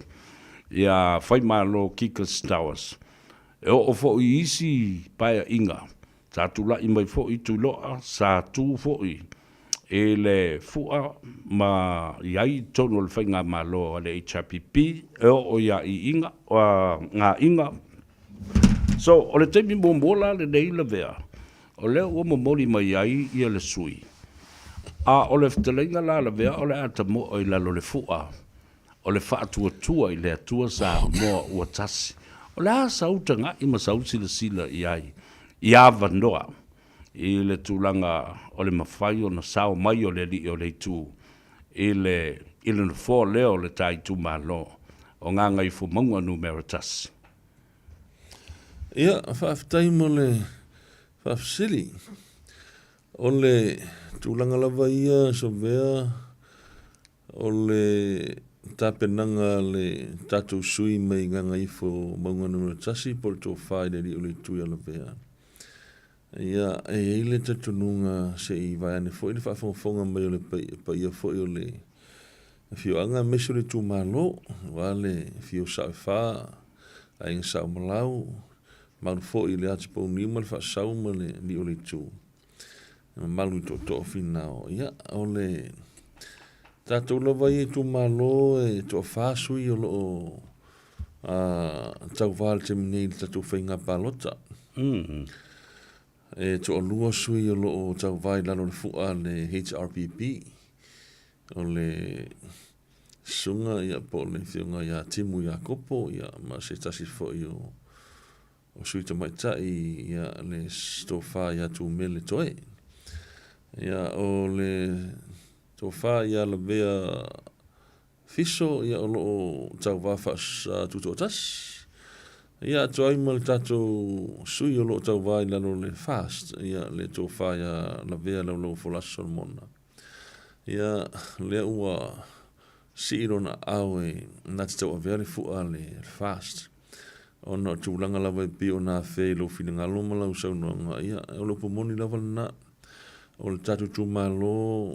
ia whai malo Kikas Towers e o fo I isi paia inga tātou la I mai fo I tu loa sa tu fo I e le fua ma iai tono le whainga malo le HRPP e o ia I inga o ngā inga. So, o le teimi mōmola le nei la vea, o leo o momori mai ai ia le sui. A o le fitalenga la vea, o le ata mo o I lalo le fua, o le whaatuatua I le atua sa moa ua tasi. O le a sautanga I masauti le sila I ai, I awa noa, I le tūlanga o le mawhai o na sao mai o le li o le tū, I le na fō leo le tai tū malo, o ngā ngai fu maunga numera tasi. Ia, whaafitai mo le whaafisili. O le tūlanga lava ia, so vea, o le tapenanga le tātou sui mai Gagaifo maunga numera tasi, por tō whai le li o le tui ala vea. Ia, e eile te tununga se I vai ane fo, I le whaafonga mai o le pa ia fo o le fio anga meso le tū malo, wale fio sao wha, a inga sao malau, malu fo I le ati pou ni mal fa sau ma le li o le tu malu to finao ia o le Tātou lava i tu malo e tu whāsui o lo tau whāle te minei tātou whainga pālota. E tu o lua sui o lo tau vai lalo le fua le HRPP o le sunga ia po le whiunga ia timu ia kopo ia ma se tasi fo i o sui ta maitai ia le stofa ia tu mele toe. Ia o le tofa ia la vea fiso ia o loo tau wafas tutotas. Ia toi mal tato sui o loo tau vai lalo le fast ia le tofa ia la vea lalo folaso mona. Ia le ua siiro na awe na te tau avea le fua le fast. Ona tūlanga lawa e pio na whee lo whina ngā loma lau sau noanga ia o lo pomoni lawa na o le tatu tūmalo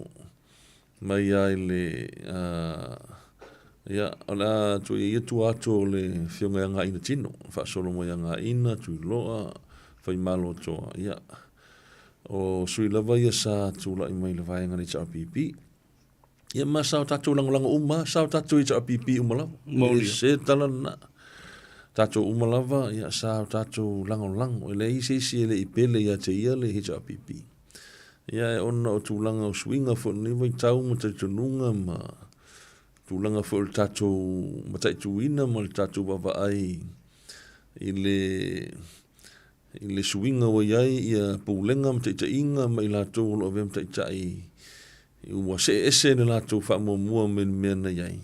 mai ai le ia ala tu ia tu ato le fionga nga ina tino fa solo mo nga ina tu loa fai malo to ia o sui lava ia sa tu la mai le vai nga ni HRPP ia ma sa tatu lang uma sa tatu HRPP umala mo se talana tatu umalava ia sa tatu lang le isi le ipele ia te ia le HRPP. Ia e ona o tūlanga o swinga fo ni vai tau ma te tununga ma tūlanga fo le tātou ma tai tuina ma le tātou wawa ai i le swinga wa iai ia pūlenga ma tai inga ma i lātou lo avem tai tai i ua se ese le lātou wha mua men mena iai.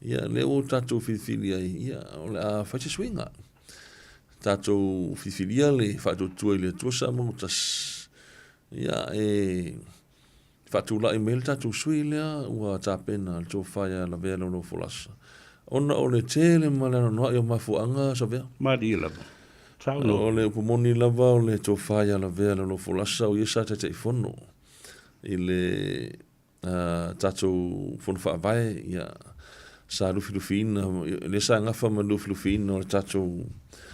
Ia le o tātou whiwhili ai ia o le a whaite swinga. Tātou whiwhili le whātou tua i le tuasa motas. Ia e fatula i mail tatu sui lea ua tapena le tōwhaia la vea no folasa. Ona o le tele ma le anoa i o mafuanga sa vea. Mari lava. O le upomoni lava o le tōwhaia la vea no folasa o iesa te te ifono. I le tatu fono whaavai ia sa lufi-lufina. Le sa ngafa ma lufi-lufina o le tatu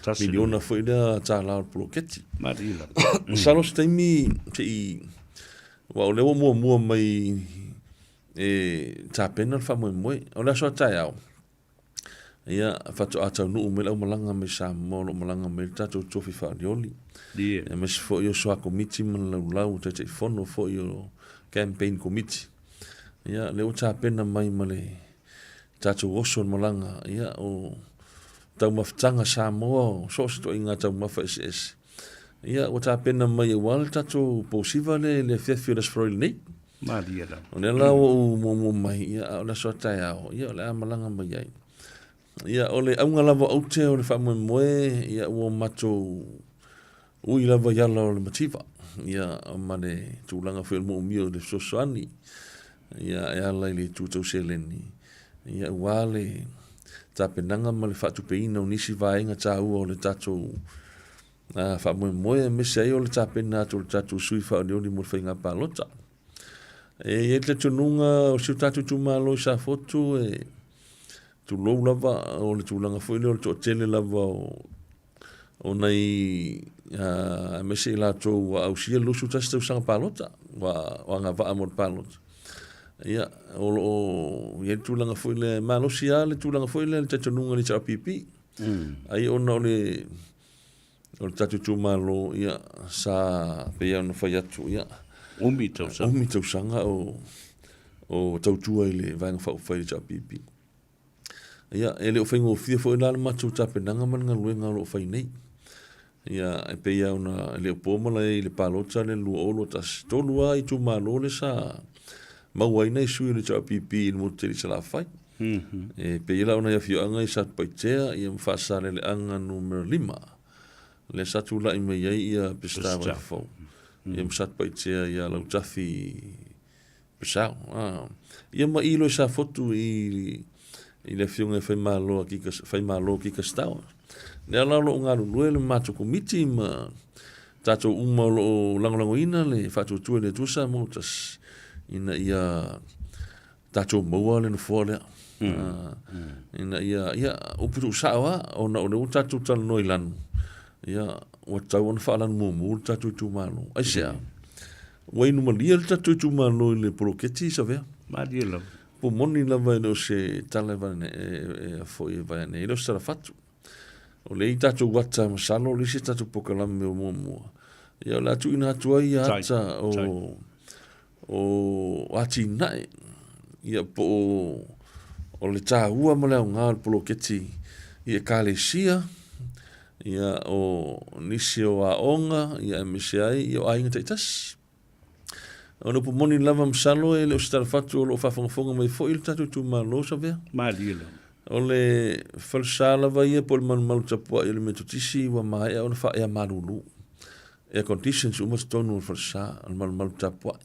miliona foi da ta la proketi marila salo stemi te wa o le mo mai ta pena fa mo o la so ta ya ia fa to ata no me la malanga me sa mo no malanga me ta to fi fa dioli e me fo yo so a committee man la te fono fo yo campaign committee ia le o ta pena mai male ta to oso malanga ia o tau maftanga Samoa so sto inga tau mafa SS ia o ta pena mai wal tatu posiva le fefiras froil nei Maria o le la o mo mai ia o la so ta ia le amalanga mai ai ia o le aunga lava o te o le fa mo ia o mato ui lava yala o le mativa ia o mane tūlanga fil mo mio de sosani ia ala le tu seleni ia wale ta penanga ma le fatu peina o nisi vaenga ta ua o le tatou fa moe me sei o le ta pena to le tatou sui fa o le mo whainga palota e te tununga o siu tatou tumalo sa fotu e tu lou lava o le tūlanga foi o le to tele lava o nei me sei la to au sia lusu tatou sanga palota wa nga va amor palota ia o ye tūlanga foi le malosia le tūlanga foi le tatununga ni HRPP ai ona le o tatu tumalo ia sa pe ia no fai atu ia umi tau sanga o tautua ile vai no fai HRPP ia ele o fengo fia foi na matu tapenanga man nga luenga lo fai nei ia e pe ia ona le pomala ile palota le lu olo tas tolua i tumalo le sa mauai nei sui le HRPP mo te sala fai e pe ila ona ia fianga i sat paitea ia mfasale le anga numero 5 le satu la i mai ia pestawa fo ia msat paitea ia lau tafi pesau ia ma ilo sa fotu i le fianga fai malo ki kastawa le ala lo nga lu le matu komiti ma tato uma lo langolango ina le fatu tu le tusa mo tas ina ia tato moa le fole ina ia upu sawa ona o tato tal noilan ia o tau on falan mo tato tu malo ai sia wai no malia tato tu malo le proketi sa ve Maria po moni lava no se tala vane e foi vane lo sara fatu o le tatu wata masalo le se tatu pokalame o mo ia la tu ina tu ia ata o ati nai ia po o le tāua ma leo ngā poloketi ia kālesia ia o nisi o aonga ia MCI ia o ainga taitasi o no pomoni lava msalo e le o stara fatu o lo whafongafonga mai fo il tatu tu malo sa vea o le falsa lava ia po le manu malu tapua i le metotisi wa mai o na wha ea marulu e conditions umas tonu o falsa al manu malu tapua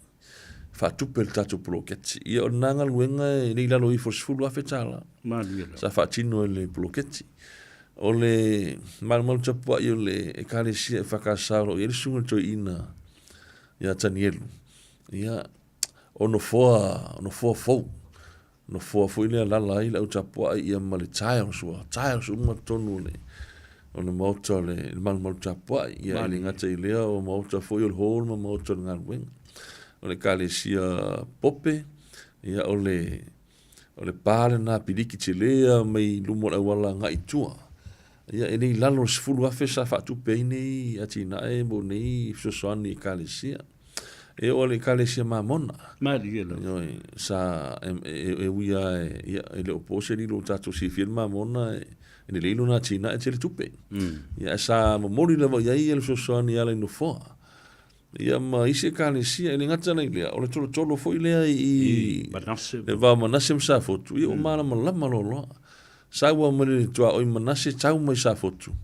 whatupe le tatu poloketi ia o nanga luenga e nei lalo i fosfulu afe tala sa whatino e le poloketi o le manu malu tapua i o le e kālesia e whakasaro i le sunga toi ina ia tanielu ia ono foa fou no foa fo ile la la ile uta po ia male taio so uma tonu le ona moto le mal mal tapo ia le ngata ile o moto fo il hol mo moto ngal wen ole kalesia pope ia ole pale na pidiki chilea mai lumo la wala nga itua ia ele lalo sfulu afe sa fa tu peine atina e boni so soni kalesia e ole kalesia mamona mariela sa e uia e le opose li lo tatu si firma mamona e le lo na tina e tele tupe ia sa mori le ia ele so soni ala no fo ia ma ise kalesia e ngata na ile ole tolo fo ile i le va manase sa fotu ia o mala malama lo sa wa mori tua o manase tau mai sa fotu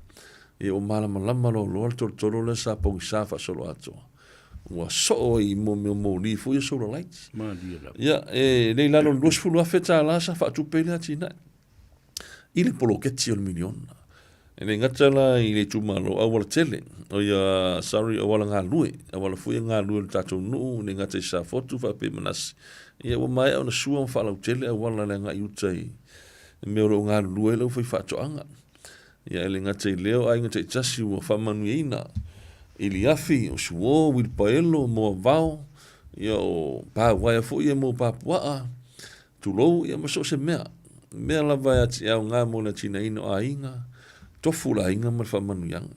ia o mala malama lo tolo le sa pong sa fa solo ato wa so i mo li fu yo solo lights ya le lalo los fu lo feta la sa fa tu pele atina il poloketi ol million e ngata la i le tu malo awal tele o ya sorry awal nga lui awal fu nga lui tatu no ne ngata sa fotu fa pe manas ia o mai ona suam fa la tele awal la nga yutai me ro nga lui lo fu fa to anga ia le ngata leo ai ngata tasi o fa manuina ili afi o suo wil paelo mo vao ia o pa wai fo ia mo papua tu lo ia mo so se mea la vai ati au ngā mo na tina ino a inga tofu la inga ma fa manu yang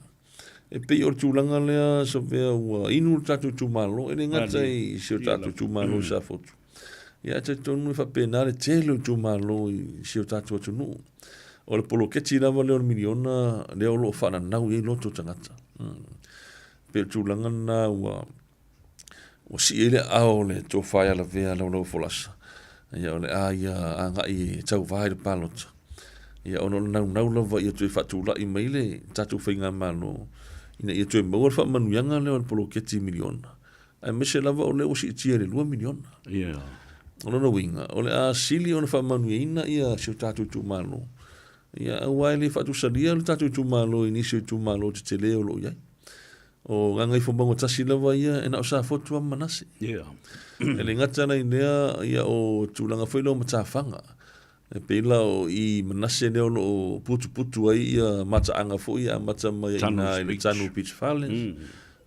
e pe o tu langa lea so vea ua inu tatu tu malo e ngata i si o tatu tu malo sa fotu ia te tonu fa penare telo tu malo i si o tatu tu nu o le poloketi lava leo miliona leo lo fa na nau i loto tangata pe tulanga na wa si ele ao le to fai ala vea lo folasa ia ole ia anga i tau vai de palot ia ono nau lava ia tu fatula i maile tatu finga malo ina ia tu mo fa manu yanga le poloketi miliona ai mese lava ole o si tiere 2 miliona ia ono no winga ole a sili ono fa manu ina ia si tatu tu malo ia waile fatu salia tatu tu malo inisio tu malo te tele lo ia o Gagaifo bango tasi lava ia e na o sa fotu manasi ele ngata na inea ia o tulanga foi lo matafanga e pela o i manase leo lo putu ai ia mata anga foi ia mata mai ina i le tanu Beach Violence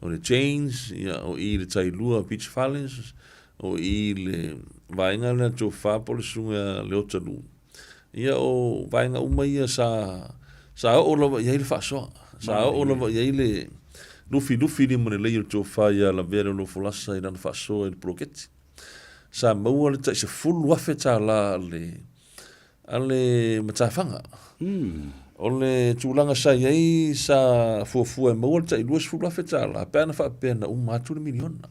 o le Chains ia o i le tailua Beach Violence o i le vainga na to fa po le sunga leo tanu ia o vainga uma ia sa o lo ia le fa so sa o lo ia le lufi ni mo le to fa ia la vera lo folasa ina fa so el proketi sa mo le ta se full wafeta la ale matafanga ole tulanga sa ia sa fu mo le ta lu full wafeta la pena fa pena matu le miliona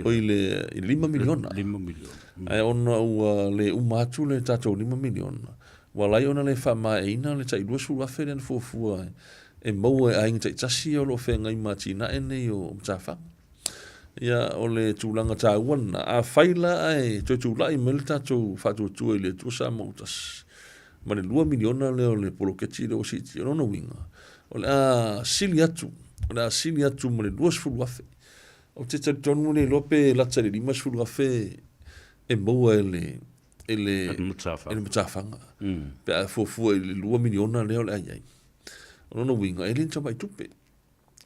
o ile 5 miliona ai ona le matu le tato 5 miliona wala ona le fa mai ina le ta lu full wafeta fu e mau e ainga tasi o lo whenga i matina e nei o mtafa. Ia o le tūlanga tā uana, a whaila ai tui tūlai melta tū whatu tū e le tū sa mautas. Ma le 2 miliona leo le poloketi leo siti, o nono winga. O le a sili atu ma le 2 fulu afe. O te tonu le lope lata le 5 fulu afe e mau e le mtafanga. Pe a fufu e le 2 miliona leo le ai. Ono winga e linta mai tupe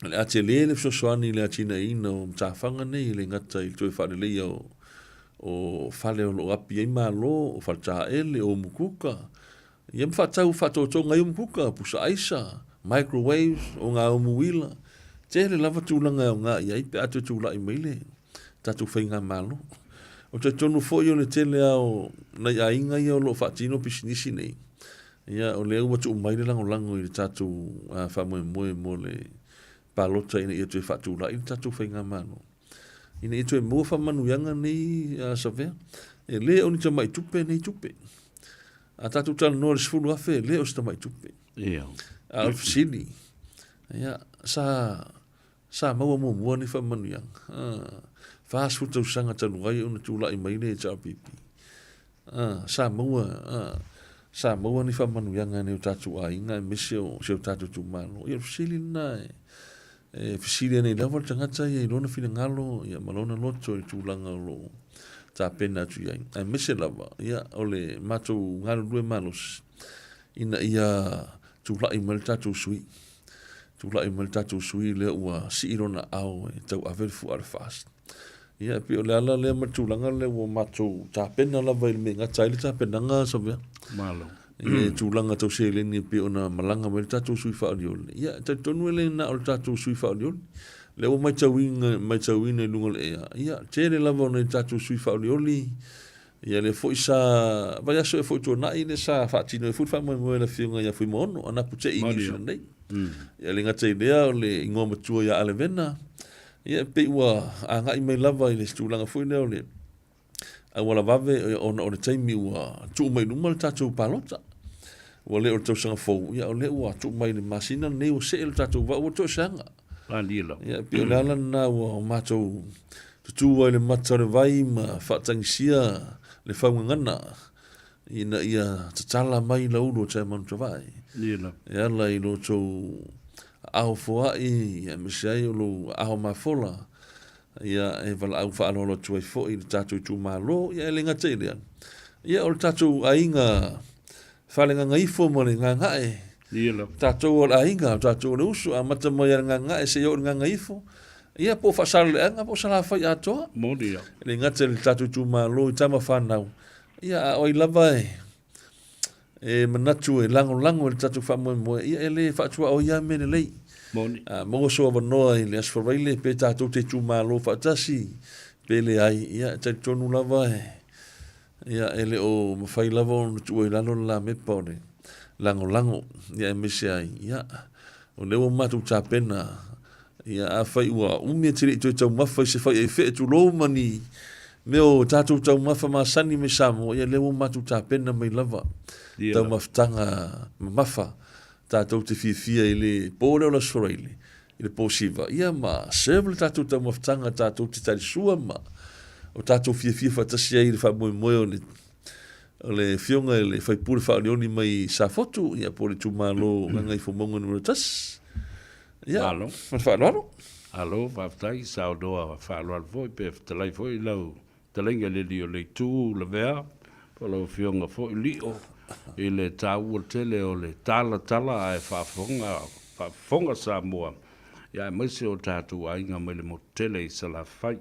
le ate le so soani le atina ina o mtafanga nei le ngata i toi whare leia o fale o lo api ai malo o falta ele o mukuka ia mfatau fatotonga i mukuka pusa aisa microwaves o ngā o muila tere lava tūlanga o ngā iai pe atu tūla i meile tatu whainga malo o te tonu fo i o le tele au nei a inga i o lo fatino pisinisi nei ia o le ua tu umaile lango i le tatu whamoe moe mo le palota ina i atu e fatula i le tatu whainga malo ina i tu e mua whamanuianga nei savea e le o ni ta mai tupe nei tupe a tatu tala noa le sifuru afe le o sta mai tupe a alfisili ia sa maua mua ni whamanuianga fast food tau sanga tanu gai una tula i maile e tau pipi sa maua ni whamanuianga ne o tatu a inga e mese o se o tatu tu malo ia alfisili na fisili nei level tangata ia ilona fina ngalo ia malona loto i tūlanga lo ta pena tu ia ai mese lava ia ole matou ngalo due malos ina ia tula i mal tatu sui le ua si ilona au e tau avel fu ar fast ia pe ole ala le matulanga le ua matou ta pena lava i me ngata ile ta pena nga sabe malo e tūlanga tau se le ni pe ona malanga me tatu sui fa aliol ia te tonu le na o tatu sui fa aliol le o mai tawinga lunga le ia tere lava ona tatu sui fa aliol ia le foi sa vai aso e foi to na ile sa fa tino e foi fa mo le fiunga ia foi mono ona pute i ni nei ia le ngata idea o le ingo matua ia alevena ia pe ua anga i mai lava ile tūlanga foi le ole a wala vave ona o le taimi ua tu mai numa le tatu palota wa le o tau sanga fou ia o le ua tu mai le masina nei o se le tatu va o to sanga ia pe le ala na o matou tu wa le mata le vai ma fatangsia le faungana ina ia tatala mai la ulo te man vai ia la i lo to au foa ia misai lo au mafola ia e vala au fa lo tu fo i tatu tu malo ia le ngata ile ia o tatu ainga falenga Gagaifo mo le ngangae tatu o ainga tatu o usu a mata mo ia ngangae se yo Gagaifo ia po fa sal anga po sala fa ya to modia le ngata le tatu tu malo tama fa nau ia o lava e manatu e lango le tatu fa mo ia ele fa tu o ia me le moni mo so va no i le asfaile pe tatu te tu malo fa tasi pele ai ia te tonu lava ia ele o mafai lava o tu e lalo la me pone lango ia mese ai ia o le o matu ta pena ia a fai ua umi tiri tu tau mafa se fai e fe tu lo mani me o tatu tau mafa ma sani me samo ia le o matu ta pena mai lava tau maftanga mafa tatu te fia ile pole o la soreile ile posiva ia ma serve tatu tau maftanga tatu te tali sua ma o tatu fia fatasi ai le fa mo o le fionga le fai pure fa leoni mai sa foto ia pole tu malo Gagaifo mongo no tas ia alo fa alo va tai sa do fa lo voi pe telai foi lo telenga le dio le tu le ver po lo fionga foi lio ile tau o tele o le tala ai fa fonga Samoa ia mai se o tatu ainga mai le motele i sala fai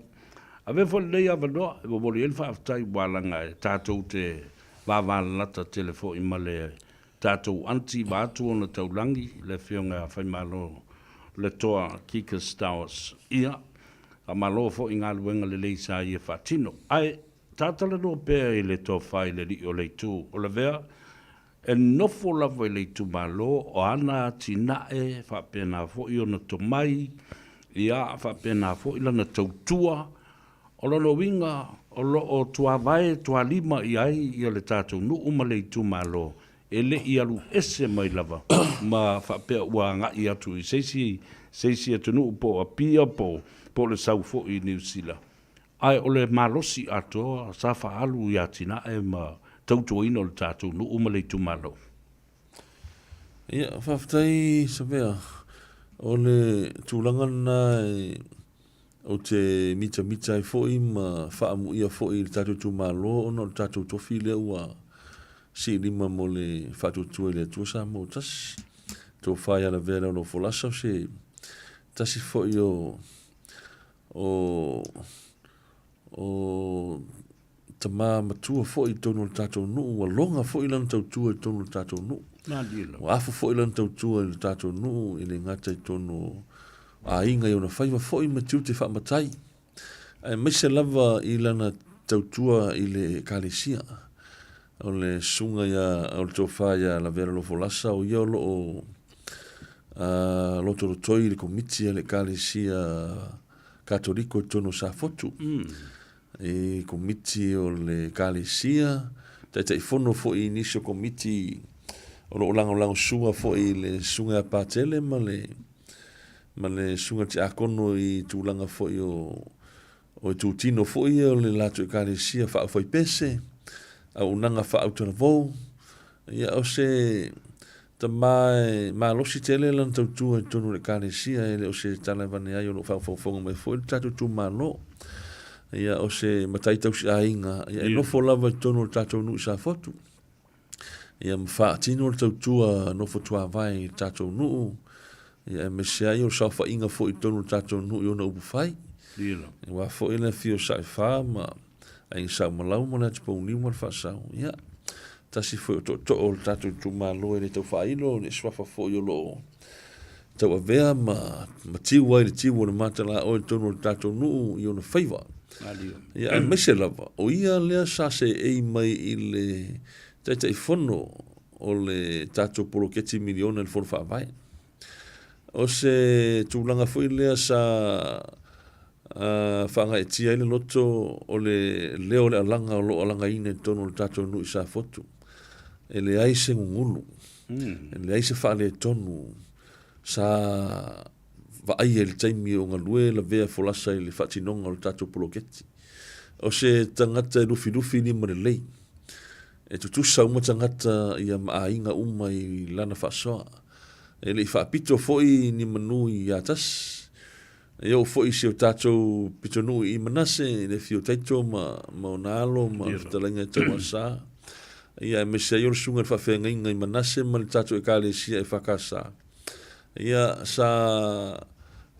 ave fo le ia vado e bo le fa tai walanga tatu te va lata telefo i male tatu anti batu ona taulangi le fionga fai malo le toa Kikas Towers ia a malo fo inga luenga le leisa ia fatino ai tatala no pe le to fai le o le tu o le vea e nofo lava le tu malo o ana tina e fa pena fo i ona to mai ia fa pena fo i lana tautua o lo winga o lo o tua vai tua lima i ai i le tatu nu uma le tu malo ele i alu ese mai lava ma fa pe wa nga i atu i seisi atu nu po a pia po le sau fo i New Zealand ai o le malosi ato sa fa alu i atina e ma tautu ino le tatu nu uma le tu malo ia faftai sabea o le tūlanga na o te mita i foi ma whaamu ia foi le tatu tu malo ono le tatu tofi le ua si lima mo le whatu tue le tua sa mo tas tō whai ala vera no folasa se tasi foi o tama matua fo I tonu tatou nu wa longa fo I lan tautua I tonu tatou nu wa afu fo I lan tautua I tatou nu I le ngata I tonu a inga I ona Faiva fo I matiu te whaamatai mai se lava I lana tautua I le kalesia o le sunga ia o le tofa ia la vera lo folasa o ia lo lo toi le komiti le kalesia katoliko tono sa fotu e komiti o le kalesia tai fono fo I inisio komiti o lo lango sua fo I le sunga patele ma le sunga ti akono I tulanga fo I o tu tino fo I o le lato kalesia fa foi pese au nanga fa autona vo ia o se ta mai ma lo si tele lan tu tonu le kalesia ele o se tala vane ai o lo fa fo mai fo tatu tu malo ia o se matai tau si ainga ia no fo lava tonu tatu nu sa fotu ia mfa tino tu no fo tua vai tatu nu ia me se ai o sa fa inga fo tonu tatu nu yo no fai Dilo. Wa fo ina fio sa fa ma ai sa malau mo na tipo ni mo fa sa ya ta si fo to o tatu tu malo e to fa ilo ni swa fa fo yo lo to avea ma ti wa ti wo ma tala o to no tatu nu yo no Faiva ya me se lava o ia le sa se e mai ile te fono o le tatu polo ke ti milione el for fa vai o se tu langa fo ile sa whanga e tia ele loto o le leo le alanga o lo alanga ine tono le tato nu isa fotu e le aise ngulu e le aise wha le tonu sa va ai le taimi o ngā lue la vea folasa i le whatinonga o le tato poloketi o se tangata e lufi ni mare lei e tutusa uma tangata i a maainga uma I lana whasoa e le I whaapito foi ni manu I atas e o foi se o tatou pitonu I manase le fio taito ma onalo ma talanga tau asa ia me se yo sunga fa fenga I manase ma le tatou e kalesia e fakasa ia sa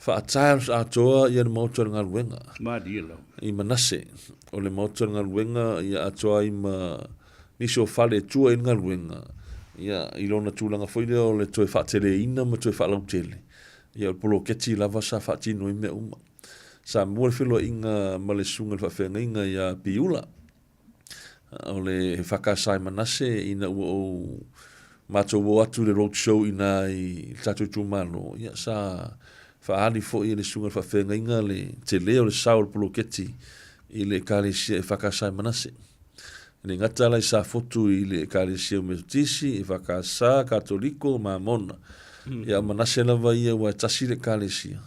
fa times atoa ia le motor ngal wenga ma dilo I manase o le motor ngal wenga ia atoa I ma ni so fale tua ngal wenga ia I lona tulanga foi le o le toe fa tele ina ma toe fa lautele ia polo keti lava sa fatino I me uma sa mo filo inga malesunga fa fenga ia piula o le fakasa manase ina o mato wo atu le road show ina I tatu tumano ia sa fa ali fo I le sunga fa fenga le te leo le saul polo keti I le kalesia fakasa manase le ngata lai sa fotu I le kalesia metisi fakasa katoliko mamona ia manase lava ia wa tasi le kalesia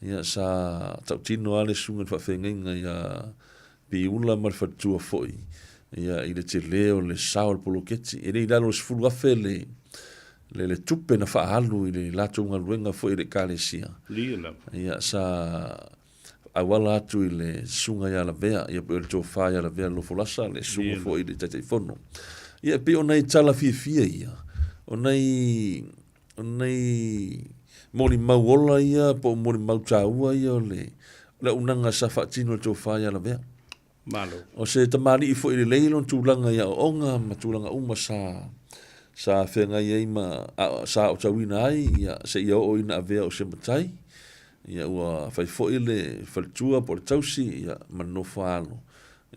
ia sa tautino ale sunga fa fenga ia piula mar fatua foi ia I le te leo le saul poloketi e le dalo sfulu afe le tupe na fa halu I le lato ngaluenga foi le kalesia ia sa awala atu I le sunga ia la vea ia pe le tofa ia la vea lo folasa le sunga foi le tete fono ia pe ona I tala fia ia ona nei mori mauola ia po mori mau taua ia le unanga sa fatino to faia la vea malo o se tamari I fo I le leilon tulanga ia onga ma tulanga uma sa fenga ia ma sa o tawina ai ia se ia o ina vea o se matai ia ua fai fo I le faltua por tausi ia manofalo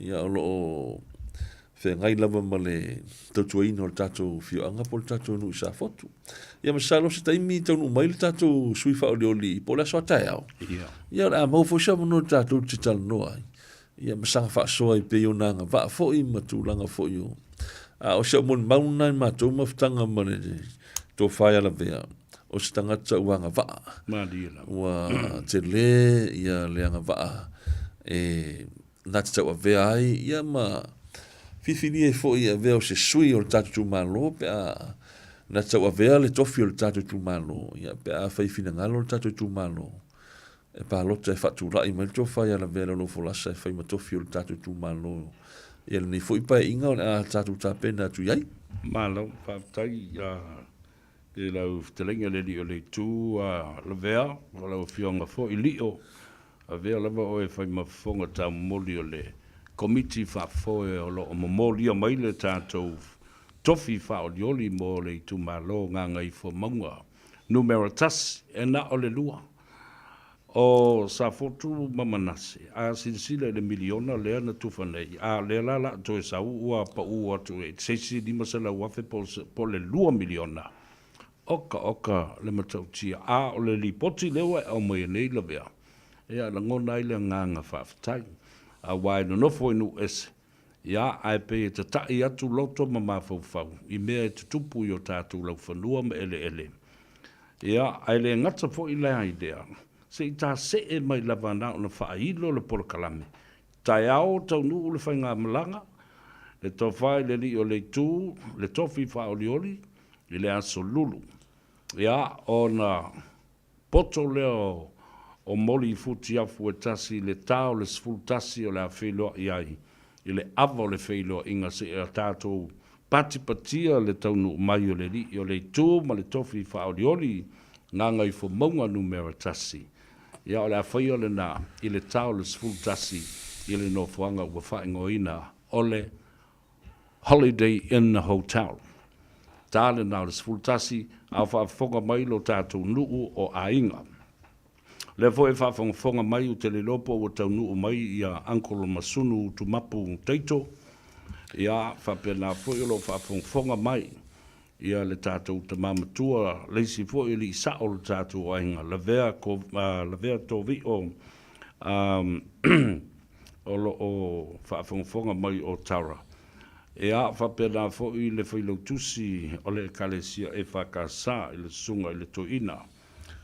ia o lo fengai lava ma le tautuaina o le tatou fioanga po le tatou nu sa fotu ia masalo se taimi tau nu mai le tatou sui whaolioli po le aso atai au ia la mau fo sa mono tatou te tala noa ia masanga whaasoa I pe o nanga wa fo I matulanga fo I o o se mon mauna I matou maftanga ma le to whaia la vea o se tangata uanga wa ua te le ia leanga wa nati tau a vea ai ia ma fifini e fo I a vea o se sui o le tatu malo pe a na tau a vea le tofi o le tatu malo ia pe a fai fina ngalo le tatu malo e pa lota e fatu rai ma le tofa ia la vea lo folasa e fai ma tofi o le tatu malo ia le ni fo I pa e inga o le a tatu tapena tu iai malo whaftai e lau telenga le li o le tu la vea o lau fionga fo I li o a vea lava o e fai ma fonga ta moli o le komiti whaafoe o lo o momolia mai le tātou tofi whaolioli mo le tu malo Gagaifo maunga. Numero tas e na o le lua. O sa fotu mamanase, a sinsila le miliona lea na tufanei, a lea lala to e sa ua pa ua tu e seisi di masala wafe po le lua miliona. Oka le matautia, a o le lipoti lewa e o mai nei la vea. Ea la ngona ile nganga whaafitai, a wai no nofo inu ese. Ia ai pe e tatai atu loto ma mawhauwhau, i mea e tutupu i o tātou lau whanua ma ele. Ia ai le ngata fo i lea idea. Se i tā se e mai lava nao na whailo le polokalame. Tai ao tau nuu le whainga malanga, le tawhai le li o le tū, le tofi whaolioli, i le aso lulu. Ia o na poto leo o moli futi afu e tasi le tau le sfulu tasi o le a wheloa i ai, i le ava o le wheloa inga se e a tātou patipatia le tau nuu mai o le li o le tū ma le tofi whaolioli, Gagaifo maunga numero tasi. Ia o le awhaia le nā, i le tau le sfulu tasi, i le no fuanga ua whaingoina, o le Holiday in the Hotel. Tā le nā le sfulu tasi, a whaafonga mai lo tātou nuu o ainga. Le fo e whaafonga mai o te le lopo o tau nuu mai i a Uncle Masunu tu mapu teito. Ia whapena fo i lo whaafonga mai. Ia le tātou te mamatua, leisi fo i li sa o le tātou ainga, la vea tō vi o o whaafonga mai o Tara. E a whapena fo i le whailo tusi o le kalesia e whakasa i le sunga i le toina,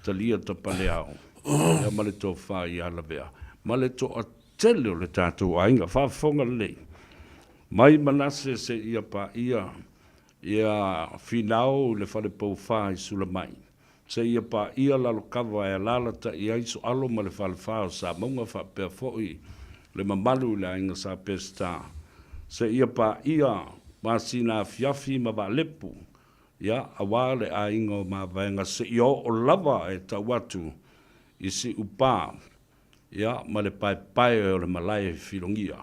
talia ta paleao, ia ma le tō whai a la vea. Ma le tō a tele o le tātou ainga, whaafonga lei. Mai manase se ia pa ia finau le whare pou whai sula mai. Se ia pa ia lalo kawa e lalata i aiso alo ma le whale whao sa maunga whapea foi le mamalu le ainga sa pesta. Se ia pa ia masina fiafi ma ba lepu. Ia awale a inga o ma vaenga se ia o lava e tawatu i si upa. Ia ma le pai o le malai filongia.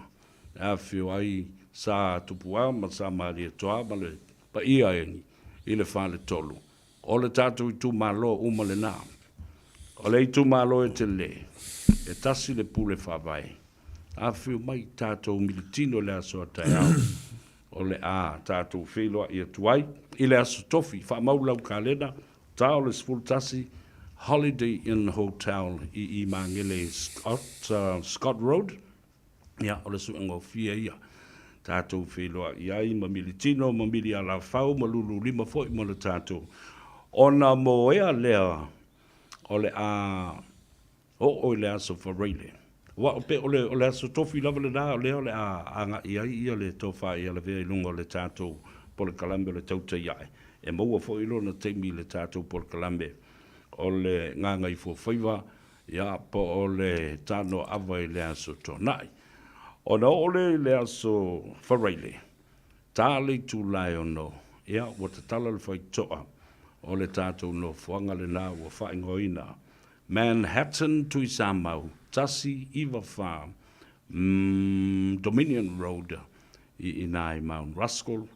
A fio ai sa tupua ma sa maria toa ma le pa ia i le whale tolu. O le tātou i tū malo uma le nā. O le i tū malo e te le. E tasi le pule whawai. A whiu mai tātou militino le aso a tai au. O le a tātou wheloa i atuai. I le aso tofi, whamaulau ka lena. Tāo le sfulu tasi. Holiday in Hotel i mangele Scott Road. Ia, o le suengo fia ia. Tātou wheloa i ai, ma militino, ma mili ala whau, ma lulu lima fo i mo le tātou. Ona mo ea lea, o le a, o le aso whareile. Wa o pe o le aso tofi lava le nā, o le a anga i ai, ia le tofa i ala vea i lunga o le tātou pole kalambe o le tauta iai. E maua fo i lona teimi le tātou pole kalambe, o le Gagaifo Faiva, ia po o le tāno awa i le aso tonai. Ona ole le aso whareile, tā le tū lai o no, ia wa te tala le whai toa, o le tātou no whanga le nā wa whaingoina. Manhattan tui Samoa, tasi iwa wha, Dominion Road, i nai Mount Ruskell,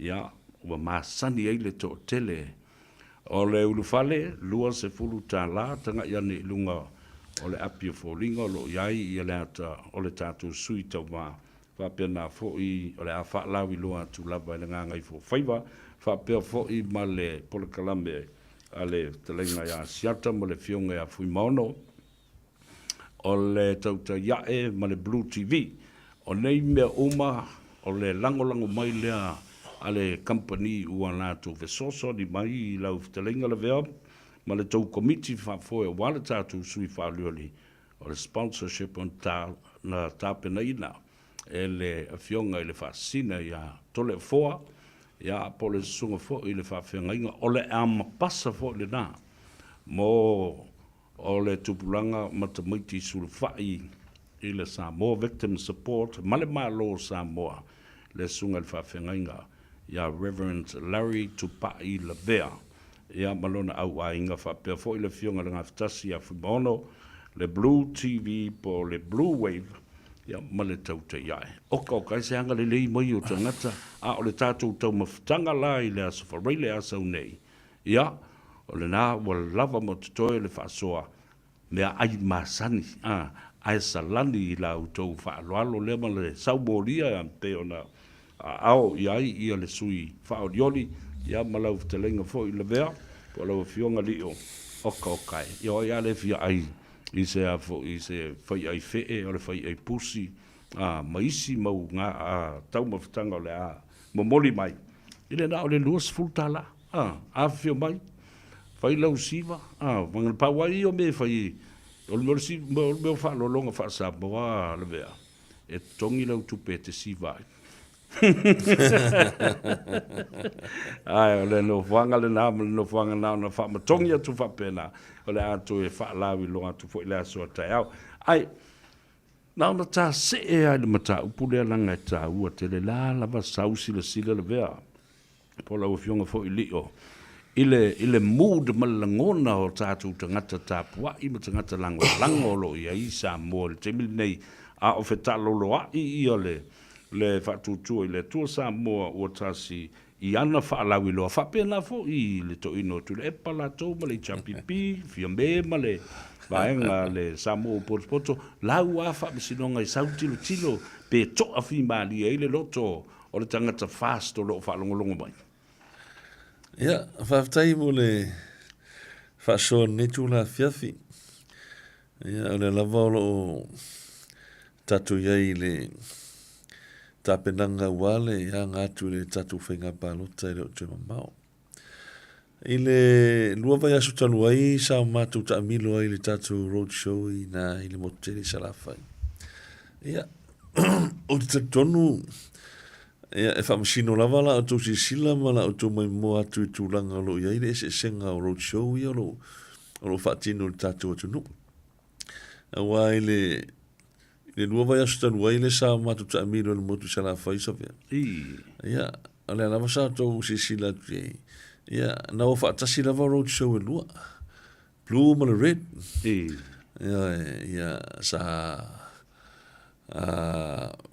ia wa masani eile to tele. O le ulufale, lua se fulu tā la, tanga iane ilunga, o le apia fōlinga, lo iai i le ata o le tātou sui tau wā. Whapea nā fōi, o le a whaalau i loa tu lava i le Gagaifo Faiva. Whapea fōi ma le pole kalame a le talenga i a siata, ma le fionga i a fui maono. O le tauta iae, ma le Blue TV. O nei mea uma, o le langolango mai lea a le company ua nātou vesoso ni mai i lau talenga le vea. Ma le tau komiti whafoe wale tātou sui whaolioli o le sponsorship on na tāpena ina e le awhionga i le whaasina i a tole foa i a po le sunga fo i le whaafionga inga o le amapasa fo le nā mo o le tupulanga matamaiti sulu whai i le Samoa Victim Support ma le malo Samoa le sunga le whaafionga inga i a Reverend Larry Tupai Lavea. Ia malona au a inga whapea fo i le fionga le ngāwhtasi a Fumono, le Blue TV po le Blue Wave, ia ma le tau te iai. Oka o kai se anga le lei mai o tangata, a o le tātou tau mawhitanga la i le asa whareile asa unei. Ia, o le nā, o le lava mo te toe le whaasoa, mea ai masani, ai salani i la utou whaaloalo le ma le saumoria am te ona ao iai ia le sui whaorioli, ia malau vtelenga fo i le vea, po lau fionga li o oka o kai. Ia le fia ai, i se whai ai fee, o le whai ai pusi, maisi mau ngā tau mawhitanga o le momoli mai. I le nā o le luas fultala, fio mai, whai lau siva, wangan pawai o me whai, o le meo whaalolonga whaasa moa le vea, e tongi lau tupe te siva ai. Ai, o le no whanga le nā, no whanga nā, na whaamatongi atu whapena, o le atu e whaalawi longa tu fo i le aso tai au. Ai, nā na tā se e ai le mata upulea langa e tā ua te le la lava sausi le sila le vea. Po lau fionga fo i lio. Ile mood malangona o tātou tangata tāpua, ima tangata lango lo i a isa mo le te mili nei a o whetalo loa i o le whatutua i le tua Samoa o tasi i ana whaalawi loa whapena fo i le to ino tu le epala tau ma le champipi, fia me ma le vaenga le Samoa poto lau a whapisinonga i sautilo tilo pe to a fi maali e le loto o le tangata fast o lo whaalongolongo mai. Ia, whaftai mo le whaasoa netu la fiafi. Ia, o le lava o tatu iai le tapenanga wale ia ngātu le tatu whenga pālota i le o te mamao. I le lua vai asu tanu ai sa mātou ta amilo ai le tatu roadshow i le moteri salafai. Ia, o te tonu ia e whamasino lava la o tau si sila ma la o tau mai mo atu i tūlanga lo iai le se senga o roadshow i o lo whaatino le tatu atu nu. Awa i le lua vai asu tanu ai le sa mātou ta amilo le motu salafai sa vea. Ia, ale lava sa tau si sila tu iai. Ia, na o whaatasi lava roadshow e lua. Blue ma le red. Ia, sa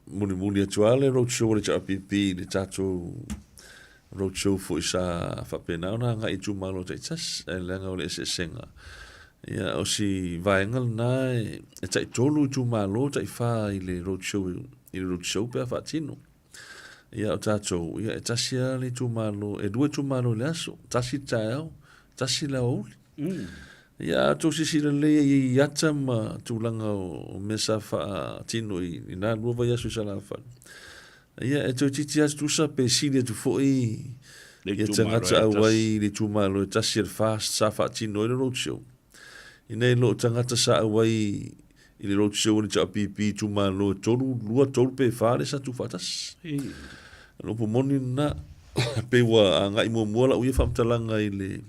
muni atuale roadshow le chapipi le tatou roadshow fo isa whapena ona nga i tumalo te tas e lenga o le senga. Ia, o si vaengal na e tai tolu i tumalo tai wha i le roadshow pe a whaatino. Ia o tatou, ia e tasia le tumalo, e due tumalo le aso, tasi tau, tasi la oli. Ia to si le i ata ma tūlanga o mesa wha tino i nā lua vai asu salafa. Ia e to titi atu tusa pe sile tu fo i tangata awai le tūmalo e tasi al fast sa wha tino i le roadshow. I nei lo tangata sa awai i le roadshow ni ta pipi tūmalo e tolu lua tolu pe whare sa tu whatas. Lopo moni na pe wa ngai mua la uia whamtalanga i le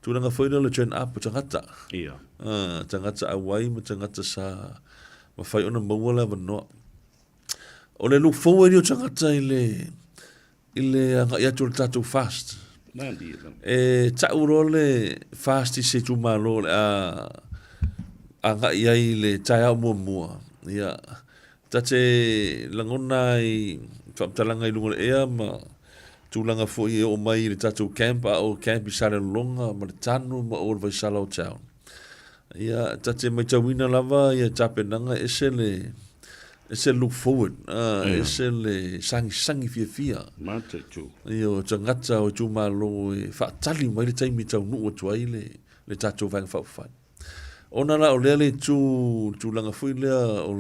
tūranga whaira le turn up tangata. Ia. Tangata awai ma tangata sa ma whai ona maua la wanoa. O le look forward i o tangata i le ngai atu le tatou fast. Nandi. E tauro le fast i se tūmalo le a ngai ai le tai au mua. Ia. Tate langona i whamtalanga i lunga le ea ma tūlanga fo i o mai le tatou camp a o camp i sare longa ma le tanu ma o le vaisala o town. Ia tate mai tawina lava ia tapenanga ese look forward. Ese le sangi fia. Mate tu. Ia o tangata o tūmalo e whaatali mai le taimi tau nuu atu ai le tatou vang whawhai. Ona la o lea le tūlanga fo i lea o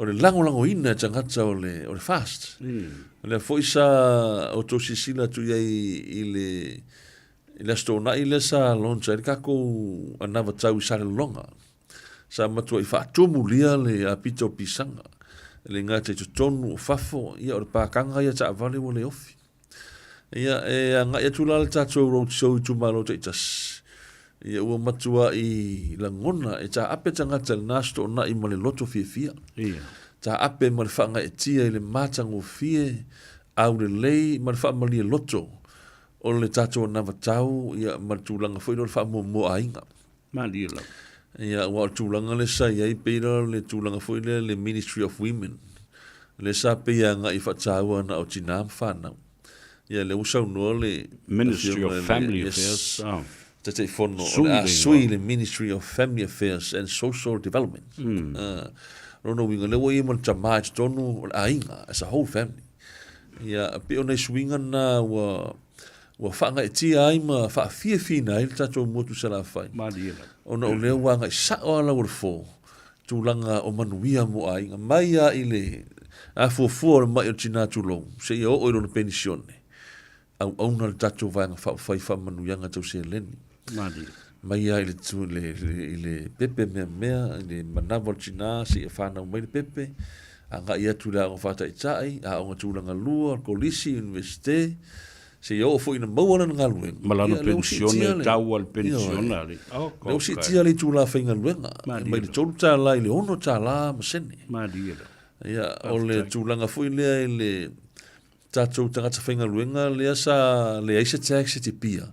le lango ina tangata o le fast. Le foi sa o to sisila tu ia i le stona i le sa loncha ka ko anava tau sa longa. Sa matu i fa tomu lia le apito pisanga. Le ngate to tonu fafo ia o pakanga ia ta vale o le ofi. Ia e nga ia tula le tatou roadshow tu malo te tas. Ia ua matua i langona e ta ape tangata le nasto na i male loto fia. Ia. Ta ape ma le whaanga e tia i le mātango fie au le lei ma le whaamali e loto o le tatou na vatau ia ma le tūlanga fwoi no le whaamua mua ainga. Mali e lau. Ia wa tūlanga le sai ai pera le tūlanga foi le Ministry of Women. Le sa pe nga I whataua na o tina whanau. Ia le usau noa le Ministry of Family Affairs. Te te whono o sui le Ministry of Family Affairs and Social Development. Rono winga le wai mon tamai tonu a inga as a whole family. Ia pe o nei swinga na wa whanga e tia ai ma wha fia il tato motu sa la whai. Ona o leo wanga I sa o ala ur fō. Tūlanga o manuia mo a inga. Mai a ile a fuafua mai o tina tūlong. Se ia o oiro na pensione. Au auna le tato vanga whai manuianga tau se leni. Mai a ile tu le pepe mea ile manawa tina se ia whanau mai le pepe. Anga ia tu la o whata I tai. A o tūlanga lua, kolisi, universite. Se ia o fo ina maua na ngaluenga. Malana pensione, tau al pensionari. Leo si tia le tūla whainga luenga. Mai le tolu tā la, ile ono tā la, masene. Ia, o le tūlanga fo ile le tātou tangata whainga luenga, lea sa le aisa tax te pia.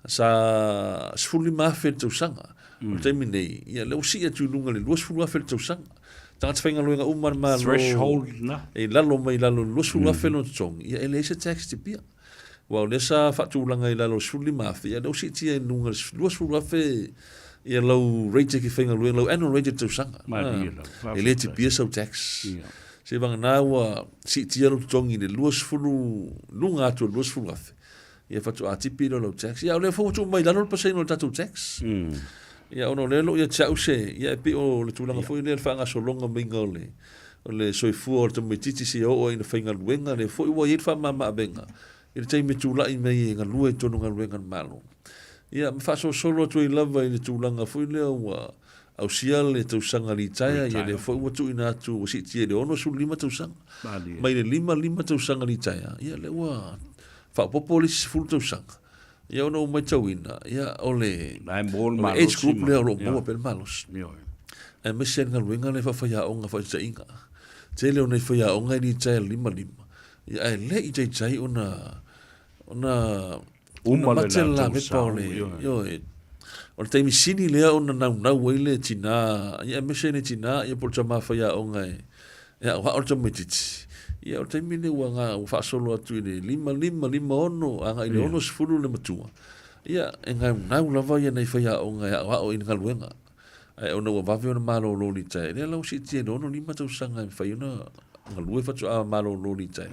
Sa sfuli mawhi tau sanga. O teimi nei, ia leo si a tūlunga le luas fulu mawhi tau sanga. Tangata whainga luenga umar ma lo. Threshold na. E lalo mai lalo luas fulu mawhi no tong. Ia ele aisa tax te pia. Wow, lesa whatūlanga I lalo sfuli mawhi. Ia leo si tia I nunga luas fulu mawhi. Ia lau rate ki whainga luenga, lau annual rate tau sanga. E le te pia sau tax. Se vanga nāua si tia no tongi le luas fulu, lunga atua luas fulu mawhi. Ia whatu atipi lau tax. Ia le whawatu mai lalo pasai no tatou tax. Ia ono lelo ia tau se. Ia pi o le tūlanga fwoi le whanga solonga minga o le soifua o le tamititi si o ina whainga luenga. Le fwoi wa iet whamama abenga. I le teime tūlai mei ngā lue tonu ngā luenga malo. Ia mwhaso solo tu I lava I le tūlanga fwoi leo wa au sia le tau sanga li taia. Ia le fwoi watu ina atu o si tia le ono su 5 tau sanga. Mai le 5 tau sanga li taia. Ia le wa whapopo le sifuru tau sanga. Ia ono mai tau ina. Ia o le age group leo lo mua pel malos. E mese ngā luenga le whawhaya o ngā whaita inga. Te leo nei whaya o ngā li taia 5. Ia e le I tai ona matela me paole. O le taimi sini lea ona nau le tina. Ia mese ne tina. Ia por tama whaya o ngai. Ia o hao tama titi. Ia o taimi le ua ngā whaasolo atu I le 5 ono. A ngā I le ono sifuru le matua. Ia e ngai nau lava ia nei whaya o ngai. A hao I ngā luenga. Ai ona ua wawe ona malo lo ni tai. Lea lau si tia le ono 5 tau sanga I whai ona. Ngā lue whatu a malo lo ni tai.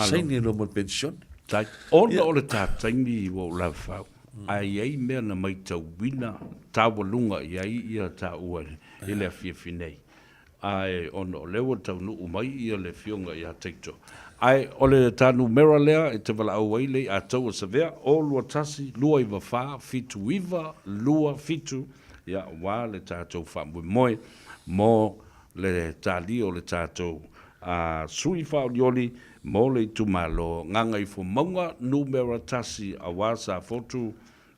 Saini lo mo pension. Tai ona o le tātaimi o lau whau. Ai ei mea na mai tau wina. Tāua lunga I ai ia tā ua I le fia finei. Ai ona o lewa tau nuu mai ia le fionga ia teito. Ai o le tānu mera lea e te wala au waile a tau a savea. O lua tasi, lua iwa wha, fitu iwa, lua fitu. Ia wā le tātou whamui moe. Mo le tāli o le tātou. Sui whaolioli mo le tumalo Gagaifo maunga numera tasi a wasa fotu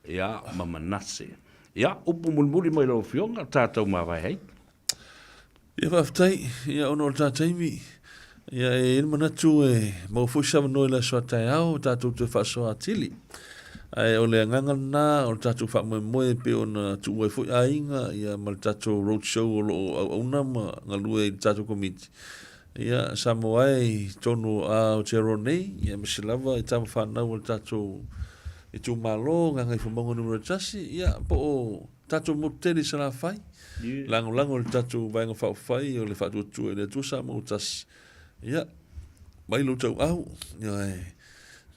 ia mamanase ia upu mulmuli mai lau fionga tātou mawai hei ia whaftai ia ono o tātaimi ia e manatu e mau fuisawa noi la soa tai au tātou te whasoa atili ai o le ngangana o tātou whamoe pe o na tuwai fui a inga ia mal tātou roadshow o unama ngalue I tātou komiti ia Samoa tonu a o te ronei ia mesilava I tama whanau o tātou I tū malo Gagaifo maunga numero tasi ia po o tātou moteli sa la whai lango le tātou vaenga whai o le whatuatua I le tuasa mo tasi ia mai lo tau au ia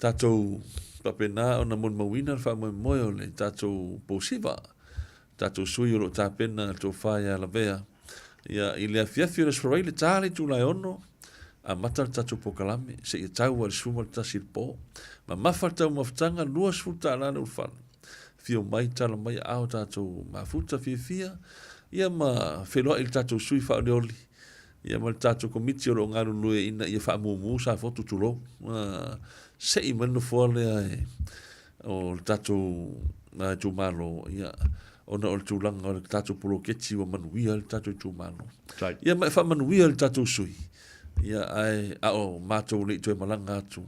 tātou papena o na mon mawina wha moe o le tātou posiva tātou sui o lo tāpena tō whai a la vea ia I le afiafi o le swarai le tāle tūlai ono a mata le tātou pokalame se I tau a le suma le tasi le pō ma mawha tau mawhtanga lua sfuta alana ulwhana fio mai tala mai ao tātou mafuta fia ia ma wheloa I le tātou sui wha oleoli ia ma le tātou komiti o lo ngaru lue ina ia wha mumu sa fotu tulo se I manu fua lea o le tātou tūmalo ia ona o le tūlanga o le tātou poloketi o manuia le tātou tūmano. Ia mai wha manuia le tātou sui. Ia ai o mātou le itoe malanga atu.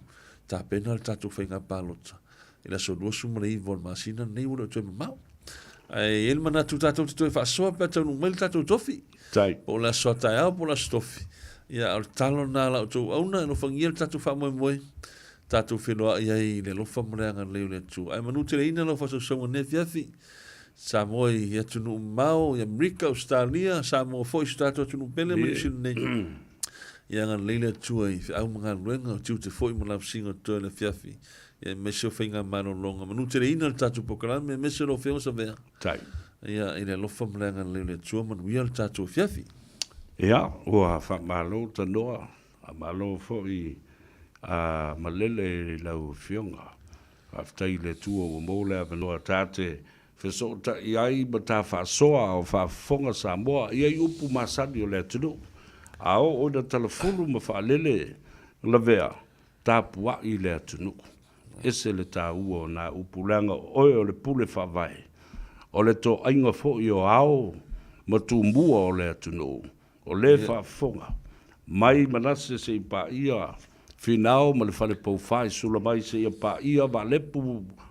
Tā pena le tātou whainga pālota. Ila so lua suma le iwa o masina nei ura itoe mamau. Ai el mana tu tatou te fa so pe tau mai tatou tofi. Tai. Po la so tai au po la stofi. Ia al talo na la tu auna no fangiel tatou fa moi. Tatou whenua ia i le lofa mreanga leo le tu. Ai manu te reina lo fa so ne fiafi. Samoa ia tunu mau, ia Amerika, Australia, Samoa foi stato tunu pele mo sine. Ia nga leile tu ai au mga luenga tu te foi mo la singa to le fiafi. Ia me se finga mano longa. Manu te reina tatou pokalame me se lo feo sa vea. Tai. Ia i le lofa mreanga leo le tu manu ia tatou fiafi. Ia, ua fa malo tanoa, a malo foi a malele lau fionga. Aftai le tua o mole a vanoa tate feso ta iai ba ta fa soa o fa fonga Samoa iai upu masadi o le tunu. A o da telefonu ma fa lele la vea ta pua i le tunu. Ese le ta uo na upulanga oi o le pule fa vai. O le to ainga fo i o ao ma tumbua o le tunu. O le fa fonga. Mai manase se i pa ia finao ma le fale pou fai sula mai se ia pa ia va lepu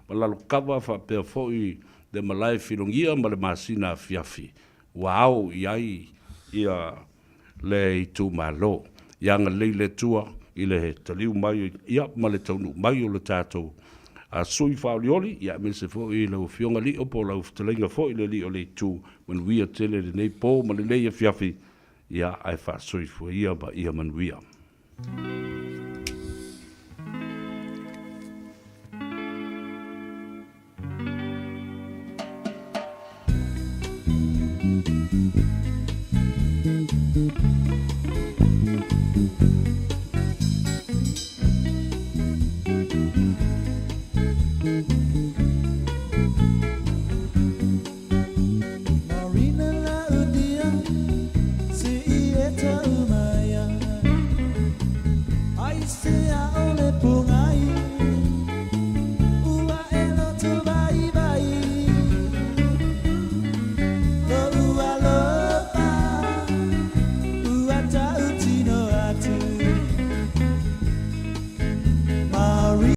ma la lukava fa pe foi de malai filongia ma le masina fiafi. Wow, iai ia le tu malo. Ianga leile tua i le taliu mai ia ma le taunu mai o le tātou. A sui whaolioli, ia me se fo i lau fionga li opo lau ftalenga fo i le li o le tu when we are tele le nei po ma le leia fiafi ia ai wha sui fo ia ba ia manuia.